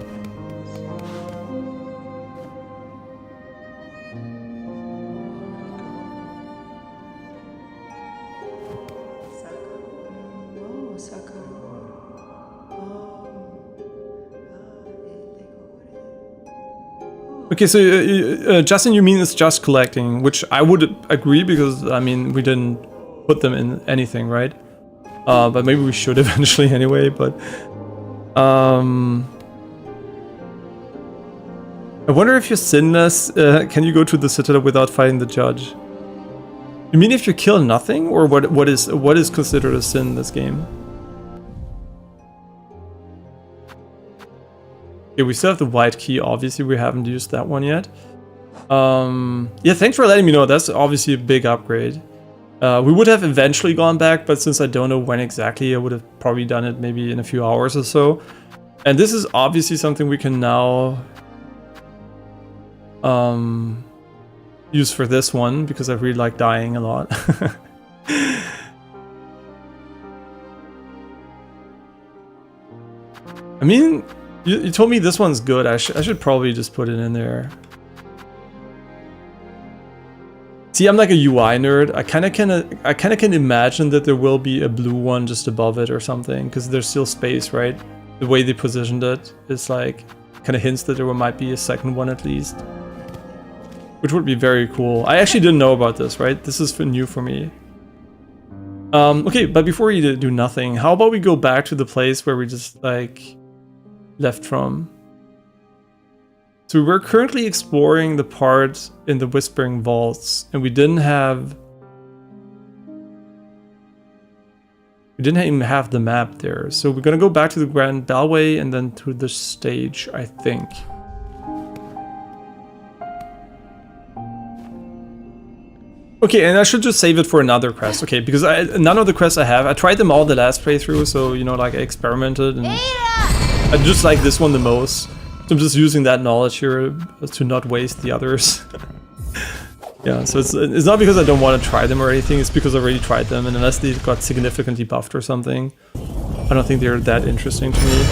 Speaker 1: Okay, so Justin, you mean it's just collecting, which I would agree because, I mean, we didn't put them in anything, right? But maybe we should eventually anyway, but... I wonder if you're sinless, can you go to the Citadel without fighting the judge? You mean if you kill nothing, or what is considered a sin in this game? Okay, we still have the white key, obviously we haven't used that one yet. Yeah, thanks for letting me know, that's obviously a big upgrade. We would have eventually gone back, but since I don't know when exactly, I would have probably done it maybe in a few hours or so. And this is obviously something we can now use for this one because I really like dying a lot. I mean, you told me this one's good. I should probably just put it in there. See, I'm like a UI nerd. I kind of can imagine that there will be a blue one just above it or something, because there's still space, right? The way they positioned it is like kind of hints that there might be a second one at least, which would be very cool. I actually didn't know about this, right? This is new for me. Okay, but before you do nothing, how about we go back to the place where we just like left from? So we're currently exploring the part in the Whispering Vaults, and we didn't even have the map there. So we're gonna go back to the Grand Bellway and then to the stage, I think. Okay, and I should just save it for another quest, okay? Because none of the quests I have, I tried them all the last playthrough, so you know, like I experimented, and I just like this one the most. So I'm just using that knowledge here to not waste the others. Yeah, so it's not because I don't want to try them or anything, it's because I already tried them, and unless they got significantly buffed or something, I don't think they're that interesting to me.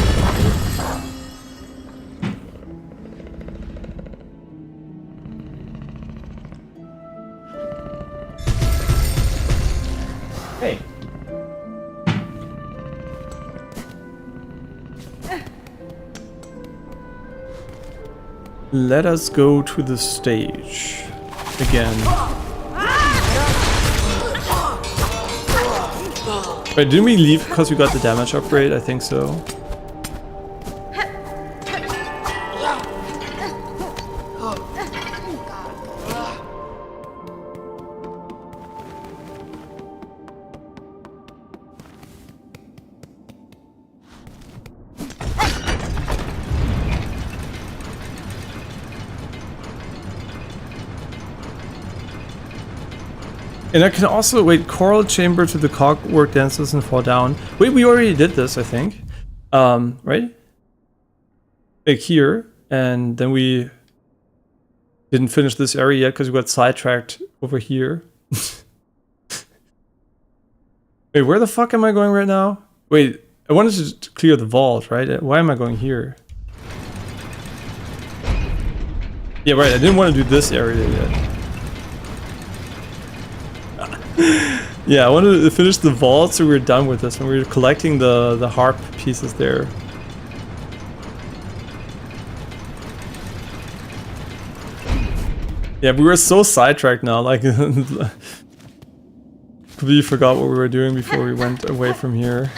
Speaker 1: Hey. Let us go to the stage again. Wait, didn't we leave because we got the damage upgrade? I think so. And I can also, wait, coral chamber to the clockwork dances and fall down. Wait, we already did this, I think. Right? Like here, and then we didn't finish this area yet because we got sidetracked over here. Wait, where the fuck am I going right now? Wait, I wanted to clear the vault, right? Why am I going here? Yeah, right, I didn't want to do this area yet. Yeah, I wanted to finish the vault so we were done with this, and we were collecting the harp pieces there. Yeah, we were so sidetracked now, like completely forgot what we were doing before we went away from here.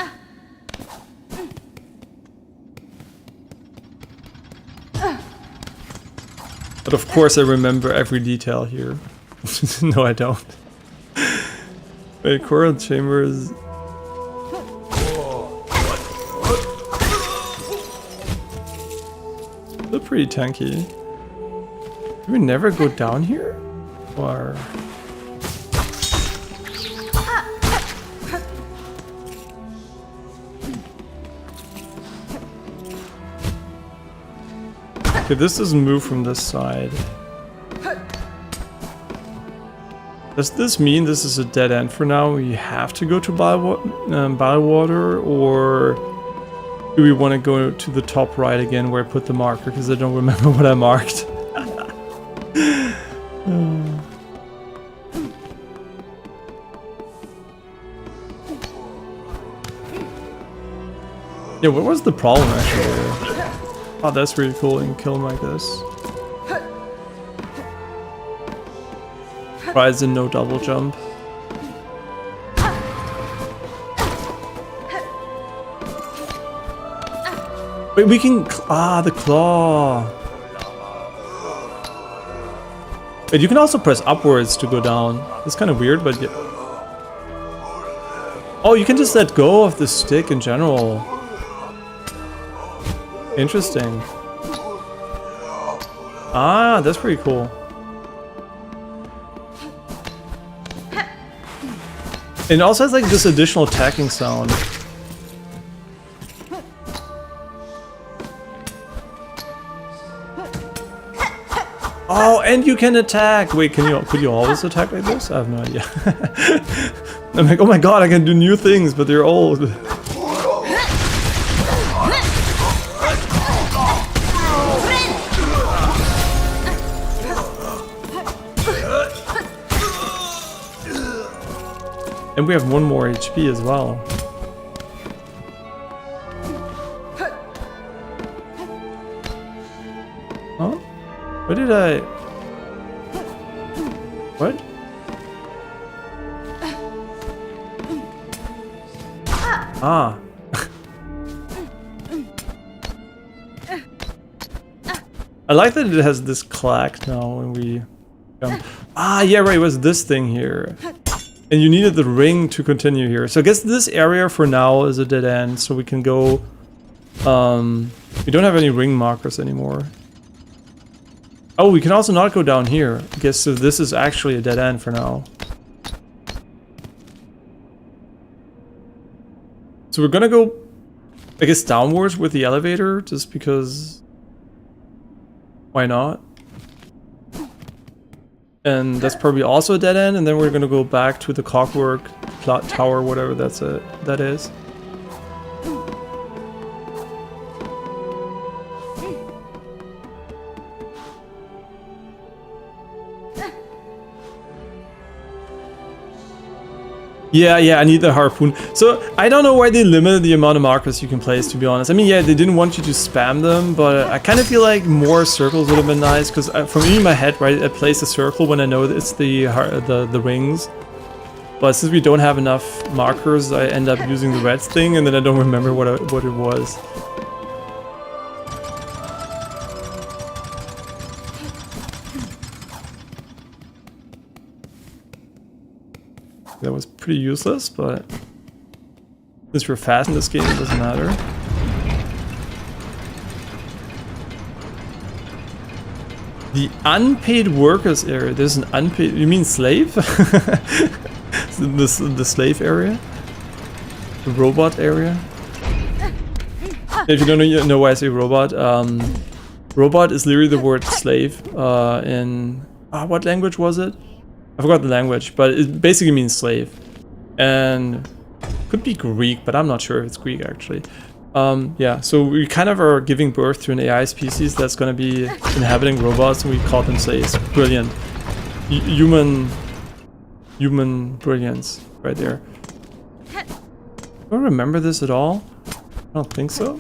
Speaker 1: But of course I remember every detail here. No, I don't. Wait, coral chambers. They're pretty tanky. Do we never go down here? Or... Okay, this doesn't move from this side. Does this mean this is a dead end for now? We have to go to Bywater, or do we want to go to the top right again where I put the marker? Because I don't remember what I marked. Yeah, what was the problem actually? Oh, that's really cool. You can kill him like this. Rise and no double jump. Wait, we can... the claw. Wait, you can also press upwards to go down. It's kind of weird, but yeah. Oh, you can just let go of the stick in general. Interesting. Ah, that's pretty cool. And it also has like this additional attacking sound. Oh, and you can attack. Wait, could you always attack like this? I have no idea. I'm like, oh my god, I can do new things, but they're old. And we have 1 more HP as well. Huh? What did I... What? Ah. I like that it has this clack now when we jump. Ah, yeah, right, it was this thing here. And you needed the ring to continue here. So I guess this area for now is a dead end, so we can go... we don't have any ring markers anymore. Oh, we can also not go down here. I guess so this is actually a dead end for now. So we're gonna go, I guess, downwards with the elevator, just because... Why not? And that's probably also a dead end, and then we're gonna go back to the clockwork tower, whatever that is. Yeah, I need the harpoon. So I don't know why they limited the amount of markers you can place, to be honest. I mean, yeah, they didn't want you to spam them, but I kind of feel like more circles would have been nice, because for me in my head, right, I place a circle when I know that it's the rings. But since we don't have enough markers, I end up using the red thing, and then I don't remember what it was. That was pretty useless, but since we're fast in this game, it doesn't matter. The unpaid workers area. There's an unpaid... You mean slave? the slave area? The robot area? If you don't know why I say robot, robot is literally the word slave in... what language was it? I forgot the language, but it basically means slave. And could be Greek, but I'm not sure if it's Greek actually. Yeah, so we kind of are giving birth to an AI species that's going to be inhabiting robots, and we call them slaves. Brilliant. Human brilliance right there. Do I remember this at all? I don't think so.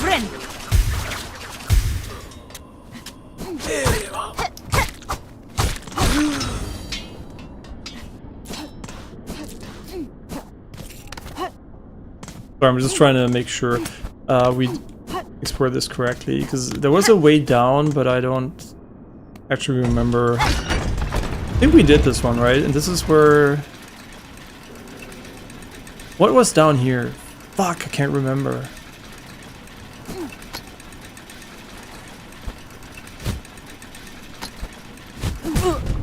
Speaker 2: Friend.
Speaker 1: Sorry, I'm just trying to make sure we explore this correctly, because there was a way down, but I don't actually remember. I think we did this one, right? And this is where... What was down here? Fuck, I can't remember.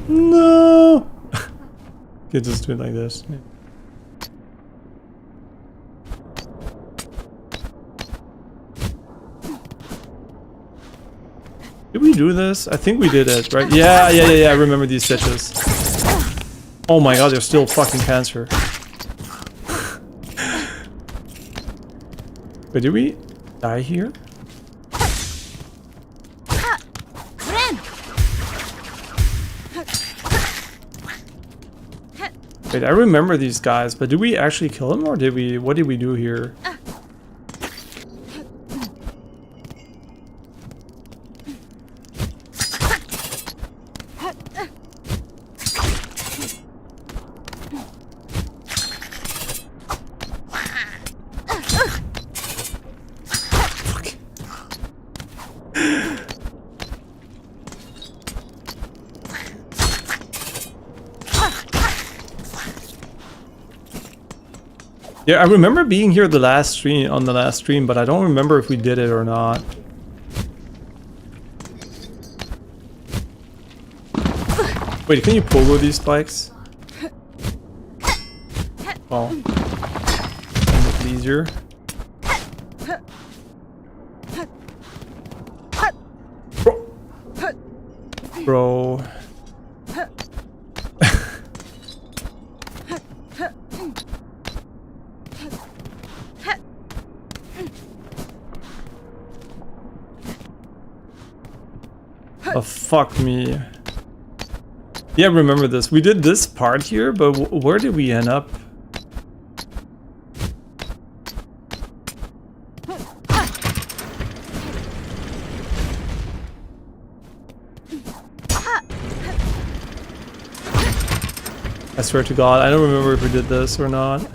Speaker 1: No! Okay, just do it like this. Yeah. Did we do this? I think we did it, right? Yeah, I remember these stitches. Oh my god, they're still fucking cancer. Wait, did we die here? Wait, I remember these guys, but did we actually kill them, or did we... What did we do here? Yeah, I remember being here on the last stream, but I don't remember if we did it or not. Wait, can you pogo these spikes? Well, make it easier. Bro. Oh, fuck me. Yeah, remember this. We did this part here, but where did we end up? I swear to God, I don't remember if we did this or not.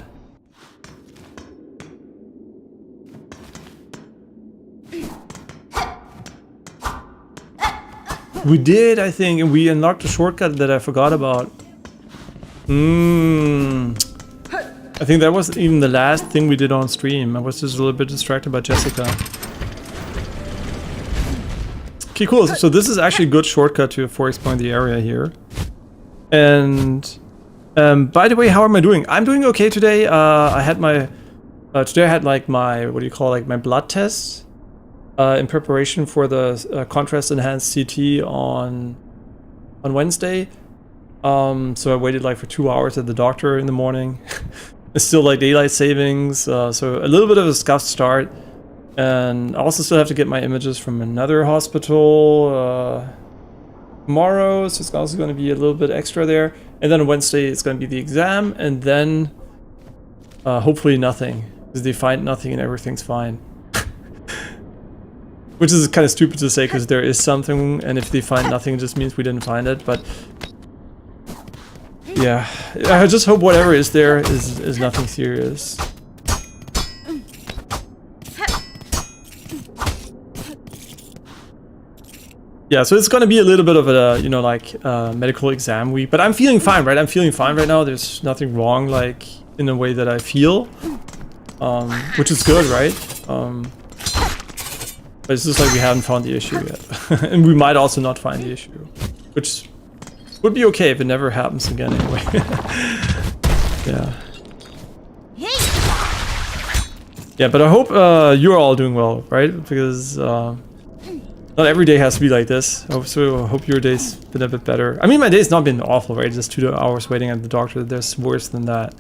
Speaker 1: We did, I think, and we unlocked a shortcut that I forgot about. I think that was even the last thing we did on stream. I was just a little bit distracted by Jessica. Okay, cool. So this is actually a good shortcut for exploring the area here. And by the way, how am I doing? I'm doing okay today. I had my today I had like my, what do you call, like my blood test. In preparation for the contrast enhanced CT on Wednesday. So I waited like for 2 hours at the doctor in the morning. It's still like daylight savings, so a little bit of a scuffed start. And I also still have to get my images from another hospital tomorrow, so it's also going to be a little bit extra there. And then on Wednesday it's going to be the exam, and then hopefully nothing, because they find nothing and everything's fine. Which is kind of stupid to say, because there is something, and if they find nothing, it just means we didn't find it, but... yeah, I just hope whatever is there is nothing serious. Yeah, so it's gonna be a little bit of a, you know, like, medical exam week, but I'm feeling fine, right? I'm feeling fine right now, there's nothing wrong, like, in the way that I feel. Which is good, right? But it's just like we haven't found the issue yet. And we might also not find the issue. Which would be okay if it never happens again anyway. Yeah. Yeah, but I hope you're all doing well, right? Because not every day has to be like this. I hope your day's been a bit better. I mean, my day's not been awful, right? Just 2 hours waiting at the doctor. There's worse than that.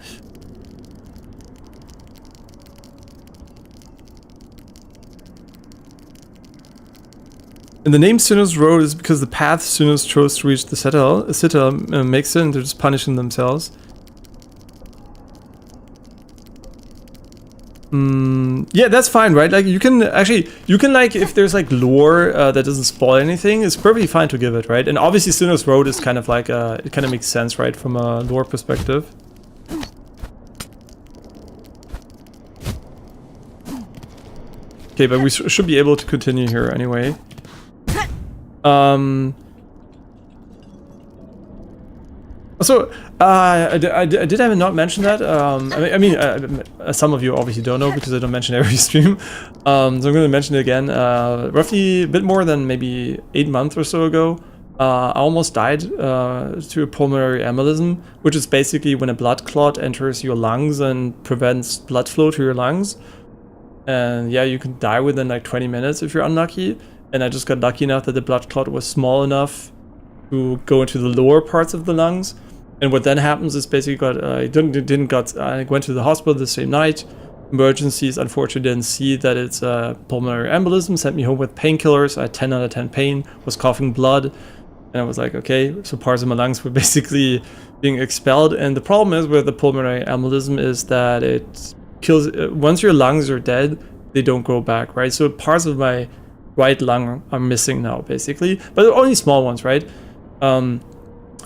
Speaker 1: And the name Sinnoh's Road is because the path Sinnoh chose to reach the citadel makes it, and they're just punishing themselves. Yeah, that's fine, right? Like, you can like, if there's like lore that doesn't spoil anything, it's perfectly fine to give it, right? And obviously Sinnoh's Road is kind of like, it kind of makes sense, right, from a lore perspective. Okay, but we should be able to continue here anyway. So, I did I not mention that? I mean, some of you obviously don't know because I don't mention every stream. So I'm going to mention it again. Roughly a bit more than maybe 8 months or so ago, I almost died to a pulmonary embolism, which is basically when a blood clot enters your lungs and prevents blood flow to your lungs. And yeah, you can die within like 20 minutes if you're unlucky. And I just got lucky enough that the blood clot was small enough to go into the lower parts of the lungs. And what then happens is basically I went to the hospital the same night. Emergencies unfortunately didn't see that it's a pulmonary embolism, sent me home with painkillers. I had 10 out of 10 pain, was coughing blood. And I was like, okay, so parts of my lungs were basically being expelled. And the problem is with the pulmonary embolism is that it kills, once your lungs are dead, they don't grow back, right? So parts of my right lung are missing now, basically, but they're only small ones, right? And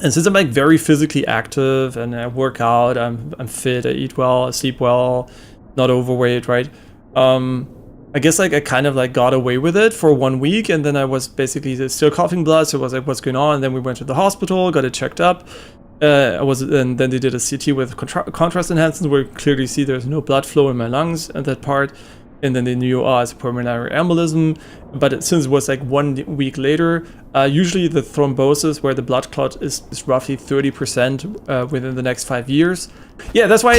Speaker 1: since I'm like very physically active and I work out, I'm fit, I eat well, I sleep well, not overweight, right? I guess like I kind of like got away with it for 1 week, and then I was basically still coughing blood, so I was like, what's going on? And then we went to the hospital, got it checked up. And then they did a CT with contrast enhancement, where you clearly see there's no blood flow in my lungs at that part. And then they knew, oh, it's a pulmonary embolism. But since it was like 1 week later, usually the thrombosis, where the blood clot is roughly 30% within the next 5 years. Yeah, that's why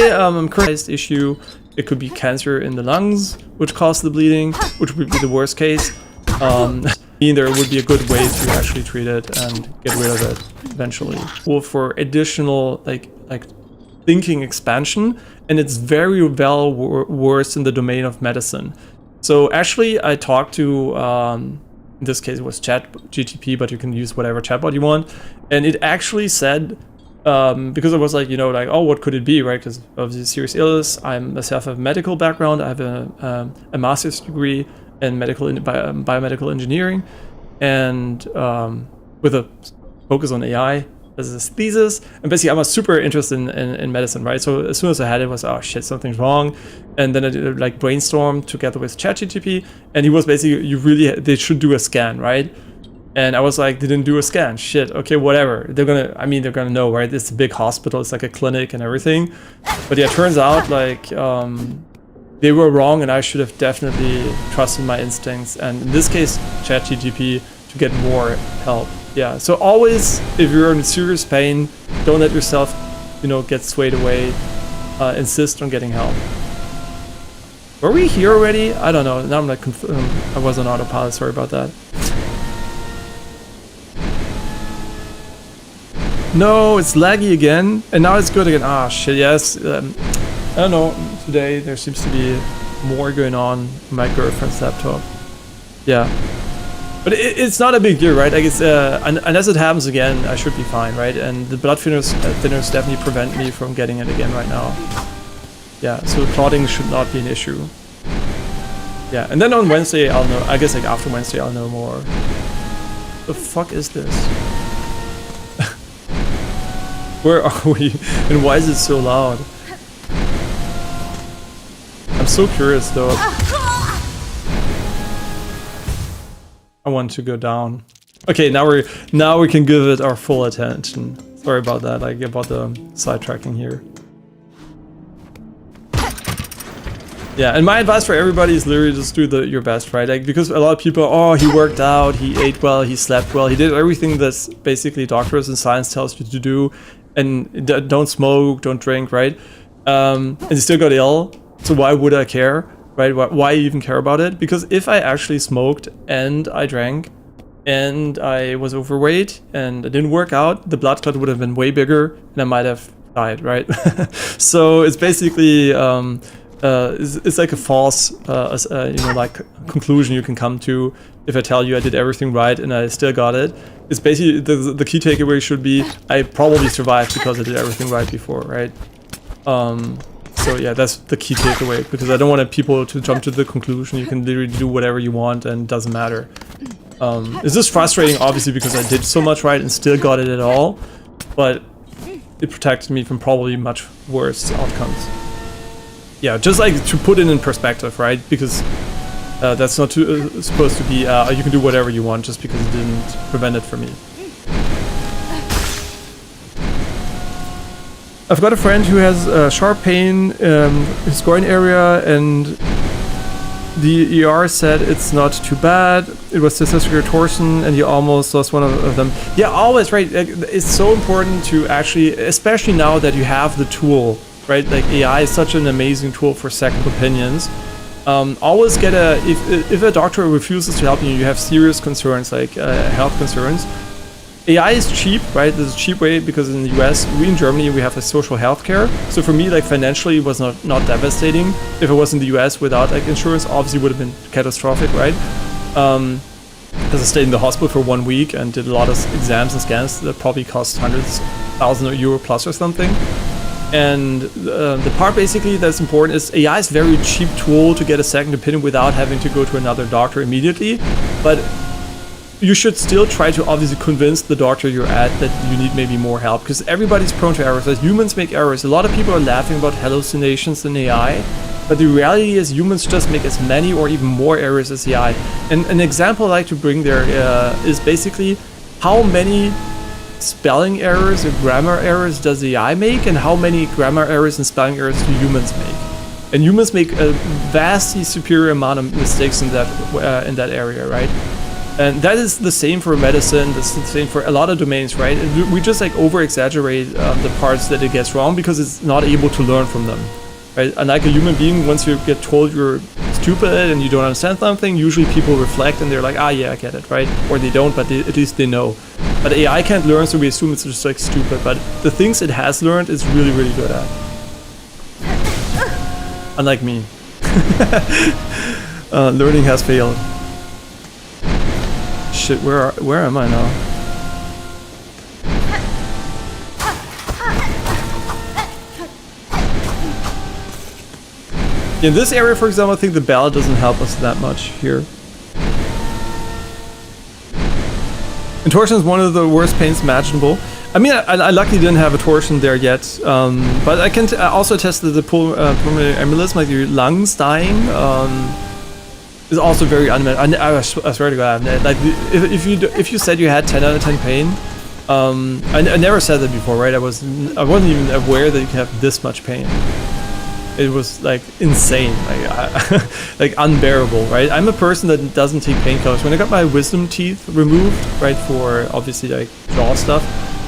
Speaker 1: current issue, it could be cancer in the lungs, which causes the bleeding, which would be the worst case. There would be a good way to actually treat it and get rid of it eventually. Well, for additional like thinking expansion, and it's very well versed in the domain of medicine. So actually, I talked to, in this case it was ChatGTP, but you can use whatever chatbot you want, and it actually said, because I was like, oh, what could it be, right? Because obviously serious illness. I myself have a medical background. I have a master's degree in biomedical engineering, and with a focus on AI as this thesis. And basically, I was super interested in medicine, right? So as soon as I had it, was, oh shit, something's wrong. And then I did like brainstorm together with ChatGTP, and he was basically, they should do a scan, right? And I was like, they didn't do a scan. Shit. Okay, whatever. They're gonna know, right? It's a big hospital. It's like a clinic and everything. But yeah, it turns out like they were wrong, and I should have definitely trusted my instincts. And in this case, ChatGTP, to get more help. Yeah. So always, if you're in serious pain, don't let yourself, get swayed away. Insist on getting help. Were we here already? I don't know. Now I'm like, I was on autopilot. Sorry about that. No, it's laggy again, and now it's good again. Ah, shit, yes. I don't know, today there seems to be more going on in my girlfriend's laptop. Yeah. But it's not a big deal, right? I guess, unless it happens again, I should be fine, right? And the blood thinners definitely prevent me from getting it again right now. Yeah, so clotting should not be an issue. Yeah, and then on Wednesday I'll know, I guess like after Wednesday I'll know more. The fuck is this? Where are we? And why is it so loud? I'm so curious though. I want to go down. Okay, now we can give it our full attention. Sorry about that, like about the sidetracking here. Yeah, and my advice for everybody is literally just do your best, right? Like, because a lot of people, oh, he worked out, he ate well, he slept well, he did everything that's basically doctors and science tells you to do, and don't smoke, don't drink, right? And he still got ill, so why would I care, right? Why even care about it? Because if I actually smoked and I drank and I was overweight and I didn't work out, the blood clot would have been way bigger and I might have died, right? So it's basically it's like a false like conclusion you can come to if I tell you I did everything right and I still got it. It's basically the key takeaway should be I probably survived because I did everything right before, right? So yeah, that's the key takeaway, because I don't want people to jump to the conclusion you can literally do whatever you want and it doesn't matter. It's just frustrating, obviously, because I did so much right and still got it at all, but it protected me from probably much worse outcomes. Yeah, just like to put it in perspective, right? Because that's not supposed to be, you can do whatever you want just because it didn't prevent it from me. I've got a friend who has sharp pain in his groin area, and the ER said it's not too bad. It was testicular torsion, and he almost lost one of them. Yeah, always, right? It's so important to actually, especially now that you have the tool, right? Like AI is such an amazing tool for second opinions. Always get if a doctor refuses to help you, you have serious concerns like health concerns. AI is cheap, right? There's a cheap way because in the US, in Germany, we have a social health care. So for me, like financially, it was not devastating. If it was in the US without like insurance, obviously would have been catastrophic, right? Because I stayed in the hospital for 1 week and did a lot of exams and scans that probably cost hundreds, €1,000 plus or something. And the part basically that's important is AI is a very cheap tool to get a second opinion without having to go to another doctor immediately. But you should still try to obviously convince the doctor you're at that you need maybe more help, because everybody's prone to errors. As humans make errors. A lot of people are laughing about hallucinations in AI, but the reality is humans just make as many or even more errors as AI. And an example I like to bring there is basically how many spelling errors or grammar errors does AI make, and how many grammar errors and spelling errors do humans make? and humans make a vastly superior amount of mistakes in that area, right? And that is the same for medicine. That's the same for a lot of domains, right? And we just like over exaggerate the parts that it gets wrong because it's not able to learn from them, right? And like a human being, once you get told you're stupid and you don't understand something, usually people reflect and they're like, ah, yeah, I get it, right? Or they don't, but at least they know. But AI can't learn, so we assume it's just like stupid. But the things it has learned, it's really, really good at. Unlike me. Learning has failed. Shit, where am I now? In this area, for example, I think the bell doesn't help us that much here. Contortion is one of the worst pains imaginable. I mean, I luckily didn't have a torsion there yet, but I can also attest that the pulmonary embolism, like your lungs dying, is also very unmet. I swear to God, like if you said you had 10 out of 10 pain, I never said that before, right? I wasn't even aware that you could have this much pain. It was like insane, like unbearable, right? I'm a person that doesn't take painkillers. When I got my wisdom teeth removed, right, for obviously like jaw stuff,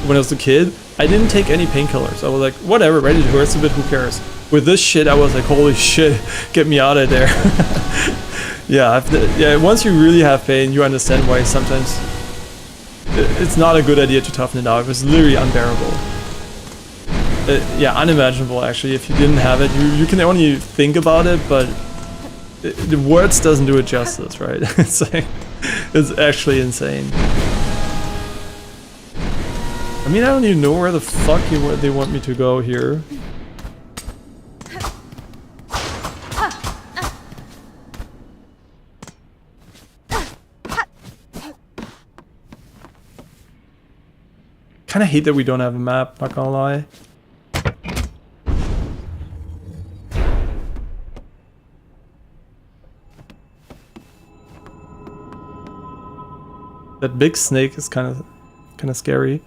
Speaker 1: when I was a kid, I didn't take any painkillers. I was like, whatever, right? It hurts a bit, who cares? With this shit, I was like, holy shit, get me out of there. Yeah, once you really have pain, you understand why sometimes it's not a good idea to toughen it out. It was literally unbearable. Yeah, unimaginable actually. If you didn't have it, you can only think about it, but the words doesn't do it justice, right? It's like, it's actually insane. I mean, I don't even know where the fuck they want me to go here. Kinda hate that we don't have a map, not gonna lie. That big snake is kind of scary.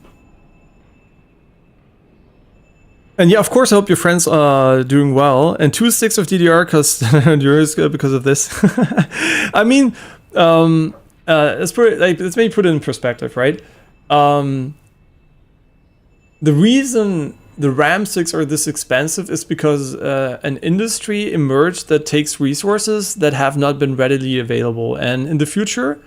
Speaker 1: And yeah, of course, I hope your friends are doing well. And 2 sticks of DDR because of this. I mean, let's maybe put it in perspective, right? The reason the RAM sticks are this expensive is because an industry emerged that takes resources that have not been readily available, and in the future.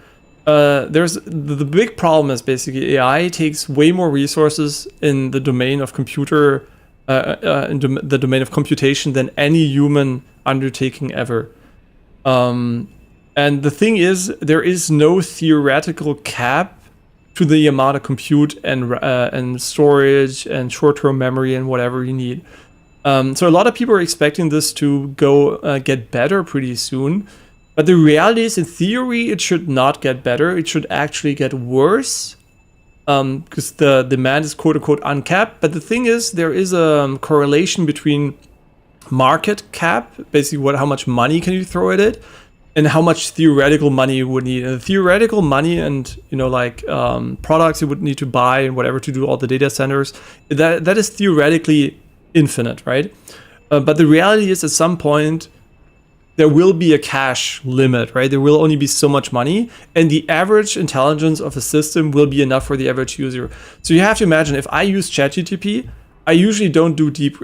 Speaker 1: There's the big problem is basically AI takes way more resources in the domain of computer, in the domain of computation than any human undertaking ever. And the thing is, there is no theoretical cap to the amount of compute and storage and short-term memory and whatever you need. So a lot of people are expecting this to go get better pretty soon. But the reality is, in theory, it should not get better. It should actually get worse because the demand is quote-unquote uncapped. But the thing is, there is a correlation between market cap, basically how much money can you throw at it, and how much theoretical money you would need. And the theoretical money and, products you would need to buy and whatever to do all the data centers, that is theoretically infinite, right? But the reality is, at some point, there will be a cash limit, right? There will only be so much money, and the average intelligence of a system will be enough for the average user. So you have to imagine, if I use ChatGPT, I usually don't do deep,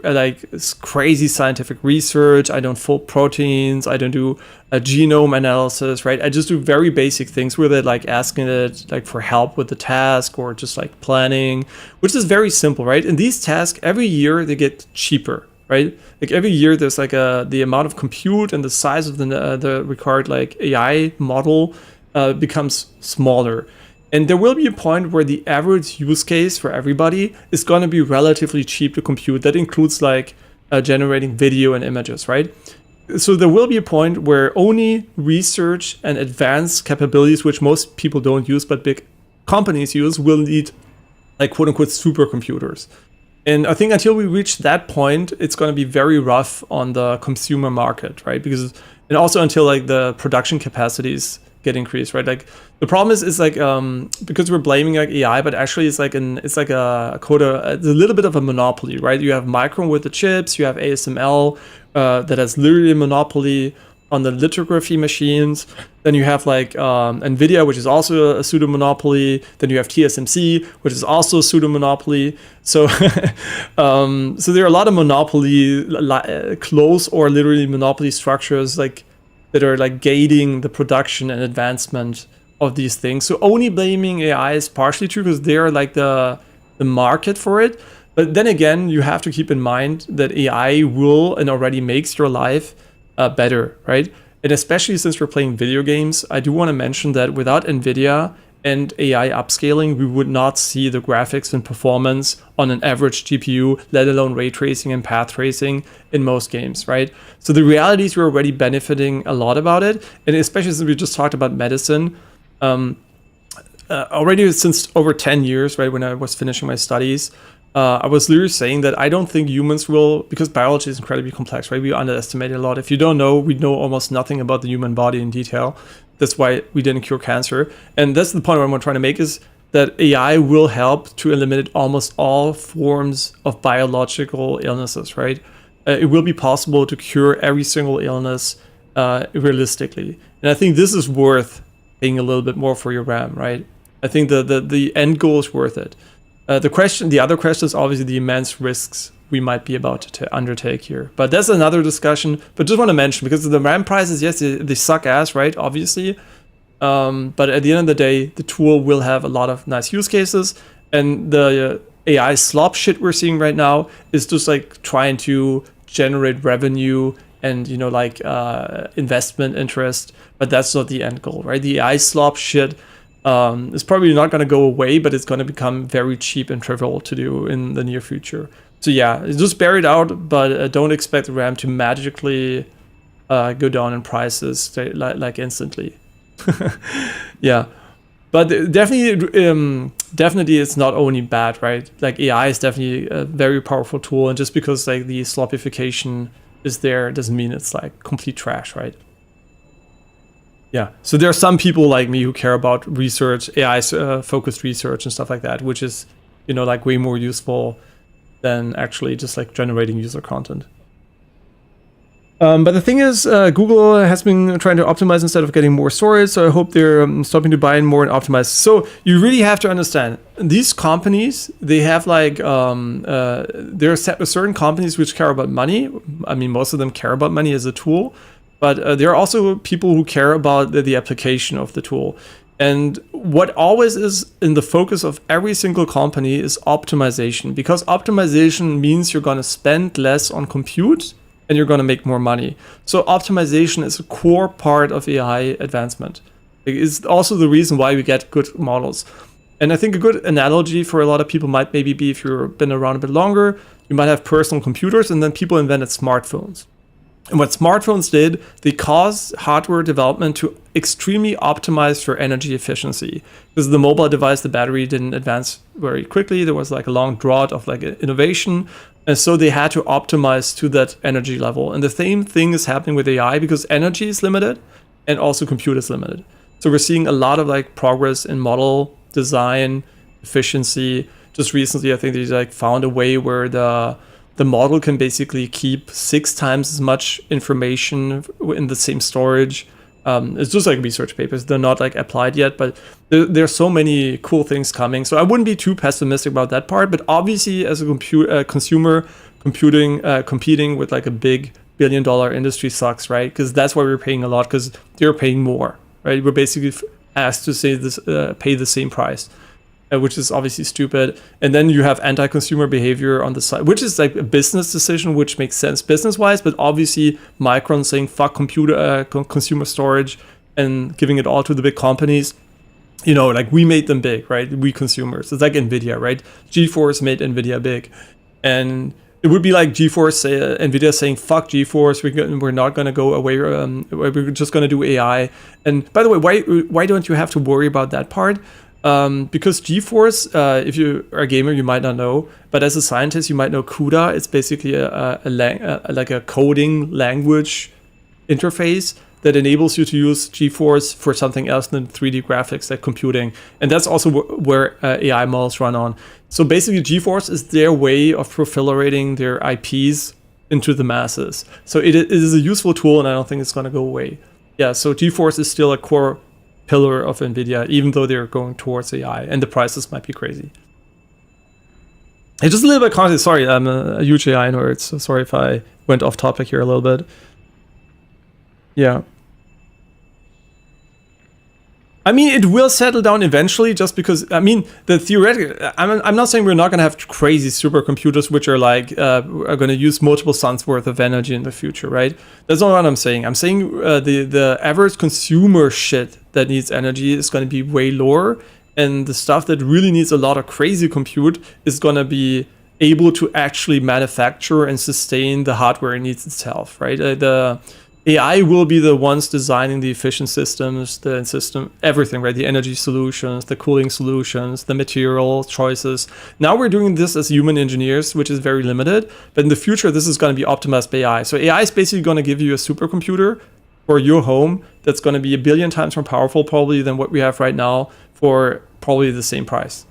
Speaker 1: crazy scientific research. I don't fold proteins. I don't do a genome analysis, right? I just do very basic things with it, like asking it for help with the task or just like planning, which is very simple, right? And these tasks, every year, they get cheaper. Right, like every year there's like the amount of compute and the size of the required AI model becomes smaller, and there will be a point where the average use case for everybody is going to be relatively cheap to compute. That includes generating video and images, right? So there will be a point where only research and advanced capabilities, which most people don't use but big companies use, will need quote unquote supercomputers. And I think until we reach that point, it's going to be very rough on the consumer market, right? And also until the production capacities get increased, right? The problem is because we're blaming AI, but actually it's a little bit of a monopoly, right? You have Micron with the chips, you have ASML that has literally a monopoly on the lithography machines. Then you have like NVIDIA, which is also a pseudo monopoly. Then you have TSMC, which is also a pseudo monopoly. So, so there are a lot of monopoly, close or literally monopoly structures like that are like gating the production and advancement of these things. So only blaming AI is partially true because they're like the market for it. But then again, you have to keep in mind that AI will and already makes your life better, right? And especially since we're playing video games, I do want to mention that without NVIDIA and AI upscaling, we would not see the graphics and performance on an average GPU, let alone ray tracing and path tracing in most games, right? So the reality is we're already benefiting a lot about it. And especially since we just talked about medicine, already since over 10 years, right, when I was finishing my studies, I was literally saying that I don't think humans will, because biology is incredibly complex, right? We underestimate it a lot. If you don't know, we know almost nothing about the human body in detail. That's why we didn't cure cancer. And that's the point I'm trying to make, is that AI will help to eliminate almost all forms of biological illnesses, right? It will be possible to cure every single illness realistically. And I think this is worth paying a little bit more for your RAM, right? I think the end goal is worth it. The other question is obviously the immense risks we might be about to undertake here. But that's another discussion. But just want to mention, because the RAM prices, yes, they suck ass, right? Obviously. But at the end of the day, the tool will have a lot of nice use cases. And the AI slop shit we're seeing right now is just like trying to generate revenue and, you know, like investment interest. But that's not the end goal, right? The AI slop shit is probably not going to go away, but it's going to become very cheap and trivial to do in the near future. So yeah, just bear it out, but don't expect the RAM to magically go down in prices like instantly. Yeah, but definitely it's not only bad, right? Like AI is definitely a very powerful tool, and just because like the slopification is there doesn't mean it's like complete trash, right? Yeah, so there are some people like me who care about research, AI focused research and stuff like that, which is, you know, like way more useful than actually just like generating user content. But the thing is, Google has been trying to optimize instead of getting more storage, so I hope they're stopping to buy more and optimize. So you really have to understand, these companies, they have like, there are certain companies which care about money. I mean, most of them care about money as a tool. But there are also people who care about the application of the tool. And what always is in the focus of every single company is optimization. Because optimization means you're going to spend less on compute and you're going to make more money. So optimization is a core part of AI advancement. It's also the reason why we get good models. And I think a good analogy for a lot of people might maybe be, if you've been around a bit longer, you might have personal computers, and then people invented smartphones. And what smartphones did, they caused hardware development to extremely optimize for energy efficiency. Because the mobile device, the battery didn't advance very quickly. There was like a long drought of like innovation. And so they had to optimize to that energy level. And the same thing is happening with AI, because energy is limited and also compute is limited. So we're seeing a lot of like progress in model design, efficiency. Just recently, I think they like found a way where the model can basically keep 6 times as much information in the same storage. It's just like research papers. They're not like applied yet, but there are so many cool things coming. So I wouldn't be too pessimistic about that part. But obviously, as a consumer, competing with like a big billion-dollar industry sucks, right? Because that's why we're paying a lot, because they're paying more, right? We're basically asked to say this, pay the same price. Which is obviously stupid. And then you have anti-consumer behavior on the side, which is like a business decision, which makes sense business-wise, but obviously Micron saying fuck consumer storage and giving it all to the big companies. You know, like we made them big, right? We consumers. It's like NVIDIA, right? GeForce made NVIDIA big. And it would be like NVIDIA saying fuck GeForce, we're not going to go away, we're just going to do AI. And by the way, why don't you have to worry about that part? Because GeForce, if you are a gamer, you might not know, but as a scientist, you might know CUDA. It's basically like a coding language interface that enables you to use GeForce for something else than 3D graphics, like computing. And that's also where AI models run on. So basically, GeForce is their way of proliferating their IPs into the masses. So it is a useful tool, and I don't think it's going to go away. Yeah, so GeForce is still a core pillar of NVIDIA, even though they're going towards AI, and the prices might be crazy. It's just a little bit context. Sorry, I'm a huge AI nerd, so sorry if I went off topic here a little bit. Yeah. I mean, it will settle down eventually, just because, I mean, the theoretical, I'm not saying we're not going to have crazy supercomputers which are like, are going to use multiple suns worth of energy in the future, right? That's not what I'm saying. I'm saying the average consumer shit that needs energy is going to be way lower, and the stuff that really needs a lot of crazy compute is going to be able to actually manufacture and sustain the hardware it needs itself, right? The AI will be the ones designing the efficient systems, the system, everything, right? The energy solutions, the cooling solutions, the material choices. Now we're doing this as human engineers, which is very limited. But in the future, this is going to be optimized by AI. So AI is basically going to give you a supercomputer for your home that's going to be 1 billion times more powerful probably than what we have right now for probably the same price,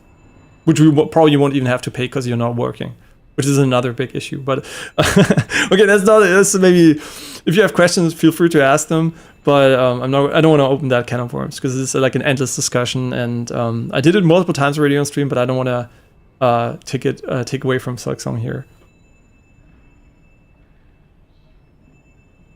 Speaker 1: which we probably won't even have to pay because you're not working, which is another big issue. But okay, that's maybe, if you have questions, feel free to ask them. But I don't want to open that can of worms because it's like an endless discussion, and I did it multiple times already on stream, but I don't want to take away from Silksong here.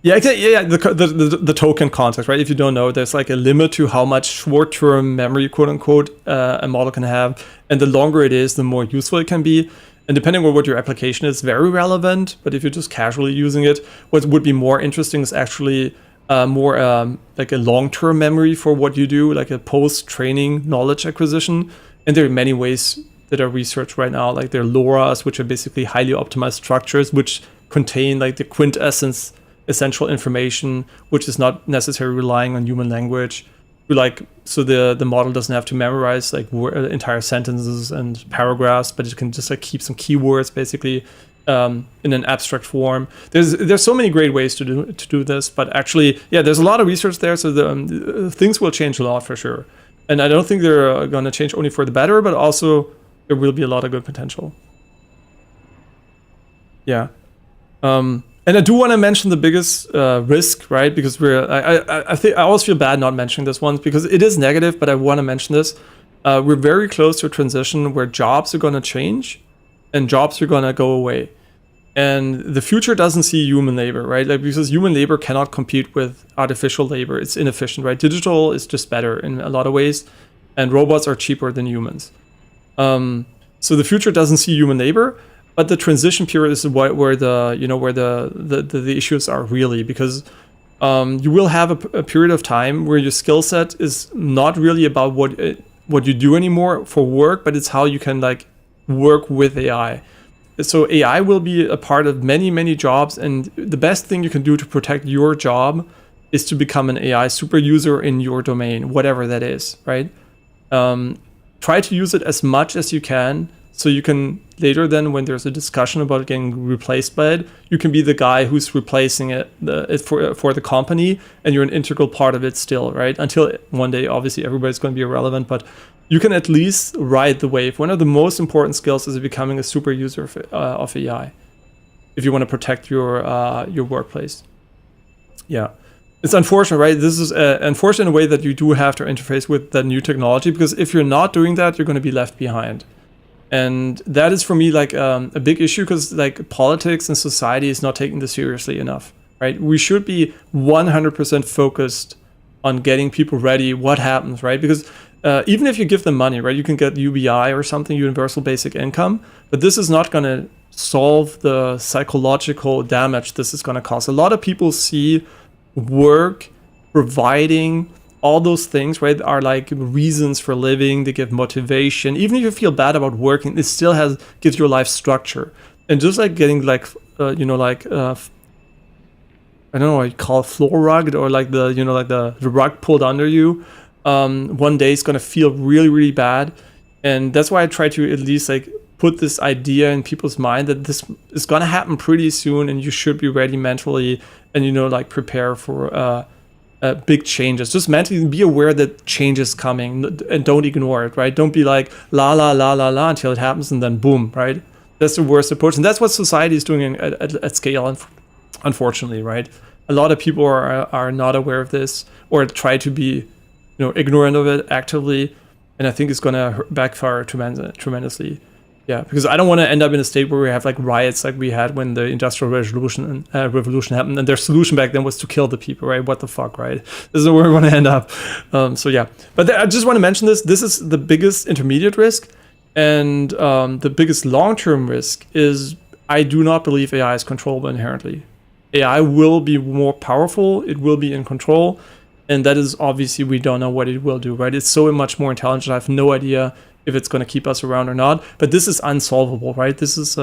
Speaker 1: Yeah, exactly. Yeah, the token context, right? If you don't know, there's like a limit to how much short-term memory, quote unquote, a model can have, and the longer it is, the more useful it can be. And depending on what your application is, very relevant. But if you're just casually using it, what would be more interesting is actually more like a long-term memory for what you do, like a post-training knowledge acquisition. And there are many ways that are researched right now, like there are LoRa's, which are basically highly optimized structures, which contain like the quintessence essential information, which is not necessarily relying on human language. Like, so the model doesn't have to memorize like entire sentences and paragraphs, but it can just like keep some keywords basically in an abstract form. There's so many great ways to do this, but actually, yeah, there's a lot of research there, so the things will change a lot for sure. And I don't think they're going to change only for the better, but also there will be a lot of good potential. Yeah. And I do want to mention the biggest risk, right? Because I think I always feel bad not mentioning this one because it is negative, but I want to mention this. We're very close to a transition where jobs are going to change and jobs are going to go away. And the future doesn't see human labor, right? Like, because human labor cannot compete with artificial labor. It's inefficient, right? Digital is just better in a lot of ways, and robots are cheaper than humans. So the future doesn't see human labor. But the transition period is where the issues are really, because you will have a period of time where your skill set is not really about what you do anymore for work, but it's how you can like work with AI. So AI will be a part of many jobs, and the best thing you can do to protect your job is to become an AI super user in your domain, whatever that is, right? Try to use it as much as you can. So you can later, then, when there's a discussion about getting replaced by it, you can be the guy who's replacing it for the company, and you're an integral part of it still, right? Until one day, obviously, everybody's going to be irrelevant, but you can at least ride the wave. One of the most important skills is becoming a super user of AI, if you want to protect your workplace. Yeah. It's unfortunate, right? This is unfortunate in a way that you do have to interface with that new technology, because if you're not doing that, you're going to be left behind. And that is for me like a big issue, because like politics and society is not taking this seriously enough, right? We should be 100% focused on getting people ready. What happens, right? Because even if you give them money, right, you can get UBI or something, universal basic income, but this is not going to solve the psychological damage this is going to cause. A lot of people see work, providing, all those things, right, are like reasons for living. They give motivation. Even if you feel bad about working, it still gives your life structure. And just like getting like I don't know what you call it, floor rug, or like the rug pulled under you. One day it's gonna feel really bad, and that's why I try to at least like put this idea in people's mind that this is gonna happen pretty soon, and you should be ready mentally, and like prepare for big changes. Just mentally be aware that change is coming, and don't ignore it, right? Don't be like la la la la la until it happens and then boom, right? That's the worst approach, and that's what society is doing at scale, unfortunately, right? A lot of people are not aware of this or try to be, ignorant of it actively, and I think it's gonna backfire tremendously. Yeah, because I don't want to end up in a state where we have like riots like we had when the Industrial Revolution happened, and their solution back then was to kill the people, right? What the fuck, right? This is where we want to end up. So yeah, but I just want to mention this. This is the biggest intermediate risk, and the biggest long-term risk is I do not believe AI is controllable inherently. AI will be more powerful. It will be in control. And that is obviously, we don't know what it will do, right? It's so much more intelligent. I have no idea if it's going to keep us around or not. But this is unsolvable, right? This is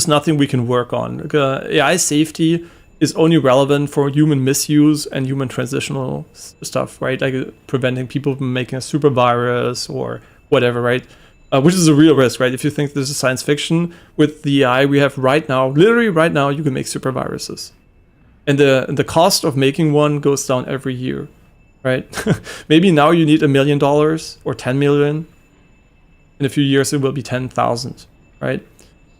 Speaker 1: nothing we can work on. AI safety is only relevant for human misuse and human transitional stuff, right? Like preventing people from making a super virus or whatever, right? Which is a real risk, right? If you think this is science fiction, with the AI we have right now, literally right now, you can make super viruses. And the cost of making one goes down every year, right? Maybe now you need $1 million or 10 million. In a few years, it will be 10,000, right?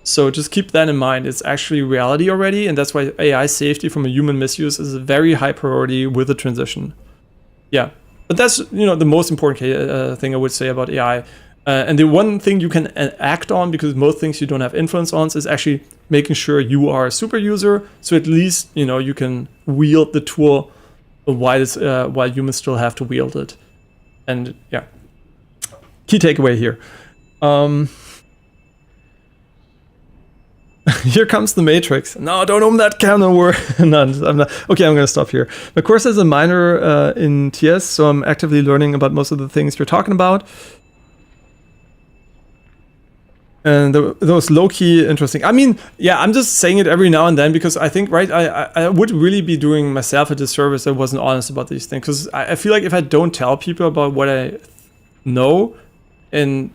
Speaker 1: So just keep that in mind. It's actually reality already. And that's why AI safety from a human misuse is a very high priority with the transition. Yeah, but that's, the most important thing I would say about AI. And the one thing you can act on, because most things you don't have influence on, is actually making sure you are a super user. So at least, you can wield the tool while humans still have to wield it. And yeah, key takeaway here. Here comes the Matrix. No, don't open that can of worms. No, I'm not. Okay, I'm going to stop here. My course is a minor in TS, so I'm actively learning about most of the things you're talking about. And those low-key interesting. I mean, yeah, I'm just saying it every now and then because I think, right, I would really be doing myself a disservice if I wasn't honest about these things. Because I feel like if I don't tell people about what I know, and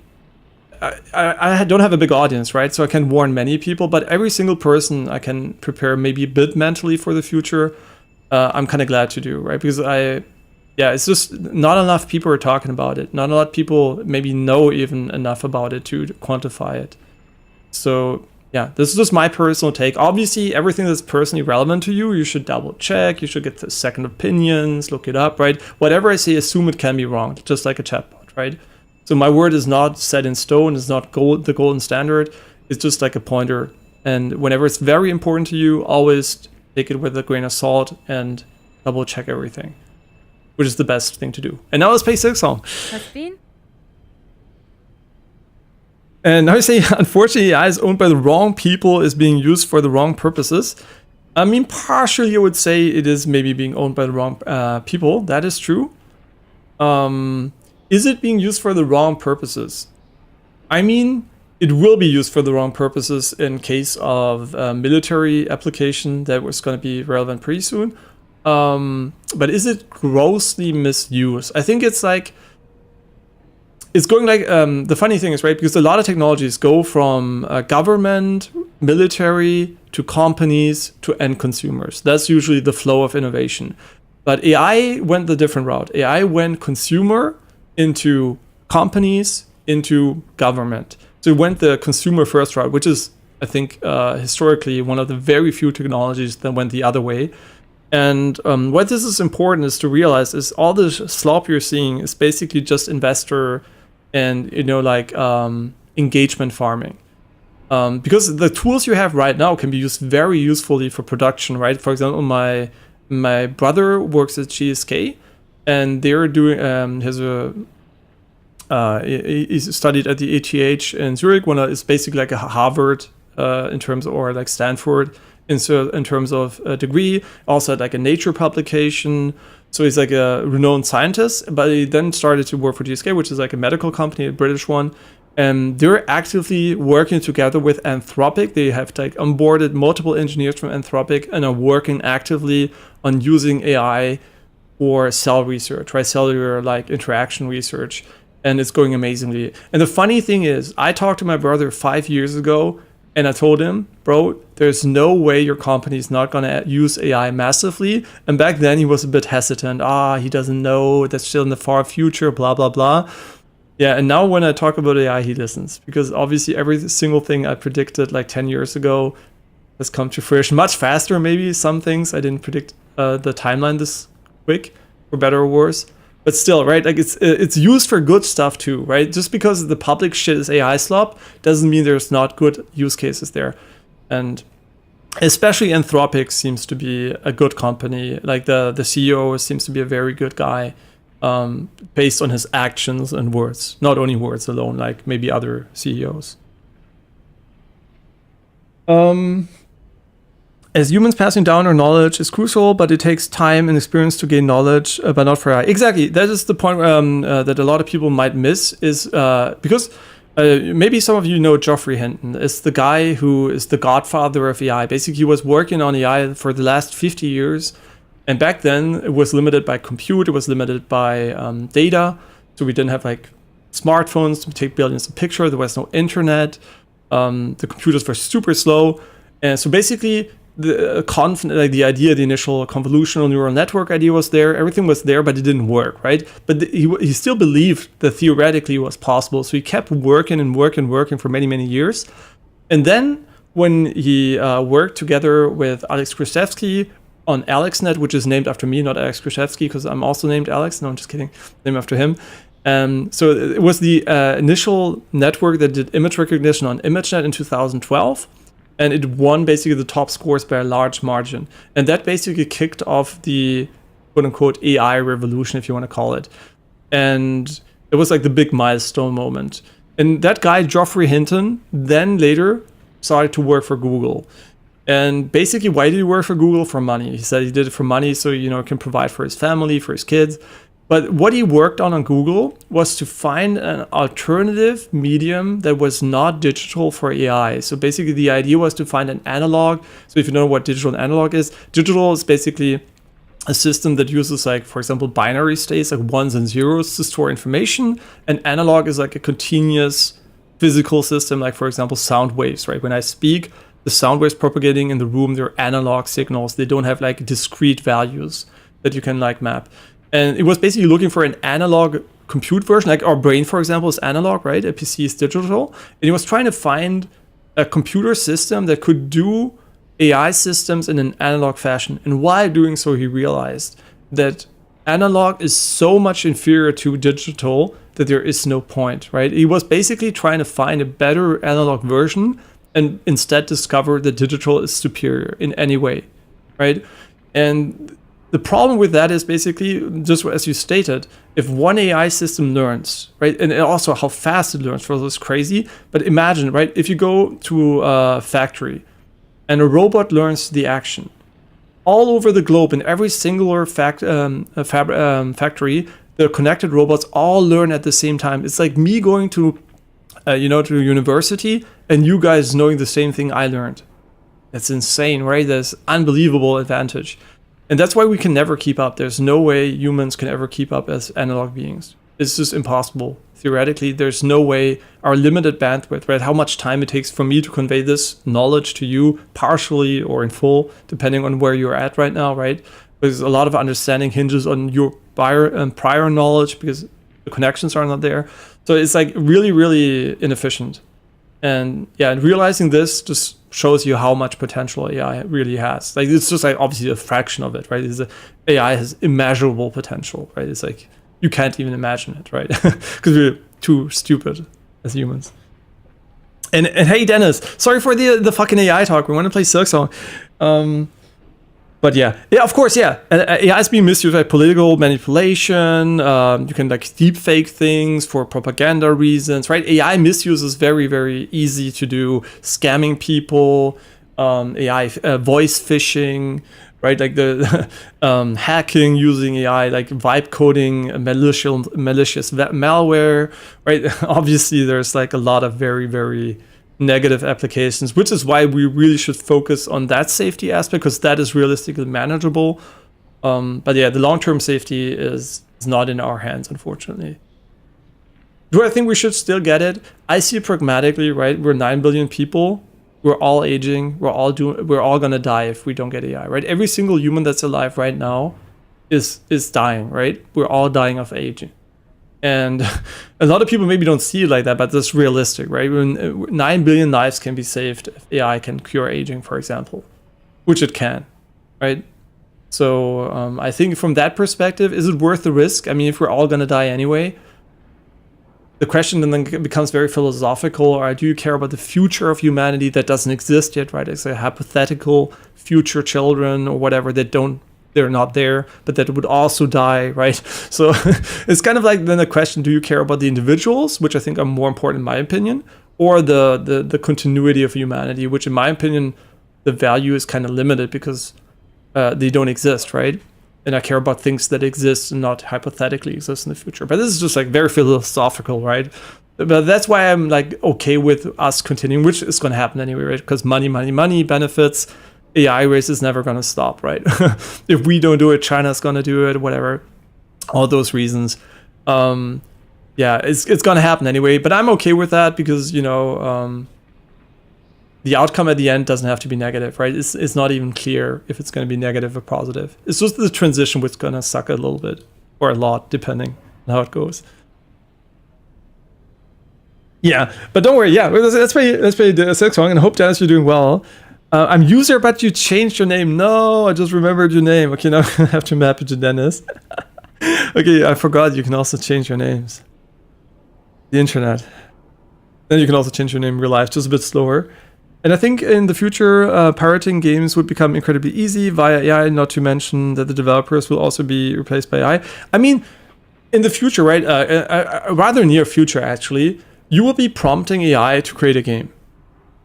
Speaker 1: I don't have a big audience, right? So I can warn many people, but every single person I can prepare maybe a bit mentally for the future, I'm kind of glad to do, right? Because it's just not enough people are talking about it. Not a lot of people maybe know even enough about it to quantify it. So yeah, this is just my personal take. Obviously, everything that's personally relevant to you, you should double check. You should get the second opinions, look it up, right? Whatever I say, assume it can be wrong, just like a chatbot, right? So my word is not set in stone. It's not the golden standard. It's just like a pointer. And whenever it's very important to you, always take it with a grain of salt and double check everything, which is the best thing to do. And now let's play Silksong. And now you say, unfortunately, AI is owned by the wrong people, is being used for the wrong purposes. I mean, partially I would say it is maybe being owned by the wrong people. That is true. Is it being used for the wrong purposes? I mean, it will be used for the wrong purposes in case of military application that was going to be relevant pretty soon. But is it grossly misused? I think it's like, it's going like, the funny thing is, right, because a lot of technologies go from government, military, to companies, to end consumers. That's usually the flow of innovation. But AI went the different route. AI went consumer into companies, into government. So it went the consumer first route, which is, I think, historically one of the very few technologies that went the other way. And what this is important is to realize is all the slop you're seeing is basically just investor and, engagement farming. Because the tools you have right now can be used very usefully for production, right? For example, my brother works at GSK, and they're doing he studied at the ETH in Zurich, one is basically like a Harvard in terms of, or like Stanford in terms of a degree. Also had like a Nature publication. So he's like a renowned scientist, but he then started to work for GSK, which is like a medical company, a British one. And they're actively working together with Anthropic. They have like onboarded multiple engineers from Anthropic and are working actively on using AI for cell research, right? Cellular like interaction research. And it's going amazingly. And the funny thing is, I talked to my brother 5 years ago, and I told him, bro, there's no way your company is not going to use AI massively. And back then he was a bit hesitant. He doesn't know. That's still in the far future, blah, blah, blah. Yeah, and now when I talk about AI, he listens, because obviously every single thing I predicted like 10 years ago has come to fruition much faster. Maybe some things I didn't predict the timeline this quick, for better or worse. But still, right? Like it's used for good stuff too, right? Just because the public shit is AI slop doesn't mean there's not good use cases there. And especially Anthropic seems to be a good company. Like the CEO seems to be a very good guy, based on his actions and words, not only words alone, like maybe other CEOs. As humans, passing down our knowledge is crucial, but it takes time and experience to gain knowledge, but not for AI. Exactly, that is the point that a lot of people might miss, is because maybe some of you know Geoffrey Hinton. It's the guy who is the godfather of AI. Basically, he was working on AI for the last 50 years. And back then, it was limited by compute, it was limited by data. So we didn't have like smartphones to take billions of pictures, there was no internet, the computers were super slow. And so basically, the idea, the initial convolutional neural network idea was there, everything was there, but it didn't work, right? But he still believed that theoretically it was possible. So he kept working and working for many, many years. And then when he worked together with Alex Krzyzewski on AlexNet, which is named after me, not Alex Krzyzewski, because I'm also named Alex. No, I'm just kidding. Named after him. So it was the initial network that did image recognition on ImageNet in 2012. And it won basically the top scores by a large margin. And that basically kicked off the quote-unquote AI revolution, if you want to call it. And it was like the big milestone moment. And that guy, Geoffrey Hinton, then later started to work for Google. And basically, why did he work for Google? For money. He said he did it for money so, can provide for his family, for his kids. But what he worked on Google was to find an alternative medium that was not digital for AI. So basically, the idea was to find an analog. So if you know what digital and analog is, digital is basically a system that uses, like, for example, binary states, like ones and zeros, to store information. And analog is like a continuous physical system, like, for example, sound waves, right? When I speak, the sound waves propagating in the room, they're analog signals. They don't have like discrete values that you can like map. And it was basically looking for an analog compute version, like our brain, for example, is analog, right? A PC is digital. And it was trying to find a computer system that could do AI systems in an analog fashion. And while doing so, he realized that analog is so much inferior to digital that there is no point, right? He was basically trying to find a better analog version and instead discover that digital is superior in any way, right? And the problem with that is basically, just as you stated, if one AI system learns, right, and also how fast it learns, for those crazy, but imagine, right, if you go to a factory and a robot learns the action, all over the globe, in every singular factory, the connected robots all learn at the same time. It's like me going to university and you guys knowing the same thing I learned. That's insane, right? That's unbelievable advantage. And that's why we can never keep up. There's no way humans can ever keep up as analog beings. It's just impossible. Theoretically, there's no way our limited bandwidth, right? How much time it takes for me to convey this knowledge to you, partially or in full, depending on where you're at right now, right? Because a lot of understanding hinges on your prior knowledge because the connections are not there. So it's like really, really inefficient. And yeah, and realizing this just shows you how much potential AI really has. Like, it's just like obviously a fraction of it, right? AI has immeasurable potential, right? It's like you can't even imagine it, right? Because we're too stupid as humans. And hey, Dennis, sorry for the fucking AI talk. We want to play Silksong. But yeah, of course, yeah. AI is being misused by political manipulation. You can like deep fake things for propaganda reasons, right? AI misuse is very, very easy to do. Scamming people, AI voice phishing, right? Like the hacking using AI, like vibe coding, malicious malware, right? Obviously, there's like a lot of very, very negative applications, which is why we really should focus on that safety aspect, because that is realistically manageable. But yeah, the long-term safety is not in our hands, unfortunately. Do I think we should still get it? I see it pragmatically, right? We're 9 billion people. We're all aging. We're all gonna die if we don't get AI, right? Every single human that's alive right now is dying, right? We're all dying of aging. And a lot of people maybe don't see it like that, but that's realistic, right? When 9 billion lives can be saved if AI can cure aging, for example, which it can, right? So I think from that perspective, is it worth the risk? I mean, if we're all going to die anyway, the question then becomes very philosophical. Or do you care about the future of humanity that doesn't exist yet, right? It's a hypothetical future children or whatever that they're not there, but that would also die, right? So it's kind of like then the question, do you care about the individuals, which I think are more important in my opinion, or the continuity of humanity, which in my opinion, the value is kind of limited because they don't exist, right? And I care about things that exist and not hypothetically exist in the future. But this is just like very philosophical, right? But that's why I'm like okay with us continuing, which is going to happen anyway, right? Because money benefits. AI race is never going to stop, right? If we don't do it, China's going to do it, whatever. All those reasons. Yeah, it's going to happen anyway. But I'm okay with that because, you know, the outcome at the end doesn't have to be negative, right? It's not even clear if it's going to be negative or positive. It's just the transition which is going to suck a little bit or a lot, depending on how it goes. Yeah, but don't worry. Yeah, let's play the Silksong and hope, Dennis, you're doing well. I'm user, but you changed your name. No, I just remembered your name. Okay, now I have to map it to Dennis. Okay, I forgot you can also change your names. The internet. Then you can also change your name in real life, just a bit slower. And I think in the future, pirating games would become incredibly easy via AI, not to mention that the developers will also be replaced by AI. I mean, in the future, right, rather near future actually, you will be prompting AI to create a game.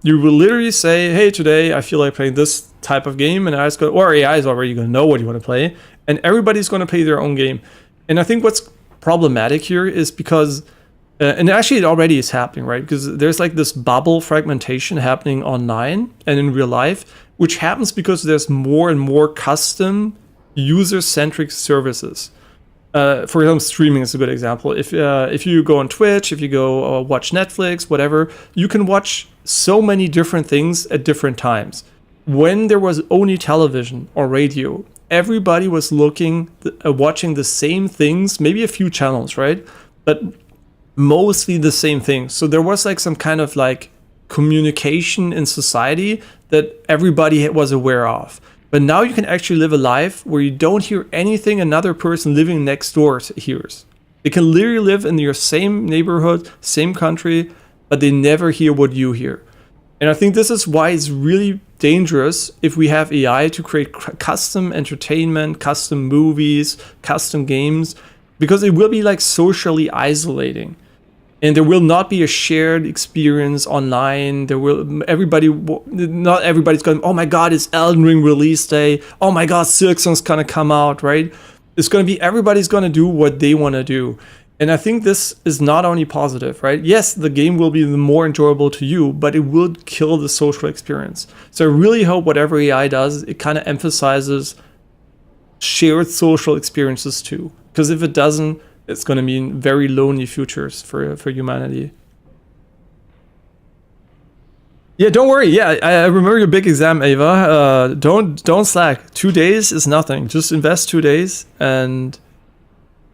Speaker 1: You will literally say, hey, today I feel like playing this type of game, and AI is already going to know what you want to play, and everybody's going to play their own game. And I think what's problematic here is because and actually it already is happening, right? Because there's like this bubble fragmentation happening online and in real life, which happens because there's more and more custom user-centric services. For example, streaming is a good example. If you go on Twitch, if you go watch Netflix, whatever, you can watch so many different things at different times. When there was only television or radio, everybody was watching the same things, maybe a few channels, right? But mostly the same thing. So there was like some kind of like communication in society that everybody was aware of. But now you can actually live a life where you don't hear anything another person living next door hears. They can literally live in your same neighborhood, same country, but they never hear what you hear. And I think this is why it's really dangerous if we have AI to create custom entertainment, custom movies, custom games, because it will be like socially isolating. And there will not be a shared experience online. Not everybody's going, oh my God, it's Elden Ring release day. Oh my God, Silksong's gonna come out, right? It's gonna be, everybody's gonna do what they wanna do. And I think this is not only positive, right? Yes, the game will be more enjoyable to you, but it will kill the social experience. So I really hope whatever AI does, it kind of emphasizes shared social experiences too. Because if it doesn't, it's going to mean very lonely futures for humanity. Yeah, don't worry. Yeah, I remember your big exam, Ava. Don't slack. 2 days is nothing. Just invest 2 days and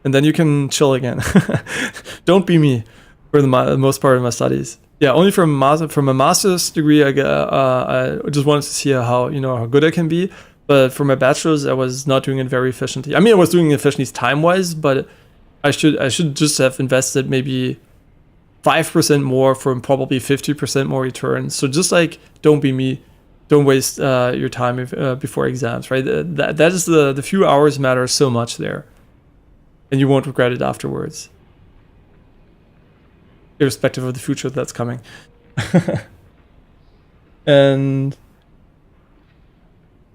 Speaker 1: then you can chill again. Don't be me for the most part of my studies. Yeah, only from a master's degree, I just wanted to see how good I can be. But for my bachelor's, I was not doing it very efficiently. I mean, I was doing it efficiently time-wise, but I should just have invested maybe 5% more for probably 50% more return. So just like, don't be me. Don't waste your time before exams, right? That is the few hours matter so much there. And you won't regret it afterwards. Irrespective of the future that's coming. And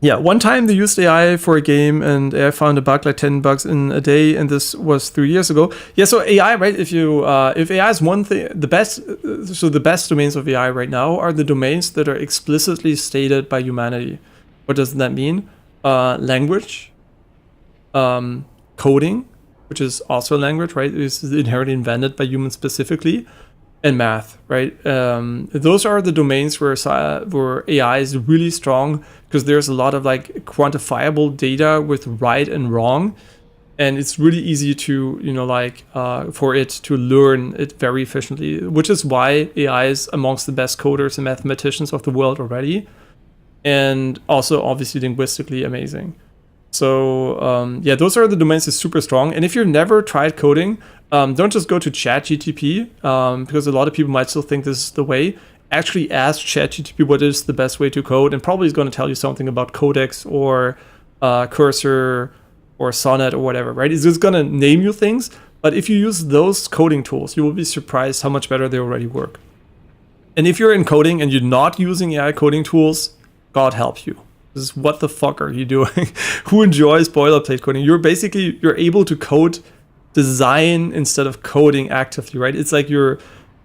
Speaker 1: yeah, one time they used AI for a game and AI found a bug, like 10 bugs in a day, and this was 3 years ago. Yeah, so AI, right, if AI is one thing, the best domains of AI right now are the domains that are explicitly stated by humanity. What does that mean? Language, coding, which is also a language, right? It's inherently invented by humans specifically, and math, right? Those are the domains where AI is really strong, because there's a lot of like quantifiable data with right and wrong, and it's really easy to, you know, like for it to learn it very efficiently, which is why AI is amongst the best coders and mathematicians of the world already, and also obviously linguistically amazing. So yeah, those are the domains that's super strong. And if you've never tried coding, don't just go to ChatGTP, because a lot of people might still think this is the way. Actually ask ChatGTP what is the best way to code, and probably is going to tell you something about Codex or Cursor or Sonnet or whatever, right? It's just going to name you things, but if you use those coding tools, you will be surprised how much better they already work. And if you're in coding and you're not using AI coding tools, God help you. This is, what the fuck are you doing? Who enjoys boilerplate coding? You're able to code design instead of coding actively, right? It's like you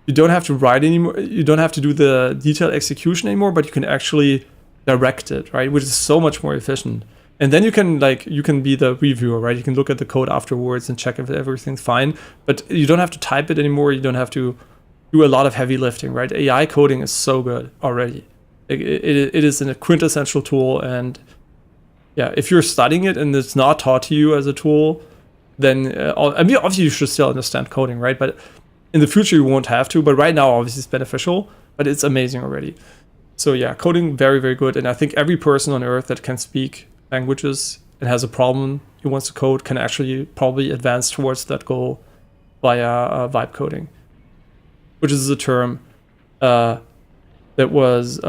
Speaker 1: don't have to write anymore. You don't have to do the detailed execution anymore, but you can actually direct it, right? Which is so much more efficient. And then you can be the reviewer, right? You can look at the code afterwards and check if everything's fine, but you don't have to type it anymore. You don't have to do a lot of heavy lifting, right? AI coding is so good already. It is a quintessential tool, and yeah, if you're studying it and it's not taught to you as a tool, then I mean, obviously you should still understand coding, right? But in the future you won't have to. But right now, obviously, it's beneficial, but it's amazing already. So yeah, coding, very, very good. And I think every person on earth that can speak languages and has a problem he wants to code can actually probably advance towards that goal via vibe coding, which is a term that was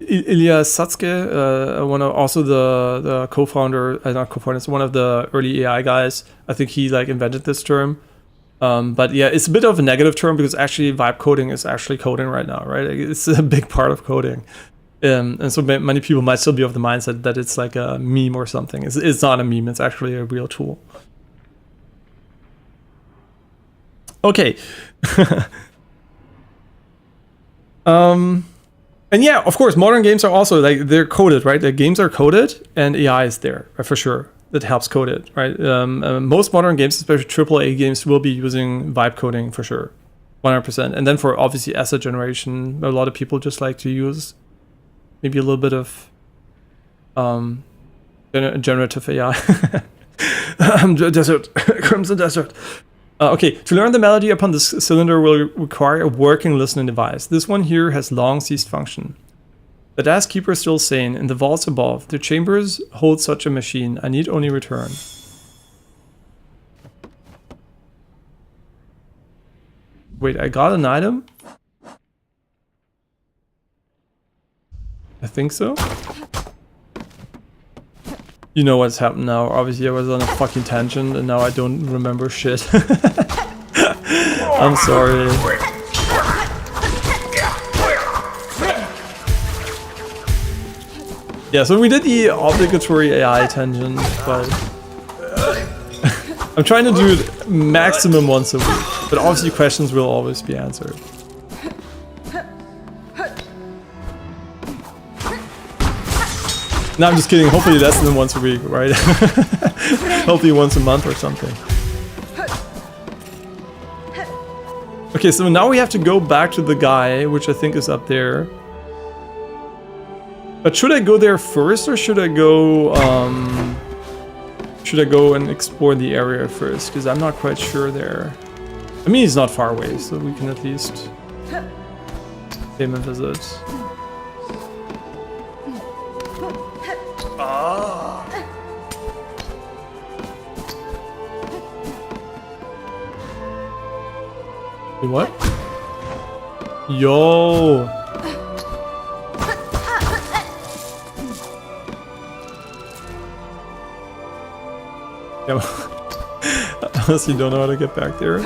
Speaker 1: Ilya Satske, also the co-founder, not co-founder, it's one of the early AI guys. I think he like invented this term. But yeah, it's a bit of a negative term because actually vibe coding is actually coding right now, right? It's a big part of coding. And so many people might still be of the mindset that it's like a meme or something. It's not a meme, it's actually a real tool. Okay. And yeah, of course, modern games are also like, they're coded, right? The games are coded and AI is there for sure. That helps code it, right? Most modern games, especially AAA games, will be using vibe coding for sure, 100%. And then for obviously asset generation, a lot of people just like to use maybe a little bit of generative AI. Desert, Crimson Desert. Okay, to learn the melody upon this cylinder will require a working listening device. This one here has long ceased function. The desk keeper is still sane. In the vaults above, the chambers hold such a machine. I need only return. Wait, I got an item? I think so. You know what's happened now. Obviously I was on a fucking tangent and now I don't remember shit. I'm sorry. Yeah, so we did the obligatory AI tangent, but I'm trying to do it maximum once a week. But obviously questions will always be answered. No, I'm just kidding. Hopefully less than once a week, right? Hopefully once a month or something. Okay, so now we have to go back to the guy, which I think is up there. But should I go there first, or should I go and explore the area first? Because I'm not quite sure there. I mean, he's not far away, so we can at least pay him a visit. Wait, what? Yo! Yeah, I honestly don't know how to get back there.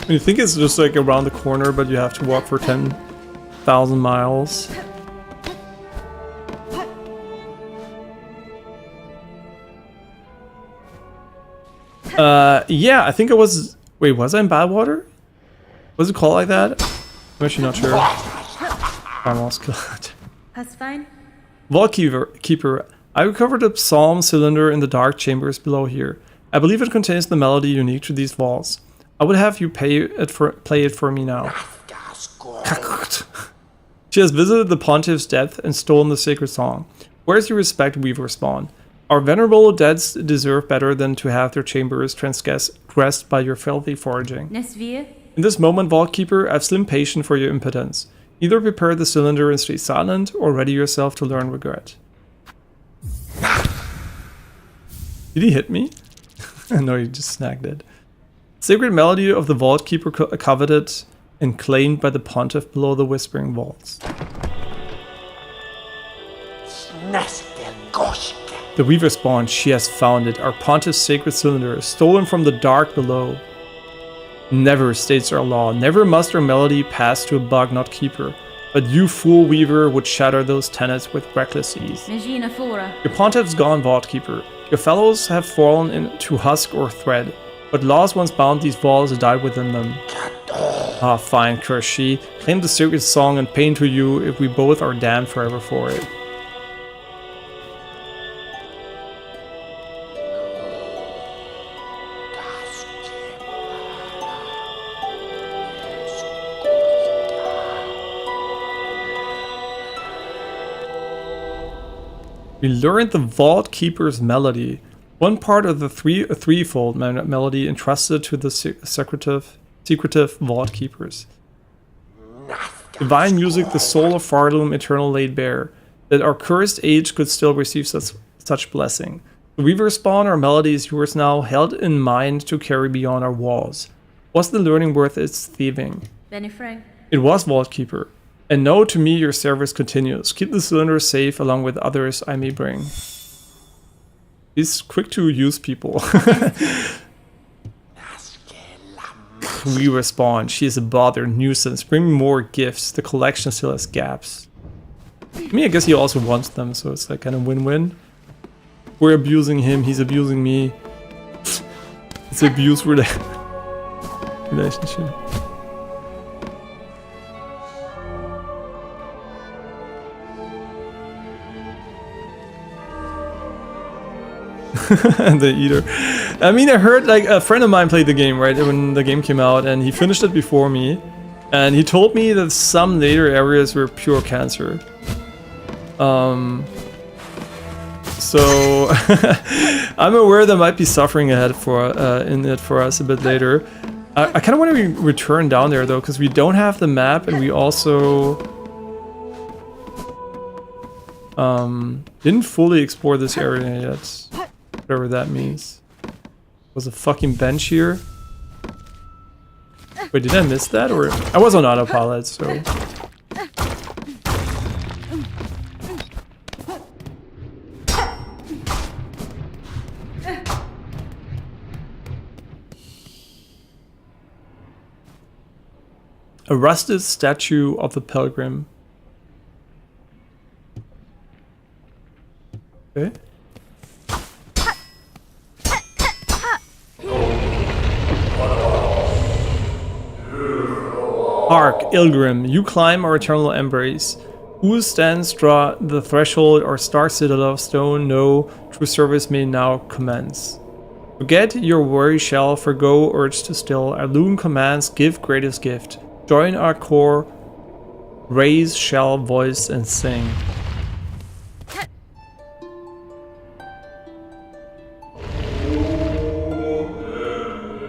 Speaker 1: You think it's just like around the corner, but you have to walk for 10,000 miles. Yeah, I think it was... Wait, was I in Badwater? Was it called like that? I'm actually not sure. Almost killed.
Speaker 4: That's fine.
Speaker 1: Vault Keeper. I recovered a psalm cylinder in the dark chambers below here. I believe it contains the melody unique to these vaults. I would have you play it for me now. She has visited the pontiff's depth and stolen the sacred song. Where's your respect, Weaver Spawn? Our venerable deads deserve better than to have their chambers transgressed by your filthy foraging.
Speaker 4: Nesvir?
Speaker 1: In this moment, Vault Keeper, I've slim patience for your impotence. Either prepare the cylinder and stay silent, or ready yourself to learn regret. Did he hit me? No, he just snagged it. Sacred melody of the Vault Keeper coveted and claimed by the pontiff below the Whispering Vaults. The Weaver Spawn, she has found it. Our pontiff's sacred cylinder, stolen from the dark below. Never, states our law, never must our melody pass to a bug not keeper. But you, fool Weaver, would shatter those tenets with reckless ease.
Speaker 4: Megina Fora.
Speaker 1: Your pontiff's gone, Vault Keeper. Your fellows have fallen into husk or thread. But laws once bound these walls and died within them. Ah, fine, curse she. Claim the sacred song and pain to you if we both are damned forever for it. We learned the Vault Keeper's melody, one part of the threefold melody entrusted to the secretive Vault Keepers. Divine music, the soul of Pharloom, eternal laid bare, that our cursed age could still receive such blessing. The Weaver Spawn, our melody is yours now, held in mind to carry beyond our walls. Was the learning worth its thieving?
Speaker 4: Benifrang.
Speaker 1: It was, Vault Keeper. And know to me your service continues. Keep the cylinder safe along with others I may bring. He's quick to use people. We respond. She is a bother, nuisance. Bring more gifts. The collection still has gaps. I mean, I guess he also wants them, so it's like kind of win-win. We're abusing him, he's abusing me. It's an abuse relationship. The eater. I mean, I heard like a friend of mine played the game, right, when the game came out, and he finished it before me, and he told me that some later areas were pure cancer. So I'm aware there might be suffering ahead for in it for us a bit later. I kind of want to return down there though, because we don't have the map, and we also didn't fully explore this area yet. Whatever that means. Was a fucking bench here? Wait, did I miss that? Or I was on autopilot, so. A rusted statue of the pilgrim. Okay. Hark, Ilgrim, you climb our eternal embrace. Who stands draw the threshold or star citadel of stone? No, true service may now commence. Forget your worry shall forgo urge to still. Our loom commands give greatest gift. Join our core, raise shall voice and sing.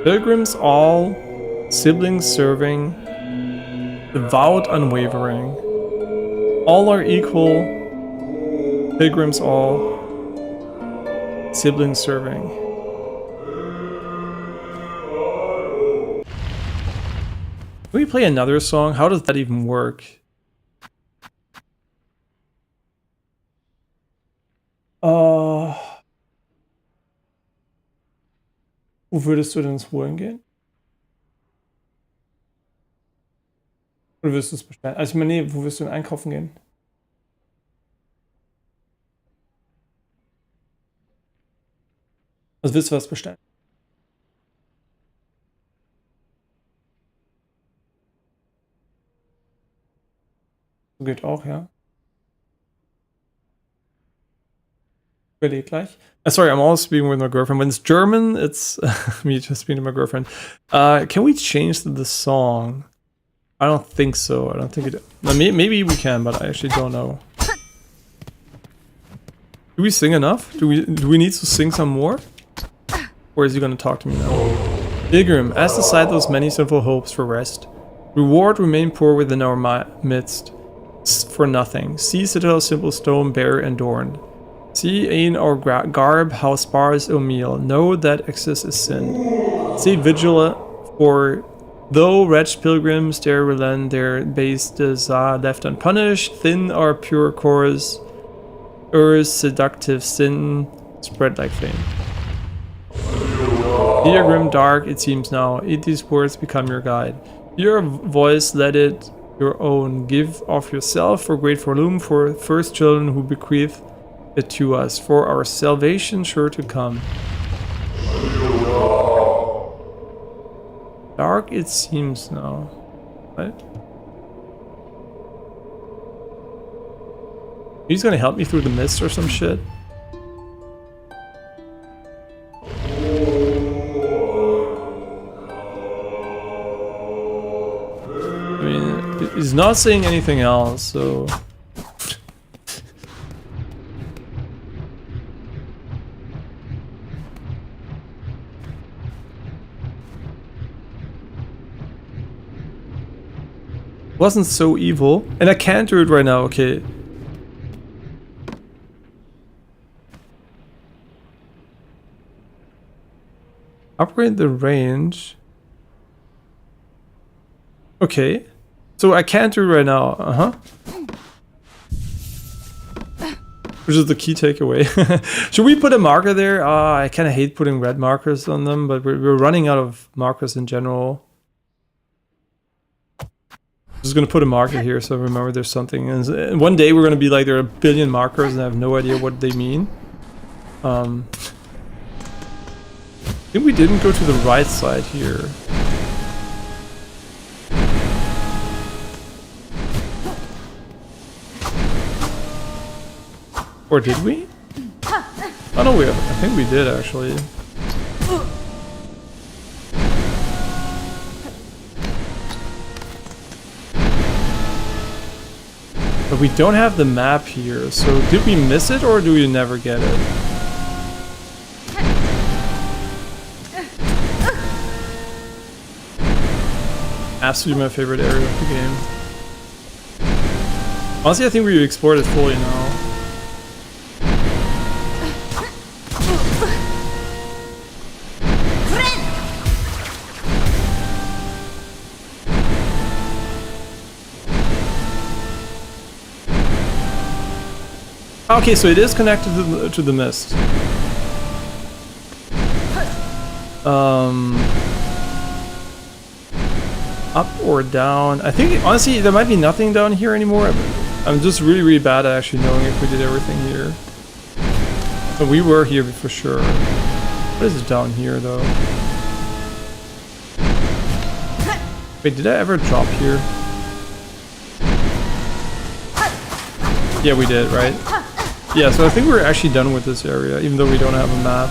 Speaker 1: Pilgrims all, siblings serving, devout unwavering. All are equal, pilgrims all, siblings serving. Can we play another song? How does that even work? Wo würdest du denn ins Holen gehen? Oder wirst du es bestellen? Also ich meine, nee, wo wirst du denn einkaufen gehen? Also willst du was bestellen? Geht auch, ja. Überleg gleich. Sorry, I'm also speaking with my girlfriend. When it's German, it's me just speaking to my girlfriend. Can we change the song? I don't think so. I don't think it... Maybe we can, but I actually don't know. Do we sing enough? Do we need to sing some more? Or is he gonna talk to me now? Pilgrim, as aside those many sinful hopes for rest. Reward remain poor within our midst. For nothing. See citadel simple stone bare and adorned. See in our garb how sparse o meal. Know that excess is sin. See vigilant, for though wretched pilgrims dare relent their base desire left unpunished, thin our pure course, Ur's seductive sin spread like flame. Dear grim dark, it seems now, eat these words become your guide. Your voice, let it your own. Give of yourself for great Pharloom, for first children who bequeath it to us, for our salvation sure to come. Dark it seems now, right? He's gonna help me through the mist or some shit. I mean, he's not saying anything else, so... Wasn't so evil, and I can't do it right now. Okay. Upgrade the range. Okay. So I can't do it right now. Which is the key takeaway. Should we put a marker there? I kind of hate putting red markers on them, but we're running out of markers in general. I'm just gonna put a marker here so I remember there's something. And one day we're gonna be like, there are a billion markers and I have no idea what they mean. I think we didn't go to the right side here. Or did we? Oh no, I think we did actually. But we don't have the map here, so did we miss it or do we never get it? Absolutely my favorite area of the game. Honestly, I think we explored it fully now. Okay, so it is connected to the mist. Up or down? I think, honestly, there might be nothing down here anymore. I'm just really, really bad at actually knowing if we did everything here. But we were here for sure. What is it down here, though? Wait, did I ever drop here? Yeah, we did, right? Yeah, so I think we're actually done with this area, even though we don't have a map.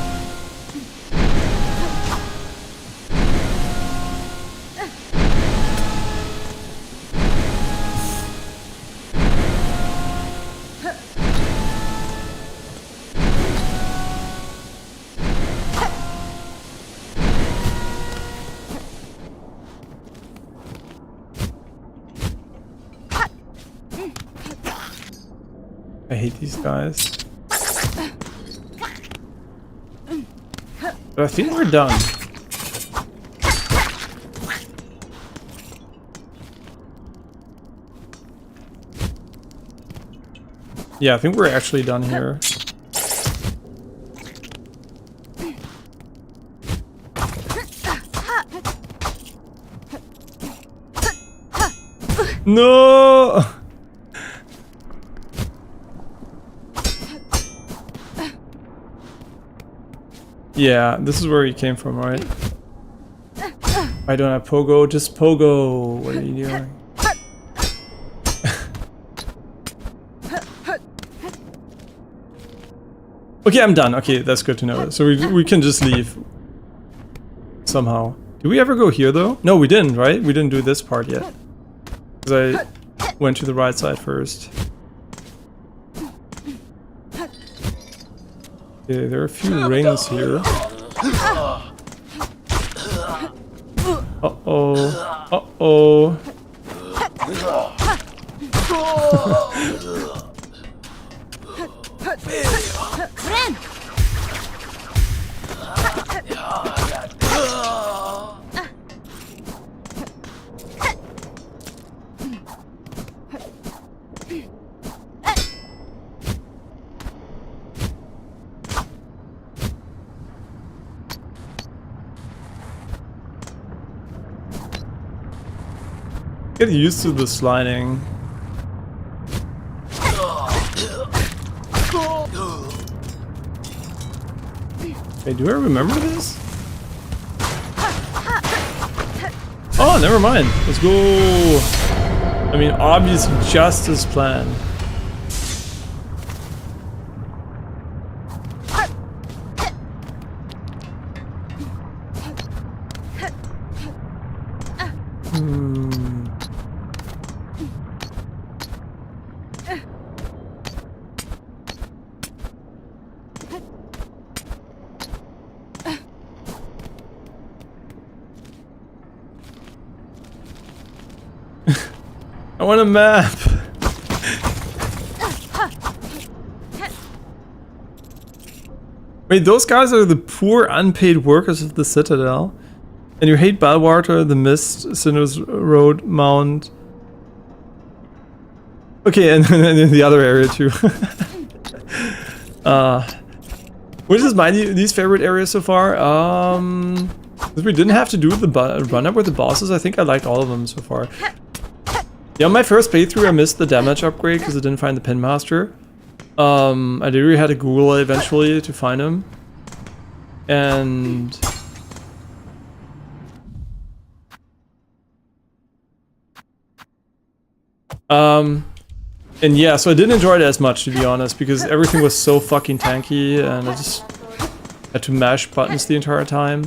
Speaker 1: I hate these guys. But I think we're done. Yeah, I think we're actually done here. No! Yeah, this is where he came from, right? I don't have Pogo, just Pogo. What are you doing? Okay, I'm done. Okay, that's good to know. So we can just leave. Somehow. Did we ever go here though? No, we didn't, right? We didn't do this part yet. Because I went to the right side first. Okay, there are a few rings here. Uh-oh. Uh-oh. Get used to the sliding. Hey, do I remember this? Oh, never mind. Let's go. I mean, obviously, just as planned. I want a map. Wait, those guys are the poor unpaid workers of the Citadel. And you hate Balwater, the Mist, Sinner's Road, Mount. Okay, and in the other area too. Which is my least favorite area so far? Because we didn't have to do the run up with the bosses. I think I liked all of them so far. Yeah, on my first playthrough I missed the damage upgrade because I didn't find the Pin Master. I literally had to Google it eventually to find him. And... and yeah, so I didn't enjoy it as much, to be honest, because everything was so fucking tanky and I just had to mash buttons the entire time.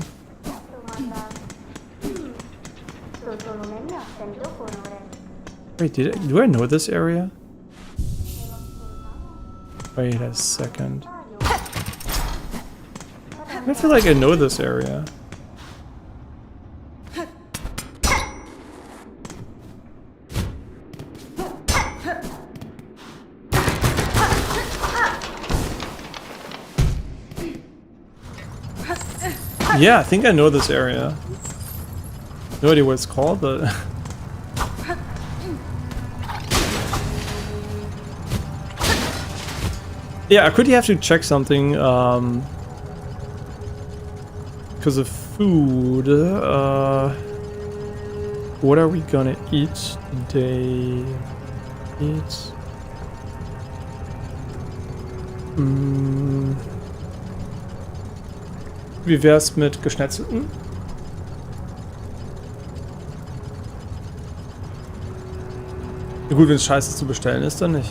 Speaker 1: Wait, do I know this area? Wait a second. I feel like I know this area. Yeah, I think I know this area. No idea what it's called, but... yeah, I could have to check something, because of food. What are we gonna eat today? Wie wär's mit Geschnetzelten? Ja, gut, wenn es scheiße zu bestellen ist, dann nicht.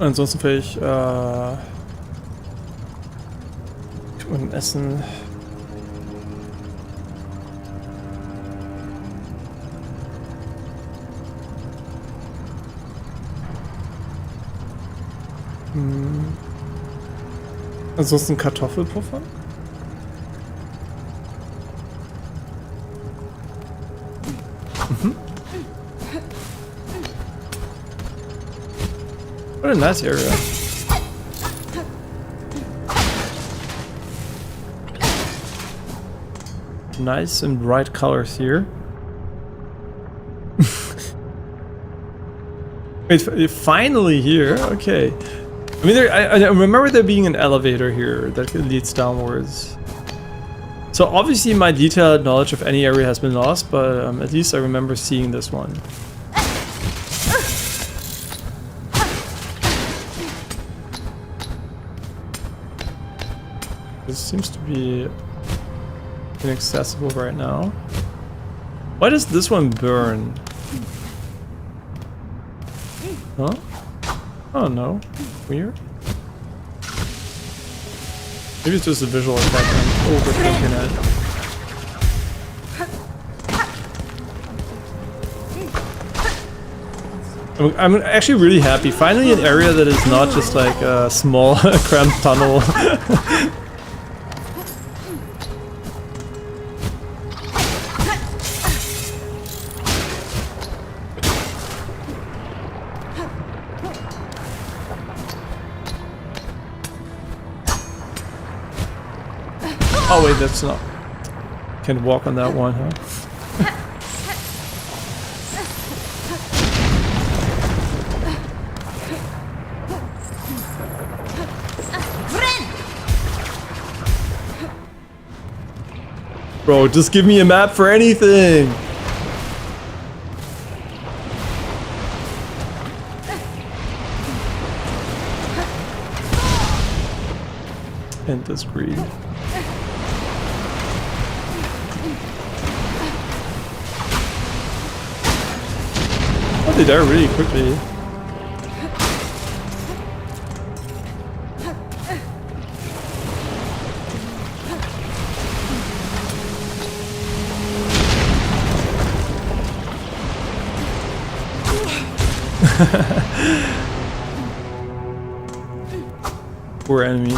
Speaker 1: Ansonsten vielleicht und Essen. Ansonsten Kartoffelpuffer. What a nice area. Nice and bright colors here. Wait, finally here? Okay. I mean, I remember there being an elevator here that leads downwards. So obviously my detailed knowledge of any area has been lost, but at least I remember seeing this one. This seems to be inaccessible right now. Why does this one burn? Huh? Oh no. Weird. Maybe it's just a visual effect. I'm overthinking it. I'm actually really happy. Finally an area that is not just like a small cramped tunnel. Oh wait, that's not... Can't walk on that one, huh? Bro, just give me a map for anything! And this greed. Oh, they die really quickly. Poor enemy.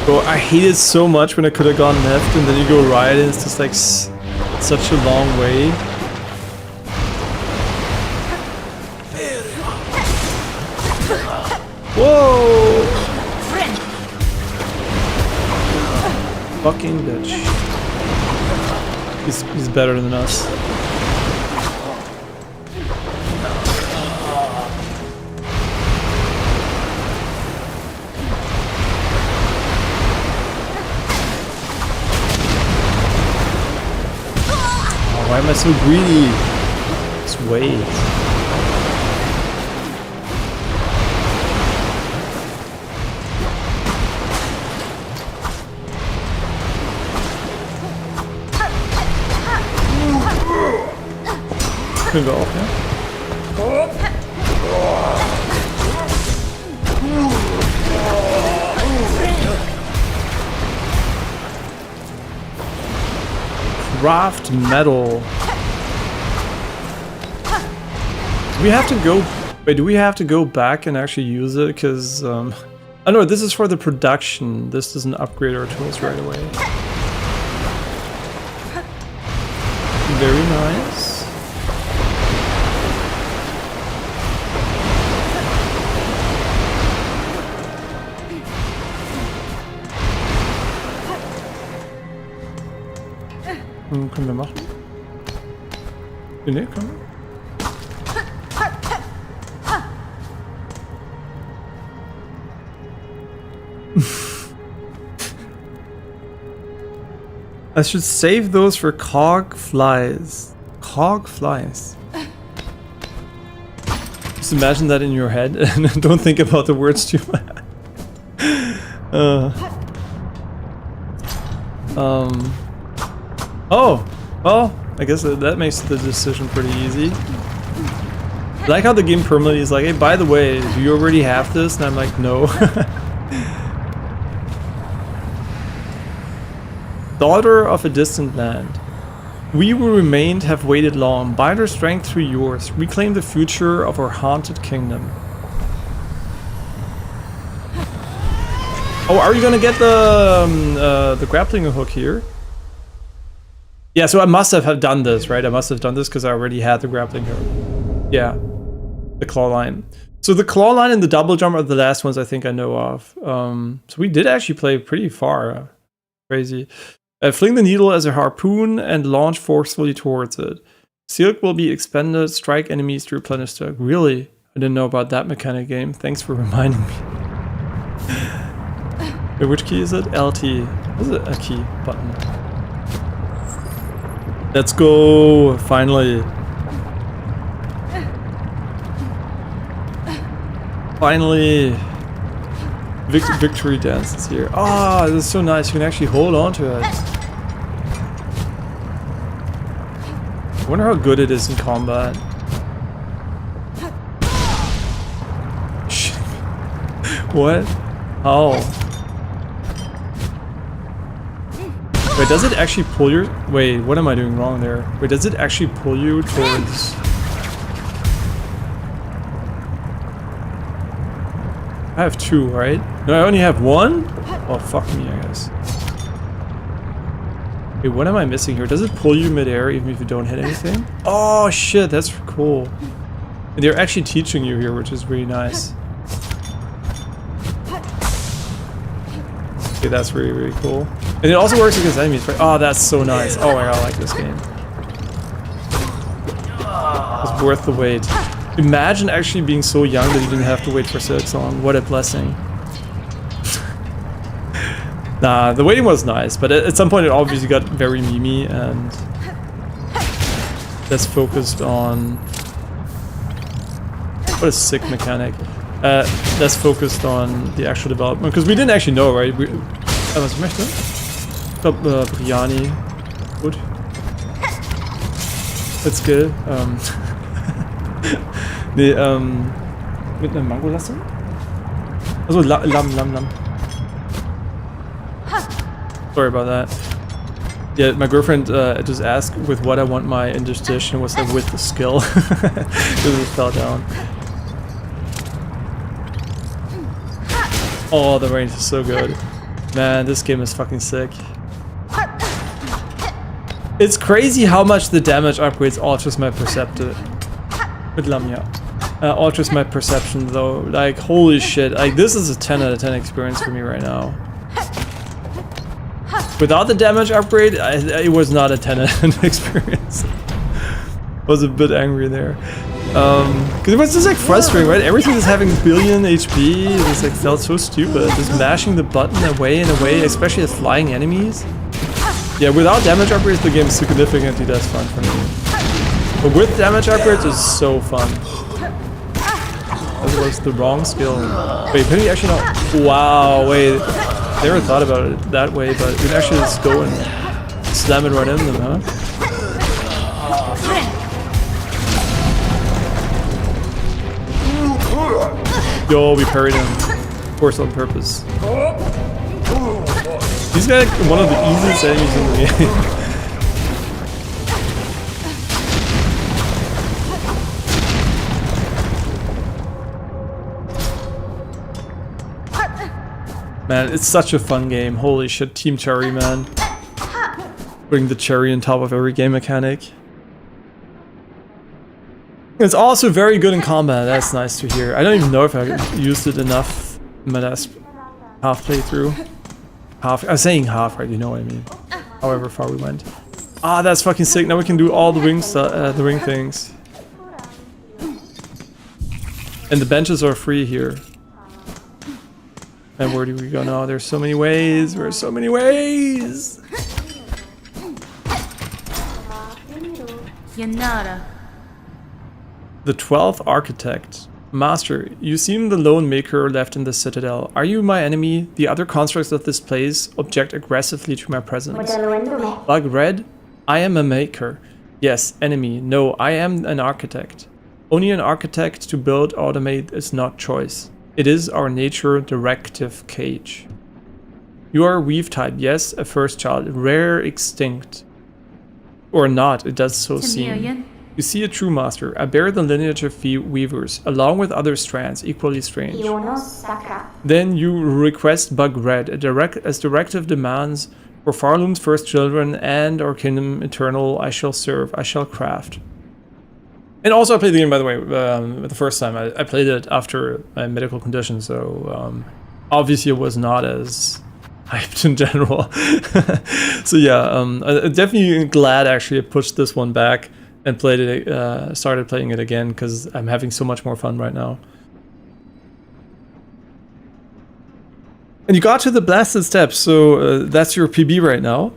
Speaker 1: Bro, I hate it so much when I could have gone left and then you go right and it's just like such a long way. Whoa! Fucking bitch. He's better than us. Oh, why am I so greedy? Just wait. Können wir auch, ja? Craft metal. Do we have to go... Wait, do we have to go back and actually use it? Because, oh no, this is for the production. This doesn't upgrade our tools right away. Very nice. Können wir machen? Ne, können wir? I should save those for cog flies. Cog flies. Just imagine that in your head and don't think about the words too much. Oh, well, I guess that makes the decision pretty easy. I like how the game permanently is like, hey, by the way, do you already have this? And I'm like, no. Daughter of a distant land. We who remained have waited long. Bind our strength through yours. Reclaim the future of our haunted kingdom. Oh, are you gonna get the grappling hook here? Yeah, so I must have done this, right? I must have done this because I already had the grappling hook. Yeah, the claw line. So the claw line and the double jump are the last ones I think I know of. So we did actually play pretty far. Crazy. Fling the needle as a harpoon and launch forcefully towards it. Silk will be expended, strike enemies to replenish stock. Really? I didn't know about that mechanic game. Thanks for reminding me. Wait, which key is it? LT. Is it a key button? Let's go! Finally. Finally. Victory dance is here. Ah, this is so nice. You can actually hold on to it. wonder how good it is in combat. Shit. What? How? Wait, does it actually pull your... Wait, what am I doing wrong there? Wait, does it actually pull you towards... I have 2, right? No, I only have 1? Oh, fuck me, I guess. Wait, what am I missing here? Does it pull you midair even if you don't hit anything? Oh, shit, that's cool. And they're actually teaching you here, which is really nice. Okay, that's really, really cool. And it also works against enemies, right? Oh, that's so nice. Oh my god, I like this game. It's worth the wait. Imagine actually being so young that you didn't have to wait for Silksong. What a blessing. Nah, the waiting was nice, but at some point it obviously got very memey and that's focused on... What a sick mechanic. That's focused on the actual development, because we didn't actually know, right? Was möchte? Ich glaube, Biryani. Gut. That's good. Nee, mit einer Mango-Lasse? Also Lamm. Sorry about that. Yeah, my girlfriend just asked with what I want my English dish, and it was like with the skill. Because it fell down. Oh, the range is so good. Man, this game is fucking sick. It's crazy how much the damage upgrades alters my perception. With Lamia. Alters my perception though. Like, holy shit. Like, this is a 10 out of 10 experience for me right now. Without the damage upgrade, it was not a 10 out of 10 experience. I was a bit angry there. Because it was just like frustrating, right? Everything is having billion HP. It's like, felt so stupid. Just mashing the button away and away, especially at flying enemies. Yeah, without damage upgrades, the game is significantly less fun for me. But with damage upgrades, it's so fun. That was the wrong skill. Wait, can we actually not? Wow, wait. Never thought about it that way, but we can actually just go and slam it right in them, huh? Yo, we parried him. Of course, on purpose. He's got like one of the easiest enemies in the game. Man, it's such a fun game. Holy shit, Team Cherry, man. Putting the cherry on top of every game mechanic. It's also very good in combat. That's nice to hear. I don't even know if I used it enough in my last half playthrough. Half. I'm saying half, right? You know what I mean. However far we went. Ah, that's fucking sick. Now we can do all the ring things. And the benches are free here. And where do we go now? There's so many ways. There's so many ways.
Speaker 4: Yanara.
Speaker 1: The 12th Architect. Master, you seem the lone maker left in the Citadel. Are you my enemy? The other constructs of this place object aggressively to my presence. Bug Red? I am a maker. Yes, enemy. No, I am an architect. Only an architect to build automate is not choice. It is our nature directive cage. You are a weave type, yes, a first child, rare, extinct. Or not, it does so seem. You see a true master. I bear the lineage of weavers, along with other strands, equally strange. Then you request Bug Red, as directive demands, for Pharloom's first children and our kingdom eternal, I shall serve, I shall craft. And also I played the game, by the way, the first time. I played it after my medical condition, so obviously it was not as hyped in general. So yeah, I'm definitely glad actually I pushed this one back and played it, started playing it again, because I'm having so much more fun right now. And you got to the blasted steps, so that's your PB right now.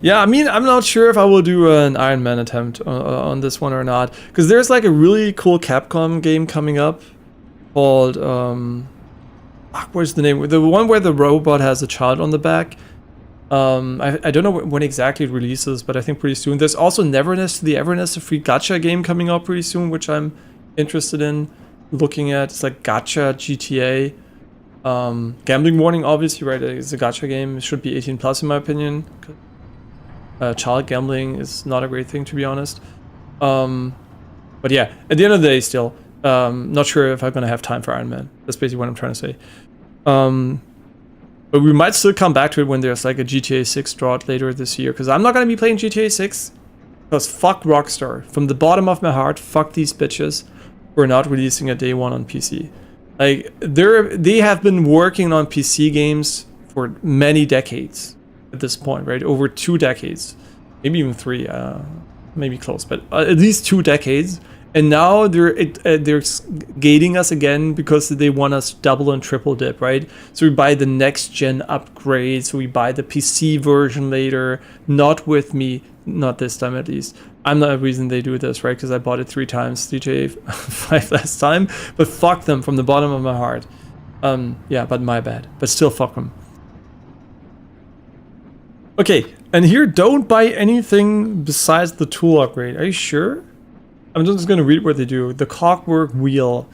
Speaker 1: Yeah, I mean, I'm not sure if I will do an Iron Man attempt on this one or not, because there's like a really cool Capcom game coming up called, what's the name? The one where the robot has a child on the back. I don't know when exactly it releases, but I think pretty soon. There's also Neverness to the Everness, a free gacha game coming out pretty soon, which I'm interested in looking at. It's like gacha GTA. Gambling Warning, obviously, right? It's a gacha game. It should be 18 plus in my opinion. Child gambling is not a great thing, to be honest. But yeah, at the end of the day, still, not sure if I'm gonna have time for Iron Man. That's basically what I'm trying to say. But we might still come back to it when there's like a GTA 6 drought later this year, because I'm not gonna be playing GTA 6. Because fuck Rockstar. From the bottom of my heart, fuck these bitches. We're not releasing a day one on PC. Like, they have been working on PC games for many decades at this point, right? Over 2 decades. Maybe even 3, maybe close, but at least 2 decades. And now they're gating us again because they want us double and triple dip, right? So we buy the next gen upgrade, so we buy the PC version later. Not with me, not this time at least. I'm not the reason they do this, right? Because I bought it 3 times, GTA 5 last time. But fuck them from the bottom of my heart. Yeah, but my bad. But still fuck them. Okay, and here, don't buy anything besides the tool upgrade. Are you sure? I'm just going to read what they do. The Clockwork Wheel.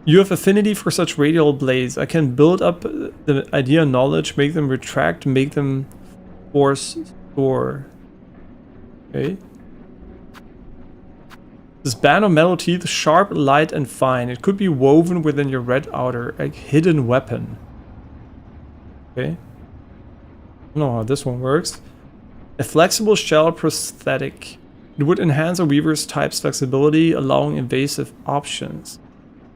Speaker 1: You have affinity for such radial blades. I can build up the idea and knowledge, make them retract, make them force store. Okay. This band of metal teeth, sharp, light, and fine. It could be woven within your red outer, a hidden weapon. Okay. I don't know how this one works. A flexible shell prosthetic. It would enhance a weaver's type's flexibility, allowing invasive options.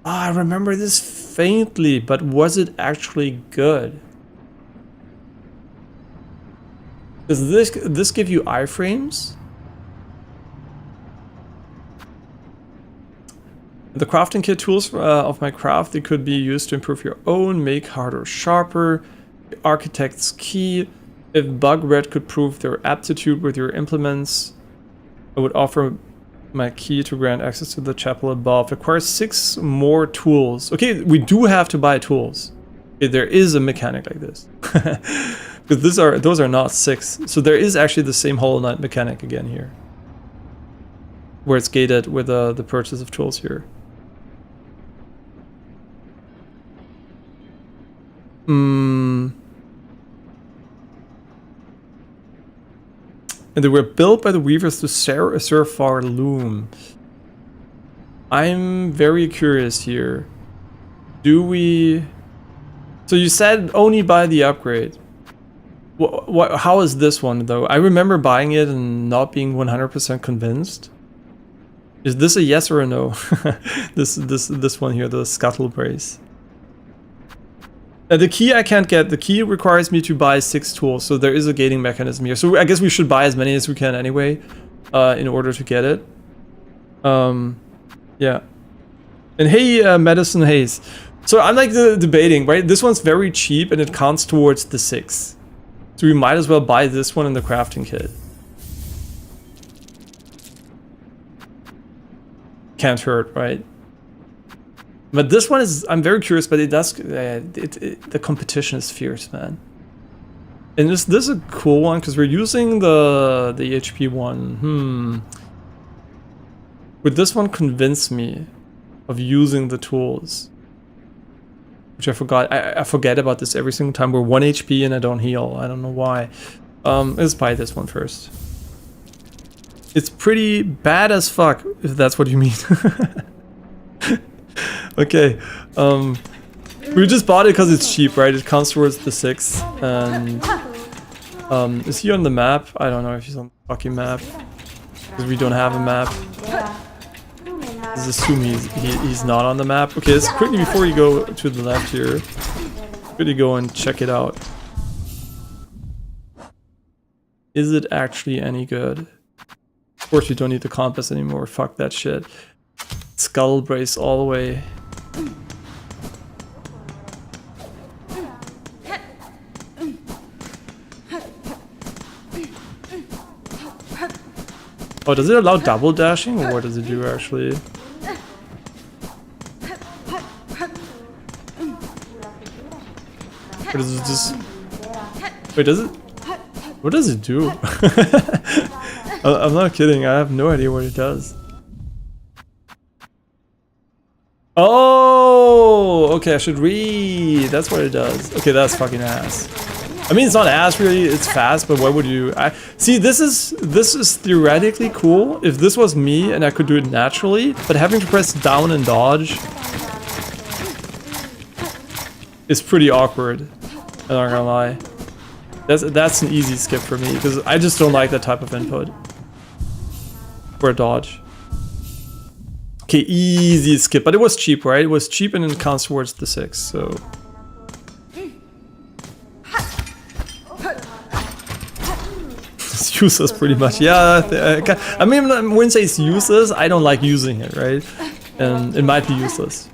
Speaker 1: Ah, I remember this faintly, but was it actually good? Does this give you iframes? The crafting kit tools of my craft, they could be used to improve your own, make harder, sharper. The architect's key. If Bug Red could prove their aptitude with your implements, I would offer my key to grant access to the chapel above. Requires 6 more tools. Okay, we do have to buy tools. Okay, there is a mechanic like this. Because those are not 6. So there is actually the same Hollow Knight mechanic again here. Where it's gated with the purchase of tools here. And they were built by the weavers to serve Pharloom. I'm very curious here. Do we... So you said only buy the upgrade. How is this one though? I remember buying it and not being 100% convinced. Is this a yes or a no? this one here, the Scuttle Brace. The key I can't get. The key requires me to buy 6 tools, so there is a gating mechanism here. So I guess we should buy as many as we can anyway, in order to get it. Yeah. And hey, Medicine Haze. So I'm like debating, right? This one's very cheap and it counts towards the 6. So we might as well buy this one in the crafting kit. Can't hurt, right? But this one is, I'm very curious, but it does, the competition is fierce, man. And this is a cool one, because we're using the HP one. Would this one convince me of using the tools? Which I forgot, I forget about this every single time. We're 1 HP and I don't heal, I don't know why. Let's buy this one first. It's pretty bad as fuck, if that's what you mean. Okay, we just bought it because it's cheap, right? It counts towards the 6, and is he on the map? I don't know if he's on the fucking map, because we don't have a map. Let's assume he's not on the map. Okay, let's quickly, before you go to the left here, quickly go and check it out. Is it actually any good? Of course we don't need the compass anymore, fuck that shit. Skull Brace all the way. Oh, does it allow double dashing, or what does it do actually? Or does it just... Wait, does it? What does it do? I'm not kidding, I have no idea what it does. Oh, okay, I should read. That's what it does. Okay, that's fucking ass. I mean, it's not ass really, it's fast, but what would you... See, this is theoretically cool if this was me and I could do it naturally, but having to press down and dodge is pretty awkward. I'm not gonna lie. That's an easy skip for me, because I just don't like that type of input. For a dodge. Okay, easy skip, but it was cheap, right? It was cheap and it counts towards the 6, so... It's useless pretty much, yeah. I mean, I wouldn't say it's useless, I don't like using it, right? And it might be useless.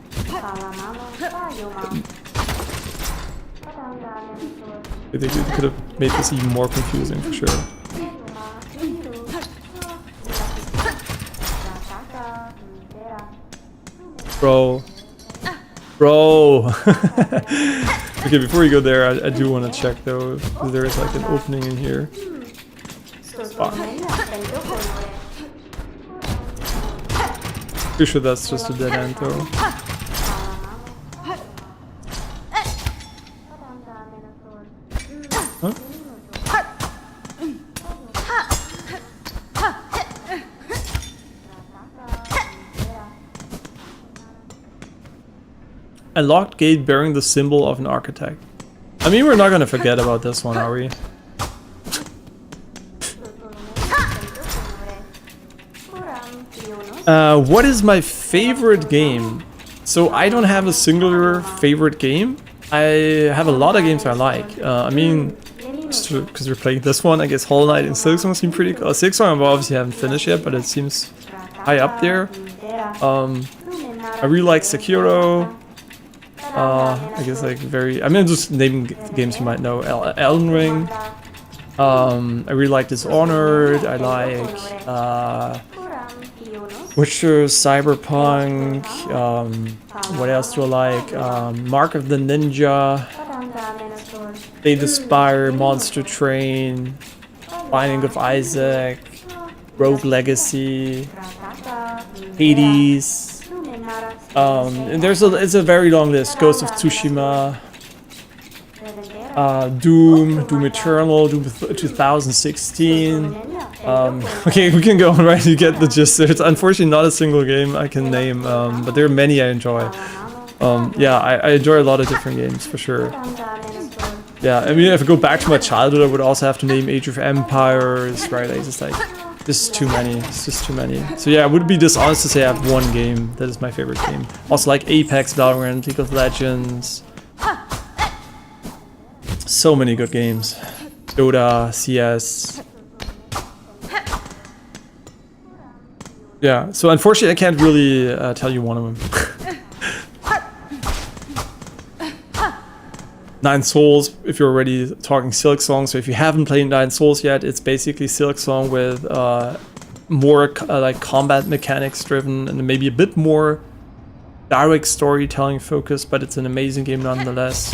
Speaker 1: I think we could have made this even more confusing for sure. Bro. Okay, before you go there, I do want to check though if there is like an opening in here. Fuck. Pretty sure that's just a dead end though. Huh? A locked gate bearing the symbol of an architect. I mean, we're not gonna forget about this one, are we? What is my favorite game? So I don't have a singular favorite game. I have a lot of games I like. I mean, just because we're playing this one, I guess Hollow Knight and Silksong seem pretty cool. Silksong I obviously haven't finished yet, but it seems high up there. I really like Sekiro. I guess like I mean, just naming games you might know. Elden Ring. I really like Dishonored. I like Witcher, Cyberpunk. What else do I like? Mark of the Ninja. Slay the Spire, Monster Train, Binding of Isaac, Rogue Legacy, Hades. And it's a very long list. Ghost of Tsushima, Doom Eternal, Doom 2016. Okay, we can go on, right? You get the gist. There's unfortunately not a single game I can name, but there are many I enjoy. Yeah, I enjoy a lot of different games for sure. Yeah, I mean, if I go back to my childhood, I would also have to name Age of Empires, right? I just like, this is too many. It's just too many. So yeah, I would be dishonest to say I have one game that is my favorite game. Also like Apex, Valorant, League of Legends. So many good games. Dota, CS. Yeah, so unfortunately I can't really tell you one of them. Nine Souls, if you're already talking Silksong. So if you haven't played Nine Souls yet, it's basically Silksong with more like combat mechanics driven and maybe a bit more direct storytelling focus, but it's an amazing game nonetheless.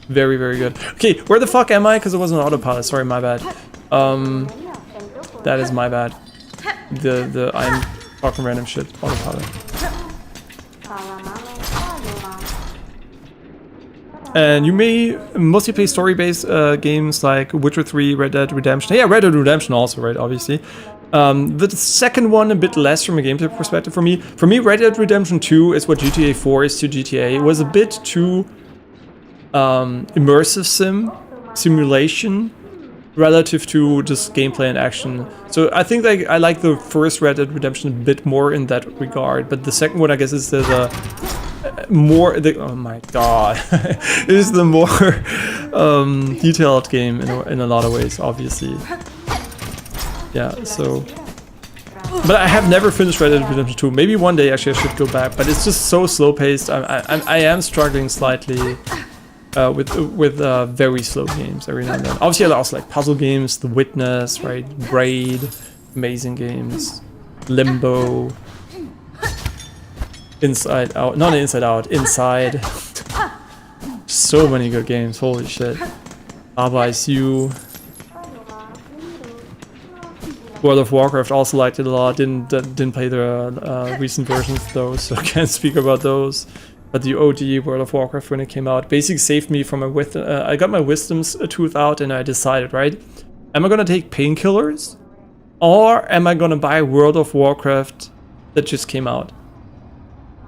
Speaker 1: Very, very good. Okay, where the fuck am I? Because it wasn't autopilot. Sorry, my bad. That is my bad. I'm talking random shit. Autopilot. And you may mostly play story-based games like Witcher 3, Red Dead Redemption. Yeah, Red Dead Redemption also, right, obviously. The second one a bit less from a gameplay perspective for me. For me, Red Dead Redemption 2 is what GTA 4 is to GTA. It was a bit too immersive simulation relative to just gameplay and action. So I think like I like the first Red Dead Redemption a bit more in that regard, but the second one I guess is oh my god, it is the more detailed game in a lot of ways, obviously. Yeah, so. But I have never finished Red Dead Redemption 2. Maybe one day actually I should go back, but it's just so slow paced. I am struggling slightly with very slow games every now and then. Obviously I also like puzzle games, The Witness, right? Braid, amazing games. Limbo. Inside Out, not Inside Out, Inside. So many good games, holy shit. Baba Is You. World of Warcraft also liked it a lot. Didn't play the recent versions though, so can't speak about those. But the OG World of Warcraft when it came out basically saved me from I got my wisdom's tooth out and I decided, right? Am I gonna take painkillers? Or am I gonna buy World of Warcraft that just came out?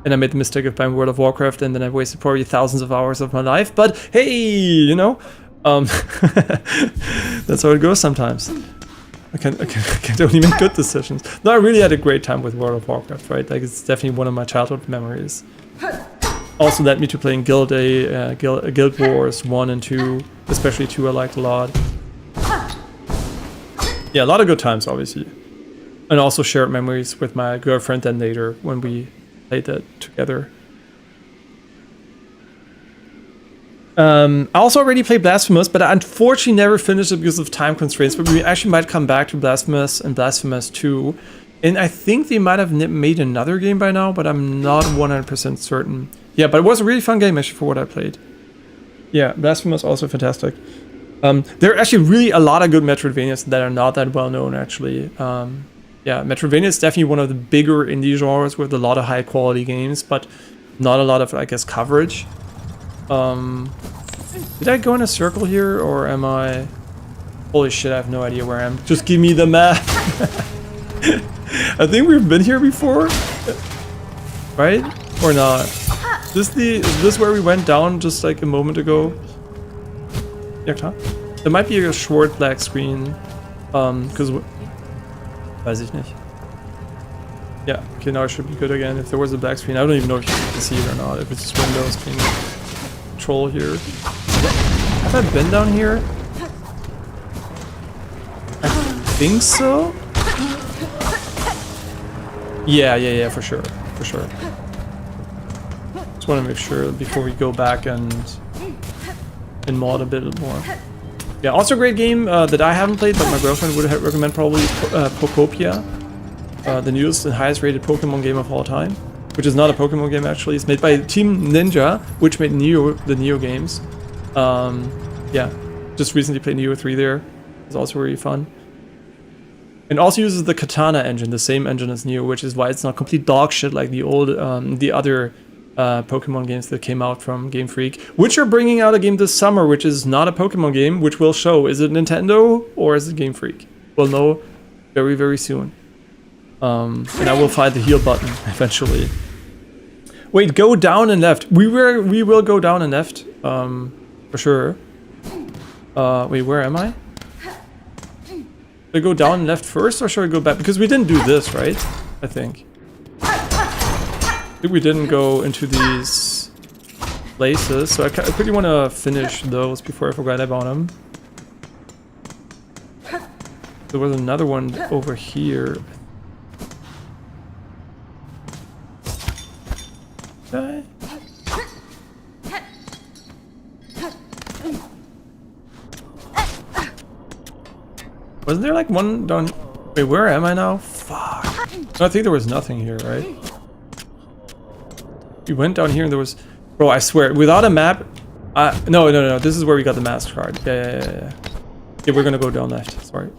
Speaker 1: And I made the mistake of buying World of Warcraft and then I wasted probably thousands of hours of my life. But hey, you know, that's how it goes sometimes. I can't only make good decisions. No, I really had a great time with World of Warcraft, right? Like, it's definitely one of my childhood memories. Also led me to playing Guild Wars 1 and 2, especially 2 I liked a lot. Yeah, a lot of good times, obviously. And also shared memories with my girlfriend and later when we played that together. I also already played Blasphemous, but I unfortunately never finished it because of time constraints. But we actually might come back to Blasphemous and Blasphemous 2. And I think they might have made another game by now, but I'm not 100% certain. Yeah, but it was a really fun game actually for what I played. Yeah, Blasphemous also fantastic. There are actually really a lot of good Metroidvanias that are not that well known actually. Yeah, Metroidvania is definitely one of the bigger indie genres with a lot of high quality games, but not a lot of, I guess, coverage. Did I go in a circle here or am I... Holy shit, I have no idea where I am. Just give me the map. I think we've been here before, right? Or not? Is this where we went down just like a moment ago? Yeah, klar. There might be a short black screen, because... Weiß ich nicht. Yeah, okay, now I should be good again. If there was a black screen, I don't even know if you can see it or not. If it's just Windows, can control here. Have I been down here? I think so. Yeah, for sure. Just want to make sure before we go back and mod a bit more. Yeah, also a great game that I haven't played, but my girlfriend would recommend probably Pokopia, the newest and highest rated Pokemon game of all time, which is not a Pokemon game actually. It's made by Team Ninja, which made the Neo games. Yeah, just recently played Neo 3 there. It's also really fun. And also uses the Katana engine, the same engine as Neo, which is why it's not complete dog shit like the old, the other Pokemon games that came out from Game Freak, which are bringing out a game this summer, which is not a Pokemon game, which will show. Is it Nintendo or is it Game Freak? We'll know very, very soon. And I will find the heal button eventually. Wait, go down and left. We will go down and left, for sure. Wait, where am I? Should I go down and left first, or should I go back? Because we didn't do this, right? I think we didn't go into these places, so I quickly want to finish those before I forget about them. There was another one over here. Okay. Wasn't there like one down... Wait, where am I now? Fuck. I think there was nothing here, right? We went down here and there was... Bro, I swear, without a map... No, this is where we got the mask card. Yeah. Yeah, we're gonna go down left, sorry.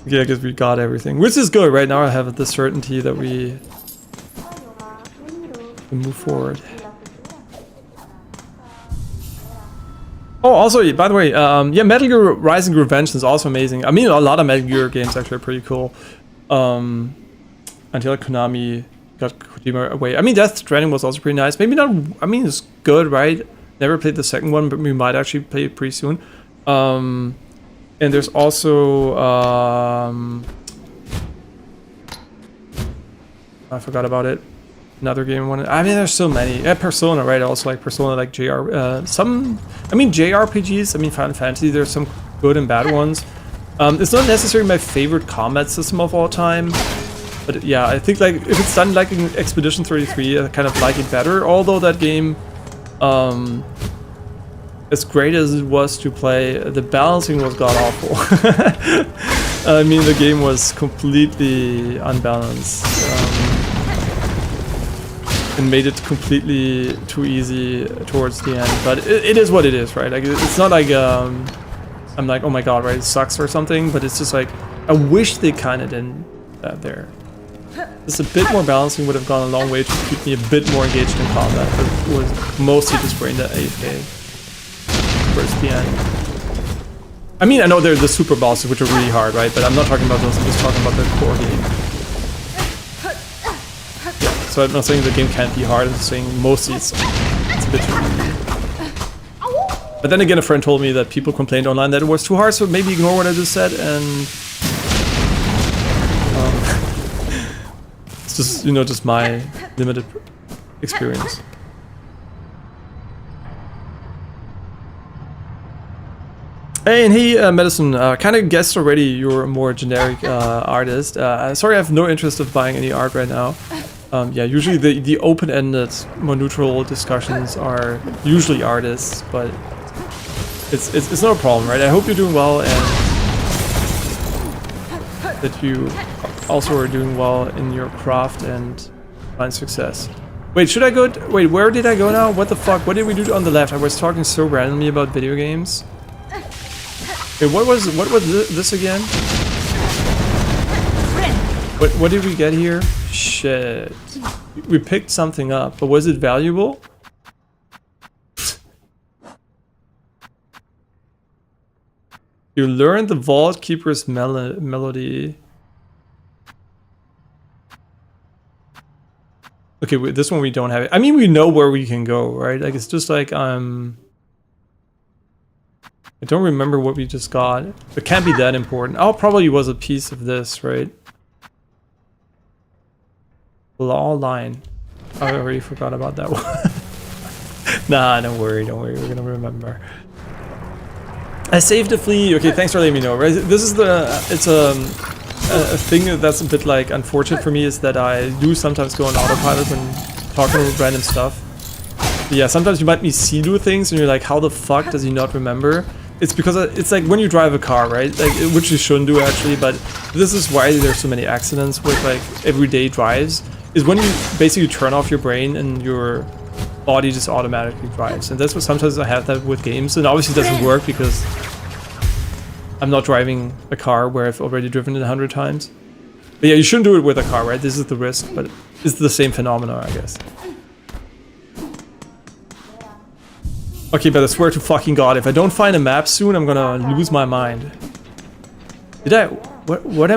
Speaker 1: Yeah, I guess we got everything. Which is good, right now I have the certainty that we can move forward. Oh, also, by the way, yeah, Metal Gear Rising Revenge is also amazing. I mean, a lot of Metal Gear games actually are pretty cool. Until Konami got Kojima away. I mean, Death Stranding was also pretty nice. Maybe not, I mean, it's good, right? Never played the second one, but we might actually play it pretty soon. And there's also, I forgot about it. Another game I wanted. I mean, there's so many. Yeah, Persona, right? I also like Persona, like JRPGs. I mean, Final Fantasy. There's some good and bad ones. It's not necessarily my favorite combat system of all time, but yeah, I think like if it's done like in Expedition 33, I kind of like it better. Although that game, as great as it was to play, the balancing was god awful. I mean, the game was completely unbalanced. And made it completely too easy towards the end, but it is what it is, right? Like it's not like I'm like, oh my god, right, it sucks or something, but it's just like, I wish they kind of didn't that there. Just a bit more balancing would have gone a long way to keep me a bit more engaged in combat, but it was mostly just brain that AFK towards the end. I mean, I know they're the super bosses, which are really hard, right? But I'm not talking about those, I'm just talking about the core game. Yeah, so I'm not saying the game can't be hard, I'm just saying mostly it's a bit too easy. But then again, a friend told me that people complained online that it was too hard, so maybe ignore what I just said, and it's just, you know, just my limited experience. Hey, and hey, Medicine, kind of guessed already you're a more generic artist. Sorry, I have no interest of buying any art right now. Yeah, usually the open-ended, more neutral discussions are usually artists, but it's no problem, right? I hope you're doing well and that you also are doing well in your craft and find success. Wait, should I go? Wait, where did I go now? What the fuck? What did we do on the left? I was talking so randomly about video games. Wait, what was this again? What did we get here? Shit. We picked something up, but was it valuable? You learned the Vault Keeper's melody. Okay, this one we don't have it. I mean, we know where we can go, right? Like, it's just like, I don't remember what we just got. It can't be that important. Oh, probably was a piece of this, right? Law line. Oh, I already forgot about that one. Nah, don't worry, we're gonna remember. I saved a flea. Okay, thanks for letting me know. Right, this is it's a thing that's a bit like unfortunate for me is that I do sometimes go on autopilot when talking about random stuff. But yeah, sometimes you might see do things and you're like, how the fuck does he not remember? It's because it's like when you drive a car, right? Like, which you shouldn't do actually, but this is why there's so many accidents with like everyday drives. Is when you basically turn off your brain and your body just automatically drives, and that's what sometimes I have that with games, and obviously it doesn't work because I'm not driving a car where I've already driven it 100 times. But yeah, you shouldn't do it with a car, right? This is the risk, but it's the same phenomenon, I guess. Okay, but I swear to fucking god, if I don't find a map soon, I'm gonna lose my mind. Did I? What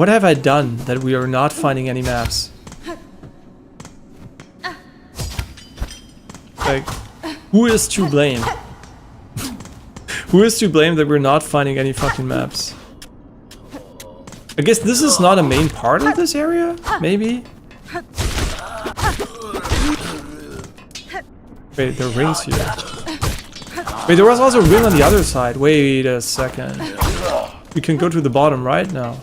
Speaker 1: have I done that we are not finding any maps? Like, who is to blame? Who is to blame that we're not finding any fucking maps? I guess this is not a main part of this area? Maybe? Wait, there are rings here. Wait, there was also a ring on the other side. Wait a second. We can go to the bottom right now.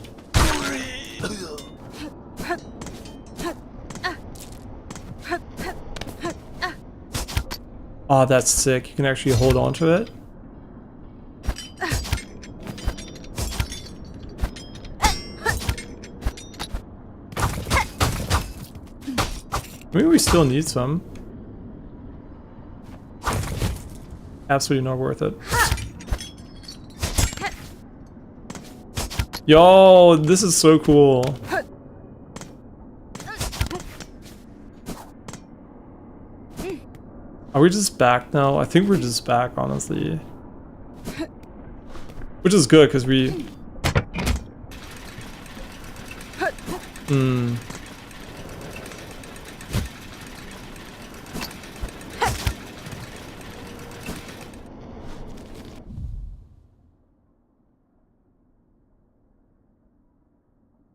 Speaker 1: Oh, that's sick. You can actually hold on to it. Maybe we still need some. Absolutely not worth it. Yo, this is so cool. Are we just back now? I think we're just back, honestly. Which is good, because we...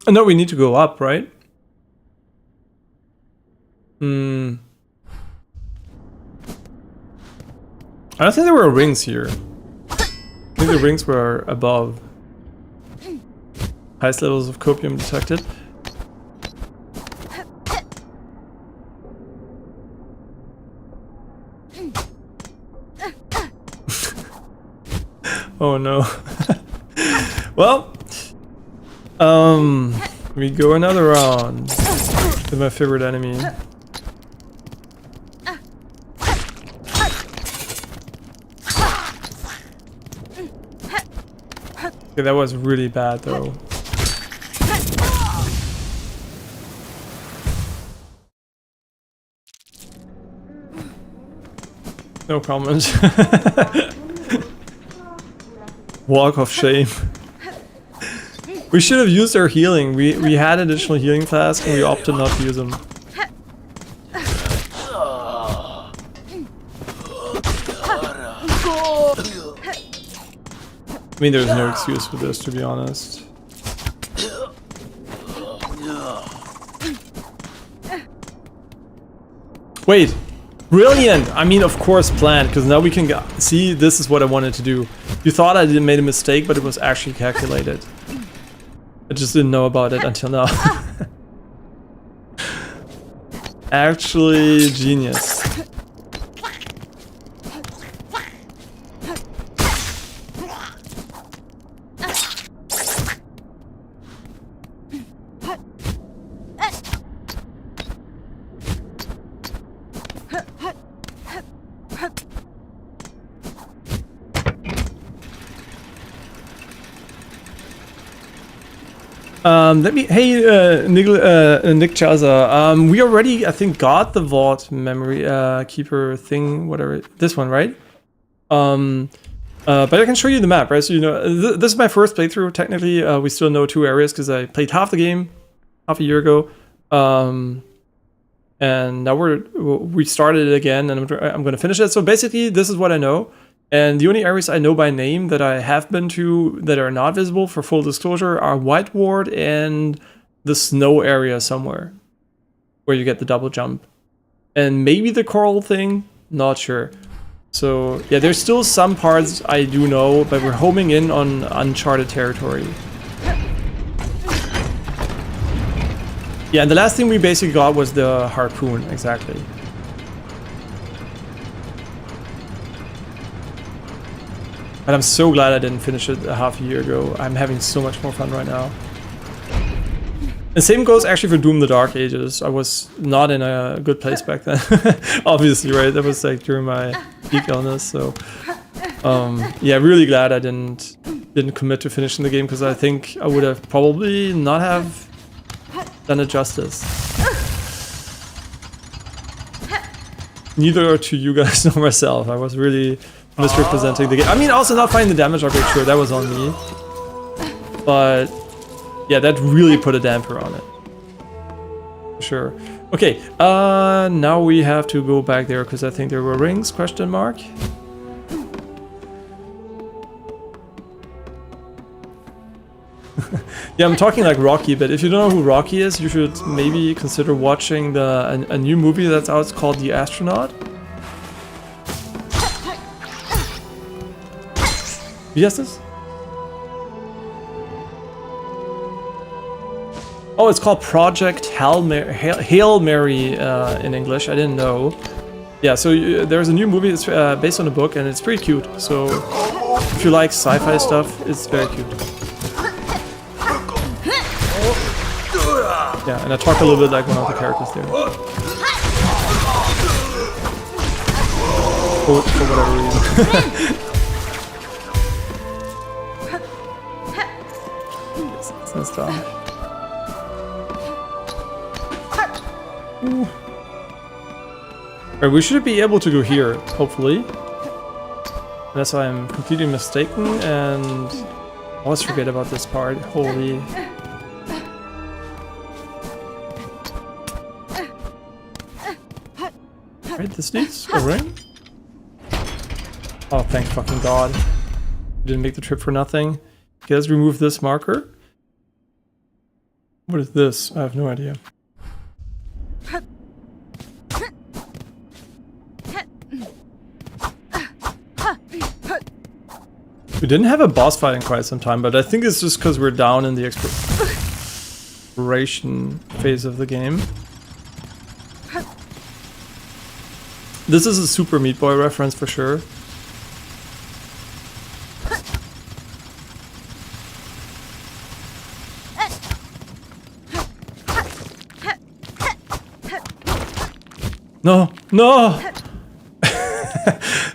Speaker 1: No, we need to go up, right? I don't think there were rings here. I think the rings were above. Highest levels of copium detected. Oh no. Well, we go another round with my favorite enemy. Okay, that was really bad though. No comment. Walk of shame. We should have used our healing. We had additional healing flasks and we opted not to use them. I mean, there's no excuse for this, to be honest. Wait, brilliant! I mean, of course planned, because now we can see this is what I wanted to do. You thought I made a mistake, but it was actually calculated. I just didn't know about it until now. Actually, genius. Hey, Nick Chaza, we already, I think, got the vault memory keeper thing, whatever, this one, right? But I can show you the map, right? So, you know, this is my first playthrough, technically. We still know 2 areas because I played half the game half a year ago. And now we started it again, and I'm going to finish it. So basically, this is what I know. And the only areas I know by name that I have been to that are not visible, for full disclosure, are White Ward and the snow area somewhere, where you get the double jump. And maybe the coral thing, not sure. So yeah, there's still some parts I do know, but we're homing in on uncharted territory. Yeah, and the last thing we basically got was the harpoon, exactly. And I'm so glad I didn't finish it a half a year ago. I'm having so much more fun right now. The same goes actually for Doom the Dark Ages. I was not in a good place back then. Obviously, right? That was like during my peak illness, so... yeah, really glad I didn't commit to finishing the game, because I think I would have probably not have done it justice. Neither to you guys nor myself. I was really misrepresenting the game. I mean, also not finding the damage upgrade, sure, that was on me. But yeah, that really put a damper on it. Sure. Okay, now we have to go back there because I think there were rings, question mark. Yeah, I'm talking like Rocky, but if you don't know who Rocky is, you should maybe consider watching a new movie that's out. It's called The Astronaut. Yes, this? Oh, it's called Project Hail Mary in English. I didn't know. Yeah, so there's a new movie that's based on a book, and it's pretty cute. So if you like sci-fi stuff, it's very cute. Yeah, and I talk a little bit like one of the characters there. For whatever reason. Yes, stuff. Alright, we should be able to go here, hopefully. Unless I'm completely mistaken, and I always forget about this part. Holy. Right, this needs a ring? Oh, thank fucking god. Didn't make the trip for nothing. Okay, let's remove this marker. What is this? I have no idea. We didn't have a boss fight in quite some time, but I think it's just because we're down in the exploration phase of the game. This is a Super Meat Boy reference for sure. No, no!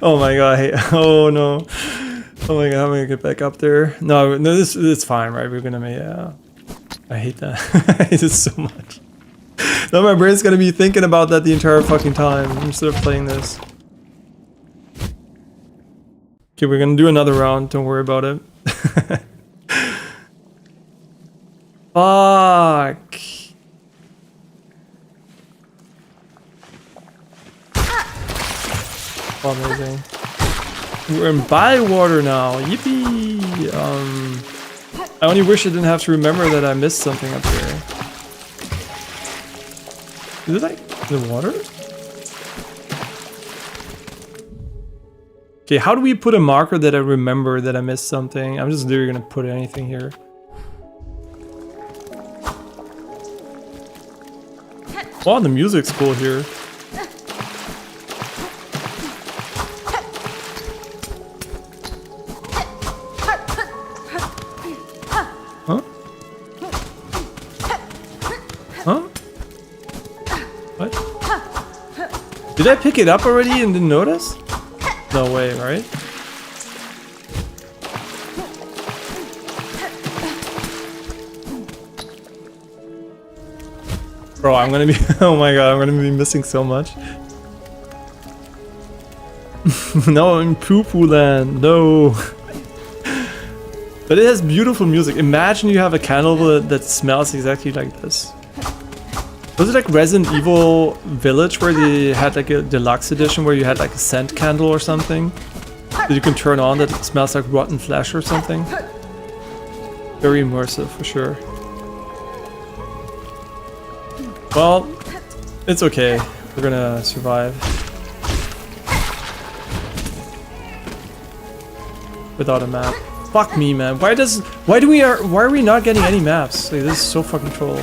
Speaker 1: Oh my god, oh no. Oh my god, I'm gonna get back up there. No, this it's fine, right? We're gonna make. I hate that. I hate it so much. Now my brain's gonna be thinking about that the entire fucking time instead of playing this. Okay, we're gonna do another round. Don't worry about it. Fuck. Oh, amazing. We're in Bywater now. Yippee! I only wish I didn't have to remember that I missed something up here. Is it like the water? Okay, how do we put a marker that I remember that I missed something? I'm just literally gonna put anything here. Wow, the music's cool here. Huh? Huh? What? Did I pick it up already and didn't notice? No way, right? Bro, I'm gonna be, oh my god, I'm gonna be missing so much. No, I'm in poo-poo land, no. But it has beautiful music. Imagine you have a candle that smells exactly like this. Was it like Resident Evil Village where they had like a deluxe edition where you had like a scent candle or something that you can turn on that smells like rotten flesh or something? Very immersive for sure. Well, it's okay. We're gonna survive. Without a map. Fuck me, man. Why are we not getting any maps? Like, this is so fucking troll.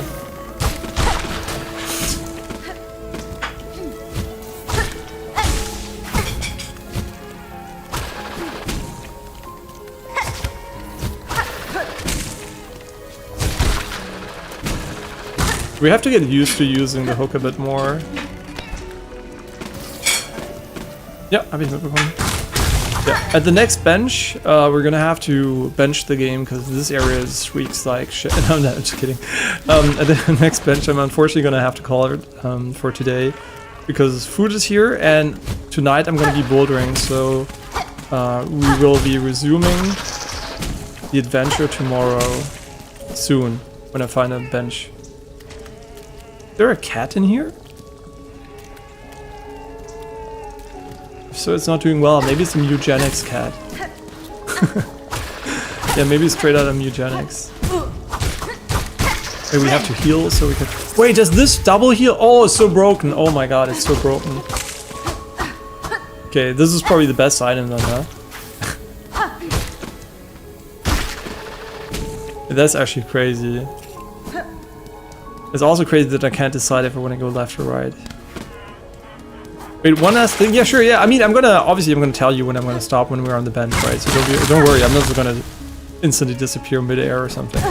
Speaker 1: We have to get used to using the hook a bit more. Yeah, habe ich mitbekommen. Yeah, at the next bench, we're gonna have to bench the game because this area shrieks like shit. No, I'm just kidding. At the next bench, I'm unfortunately gonna have to call it for today because food is here and tonight I'm gonna be bouldering, so we will be resuming the adventure tomorrow soon when I find a bench. Is there a cat in here? So it's not doing well. Maybe it's a eugenics cat. Yeah, maybe straight out of eugenics. Wait, we have to heal so we can... Wait, does this double heal? Oh, it's so broken. Oh my god, it's so broken. Okay, this is probably the best item then, huh? That's actually crazy. It's also crazy that I can't decide if I want to go left or right. Wait, one last thing. Yeah, sure. Yeah, I mean, I'm gonna tell you when I'm gonna stop when we're on the bench, right? So don't worry. I'm not just gonna instantly disappear mid-air or something.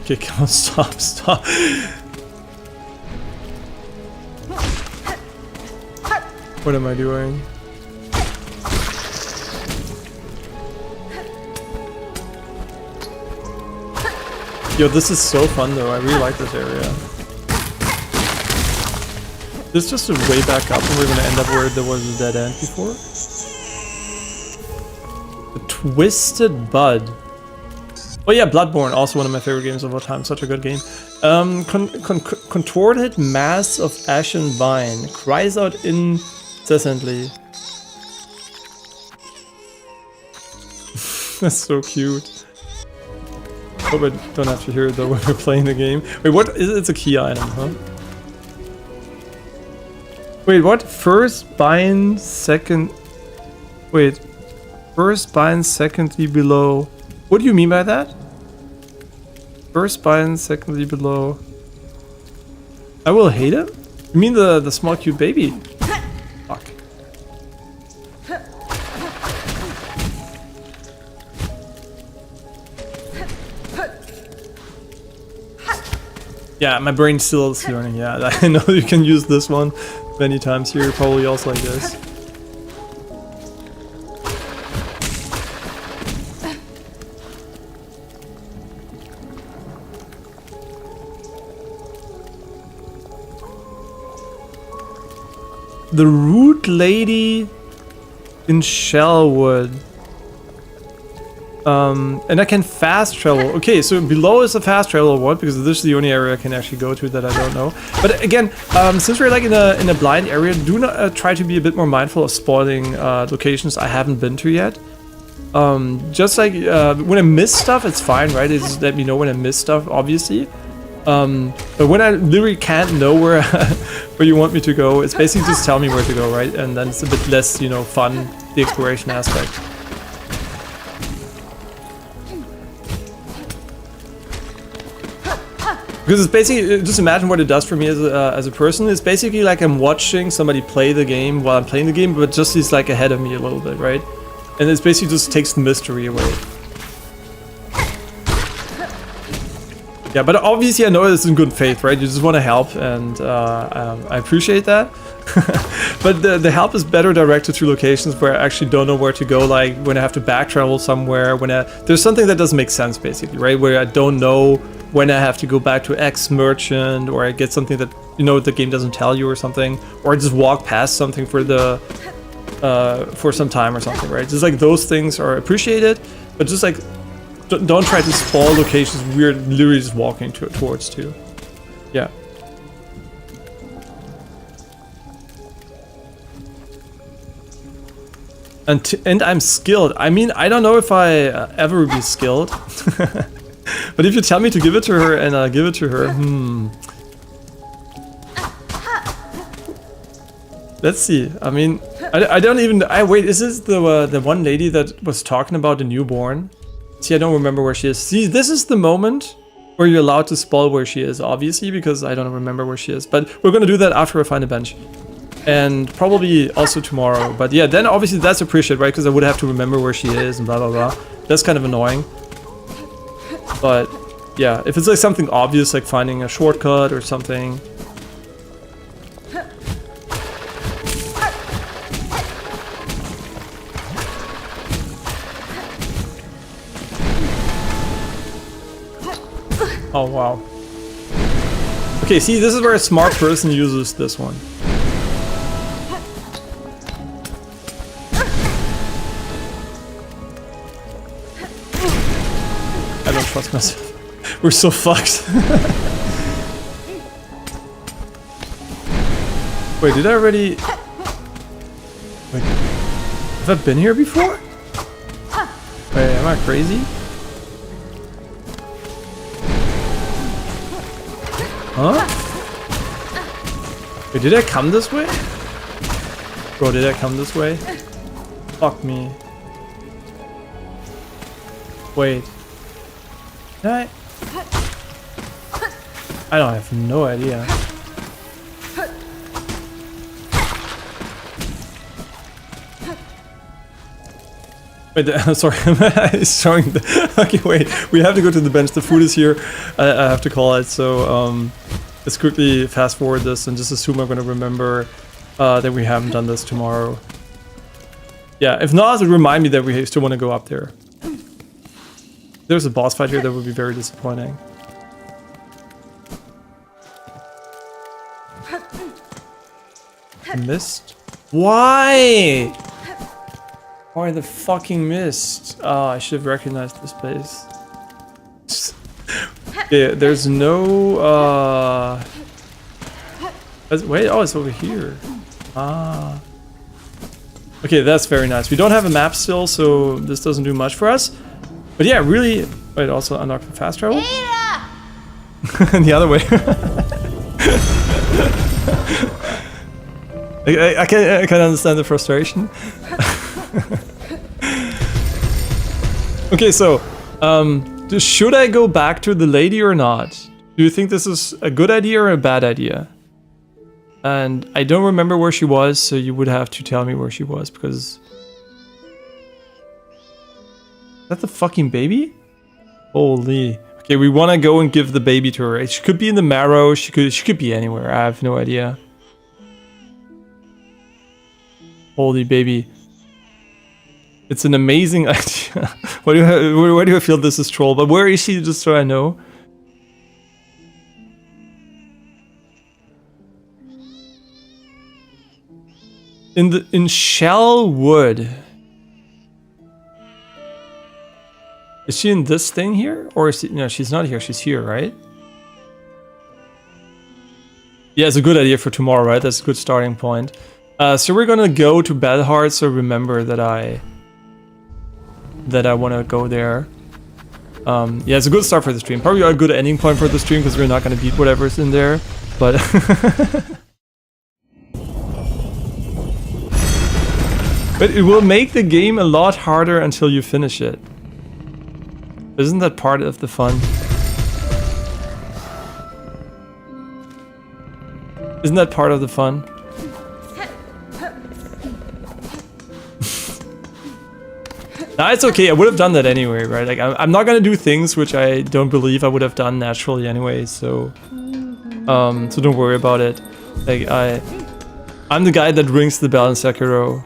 Speaker 1: Okay, come on, stop. What am I doing? Yo, this is so fun though. I really like this area. This is just a way back up and we're gonna end up where there was a dead end before. The Twisted Bud. Oh yeah, Bloodborne, also one of my favorite games of all time. Such a good game. Contorted mass of ashen vine cries out incessantly. That's so cute. Hope I don't have to hear it though when we're playing the game. Wait, what is it? It's a key item, huh? Wait, what? First bind, second... Wait. First bind, secondly below... What do you mean by that? First bind, secondly below... I will hate him? You mean the small cute baby? Fuck. Yeah, my brain still is learning. Yeah, I know you can use this one many times here. Probably also like this. The Root Lady in Shellwood. And I can fast travel. Okay, so below is a fast travel or what? Because this is the only area I can actually go to that I don't know. But again, since we're like in a blind area, do not try to be a bit more mindful of spoiling locations I haven't been to yet. Just like when I miss stuff, it's fine, right? It's let me know when I miss stuff, obviously. But when I literally can't know where where you want me to go, it's basically just tell me where to go, right? And then it's a bit less, you know, fun, the exploration aspect. Because it's basically, just imagine what it does for me as a person. It's basically like I'm watching somebody play the game while I'm playing the game, but just he's like ahead of me a little bit, right? And it's basically just takes the mystery away. Yeah, but obviously I know it's in good faith, right? You just want to help, and I appreciate that. But the help is better directed to locations where I actually don't know where to go, like when I have to back travel somewhere, when there's something that doesn't make sense, basically, right? Where I don't know when I have to go back to X merchant, or I get something that, you know, the game doesn't tell you or something, or I just walk past something for the for some time or something, right? Just like those things are appreciated, but just like don't try to spoil locations we're literally just walking towards too. Yeah. And I'm skilled. I mean, I don't know if I ever will be skilled. But if you tell me to give it to her and I'll give it to her, Let's see. I mean, I don't even... wait, is this the one lady that was talking about the newborn? See, I don't remember where she is. See, this is the moment where you're allowed to spoil where she is, obviously, because I don't remember where she is. But we're gonna do that after I find a bench. And probably also tomorrow. But yeah, then obviously that's appreciated, right? Because I would have to remember where she is and blah, blah, blah. That's kind of annoying. But yeah, if it's like something obvious, like finding a shortcut or something. Oh, wow. Okay, see, this is where a smart person uses this one. I don't trust myself. We're so fucked. Wait, did I already... Wait, have I been here before? Wait, am I crazy? Huh? Wait, did I come this way? Bro, did I come this way? Fuck me. Wait. Did I don't have no idea. Wait, sorry, it's showing the... Okay, wait, we have to go to the bench, the food is here. I have to call it, so let's quickly fast forward this and just assume I'm gonna remember that we haven't done this tomorrow. Yeah, if not, remind me that we still want to go up there. If there's a boss fight here, that would be very disappointing. I missed? Why? Why the fucking mist? Oh, I should have recognized this place. Yeah, there's no wait, oh, it's over here. Ah. Okay, that's very nice. We don't have a map still, so this doesn't do much for us. But yeah, really... Wait, also unlock for fast travel? And the other way. I can understand the frustration. Okay, so should I go back to the lady or not? Do you think this is a good idea or a bad idea? And I don't remember where she was, so you would have to tell me where she was, because... Is that the fucking baby? Holy. Okay, we want to go and give the baby to her. She could be in the marrow. She could be anywhere. I have no idea. Holy baby. It's an amazing idea. Why do I feel this is troll? But where is she, just so I know? In Shellwood. Is she in this thing here? Or is she, no, she's not here. She's here, right? Yeah, it's a good idea for tomorrow, right? That's a good starting point. So we're gonna go to Belhart, so remember that I want to go there. Yeah, it's a good start for the stream. Probably a good ending point for the stream because we're not gonna beat whatever's in there. But but it will make the game a lot harder until you finish it. Isn't that part of the fun? Isn't that part of the fun? Nah, it's okay. I would have done that anyway, right? Like, I'm not gonna do things which I don't believe I would have done naturally anyway. So don't worry about it. Like, I'm the guy that rings the bell in Sekiro.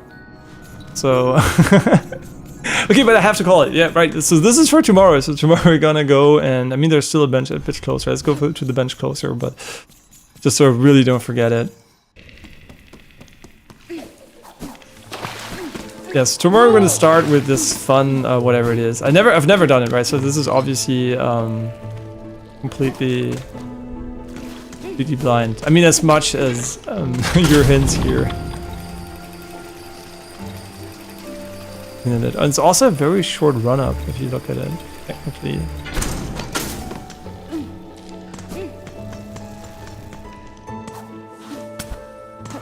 Speaker 1: So okay, but I have to call it. Yeah, right. So this is for tomorrow. So tomorrow we're gonna go, and I mean, there's still a bit closer. Let's go to the bench closer, but just so I really don't forget it. Yes, tomorrow we're gonna start with this fun, whatever it is. I've never done it, right? So this is obviously completely blind. I mean, as much as your hints here. And it's also a very short run up if you look at it, technically.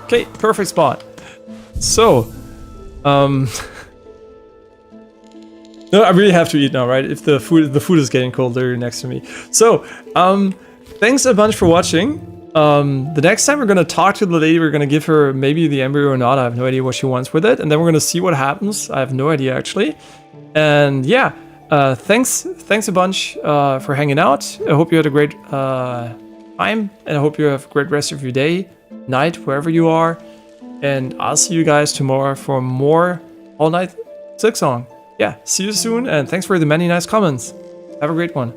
Speaker 1: Okay, perfect spot. So, no, I really have to eat now, right? If the food is getting cold there next to me. So, thanks a bunch for watching. The next time we're gonna talk to the lady, we're gonna give her maybe the embryo or not. I have no idea what she wants with it, and then we're gonna see what happens. I have no idea actually. And yeah, thanks a bunch for hanging out. I hope you had a great time, and I hope you have a great rest of your day, night, wherever you are. And I'll see you guys tomorrow for more All Night Silksong. Yeah, see you soon, and thanks for the many nice comments. Have a great one.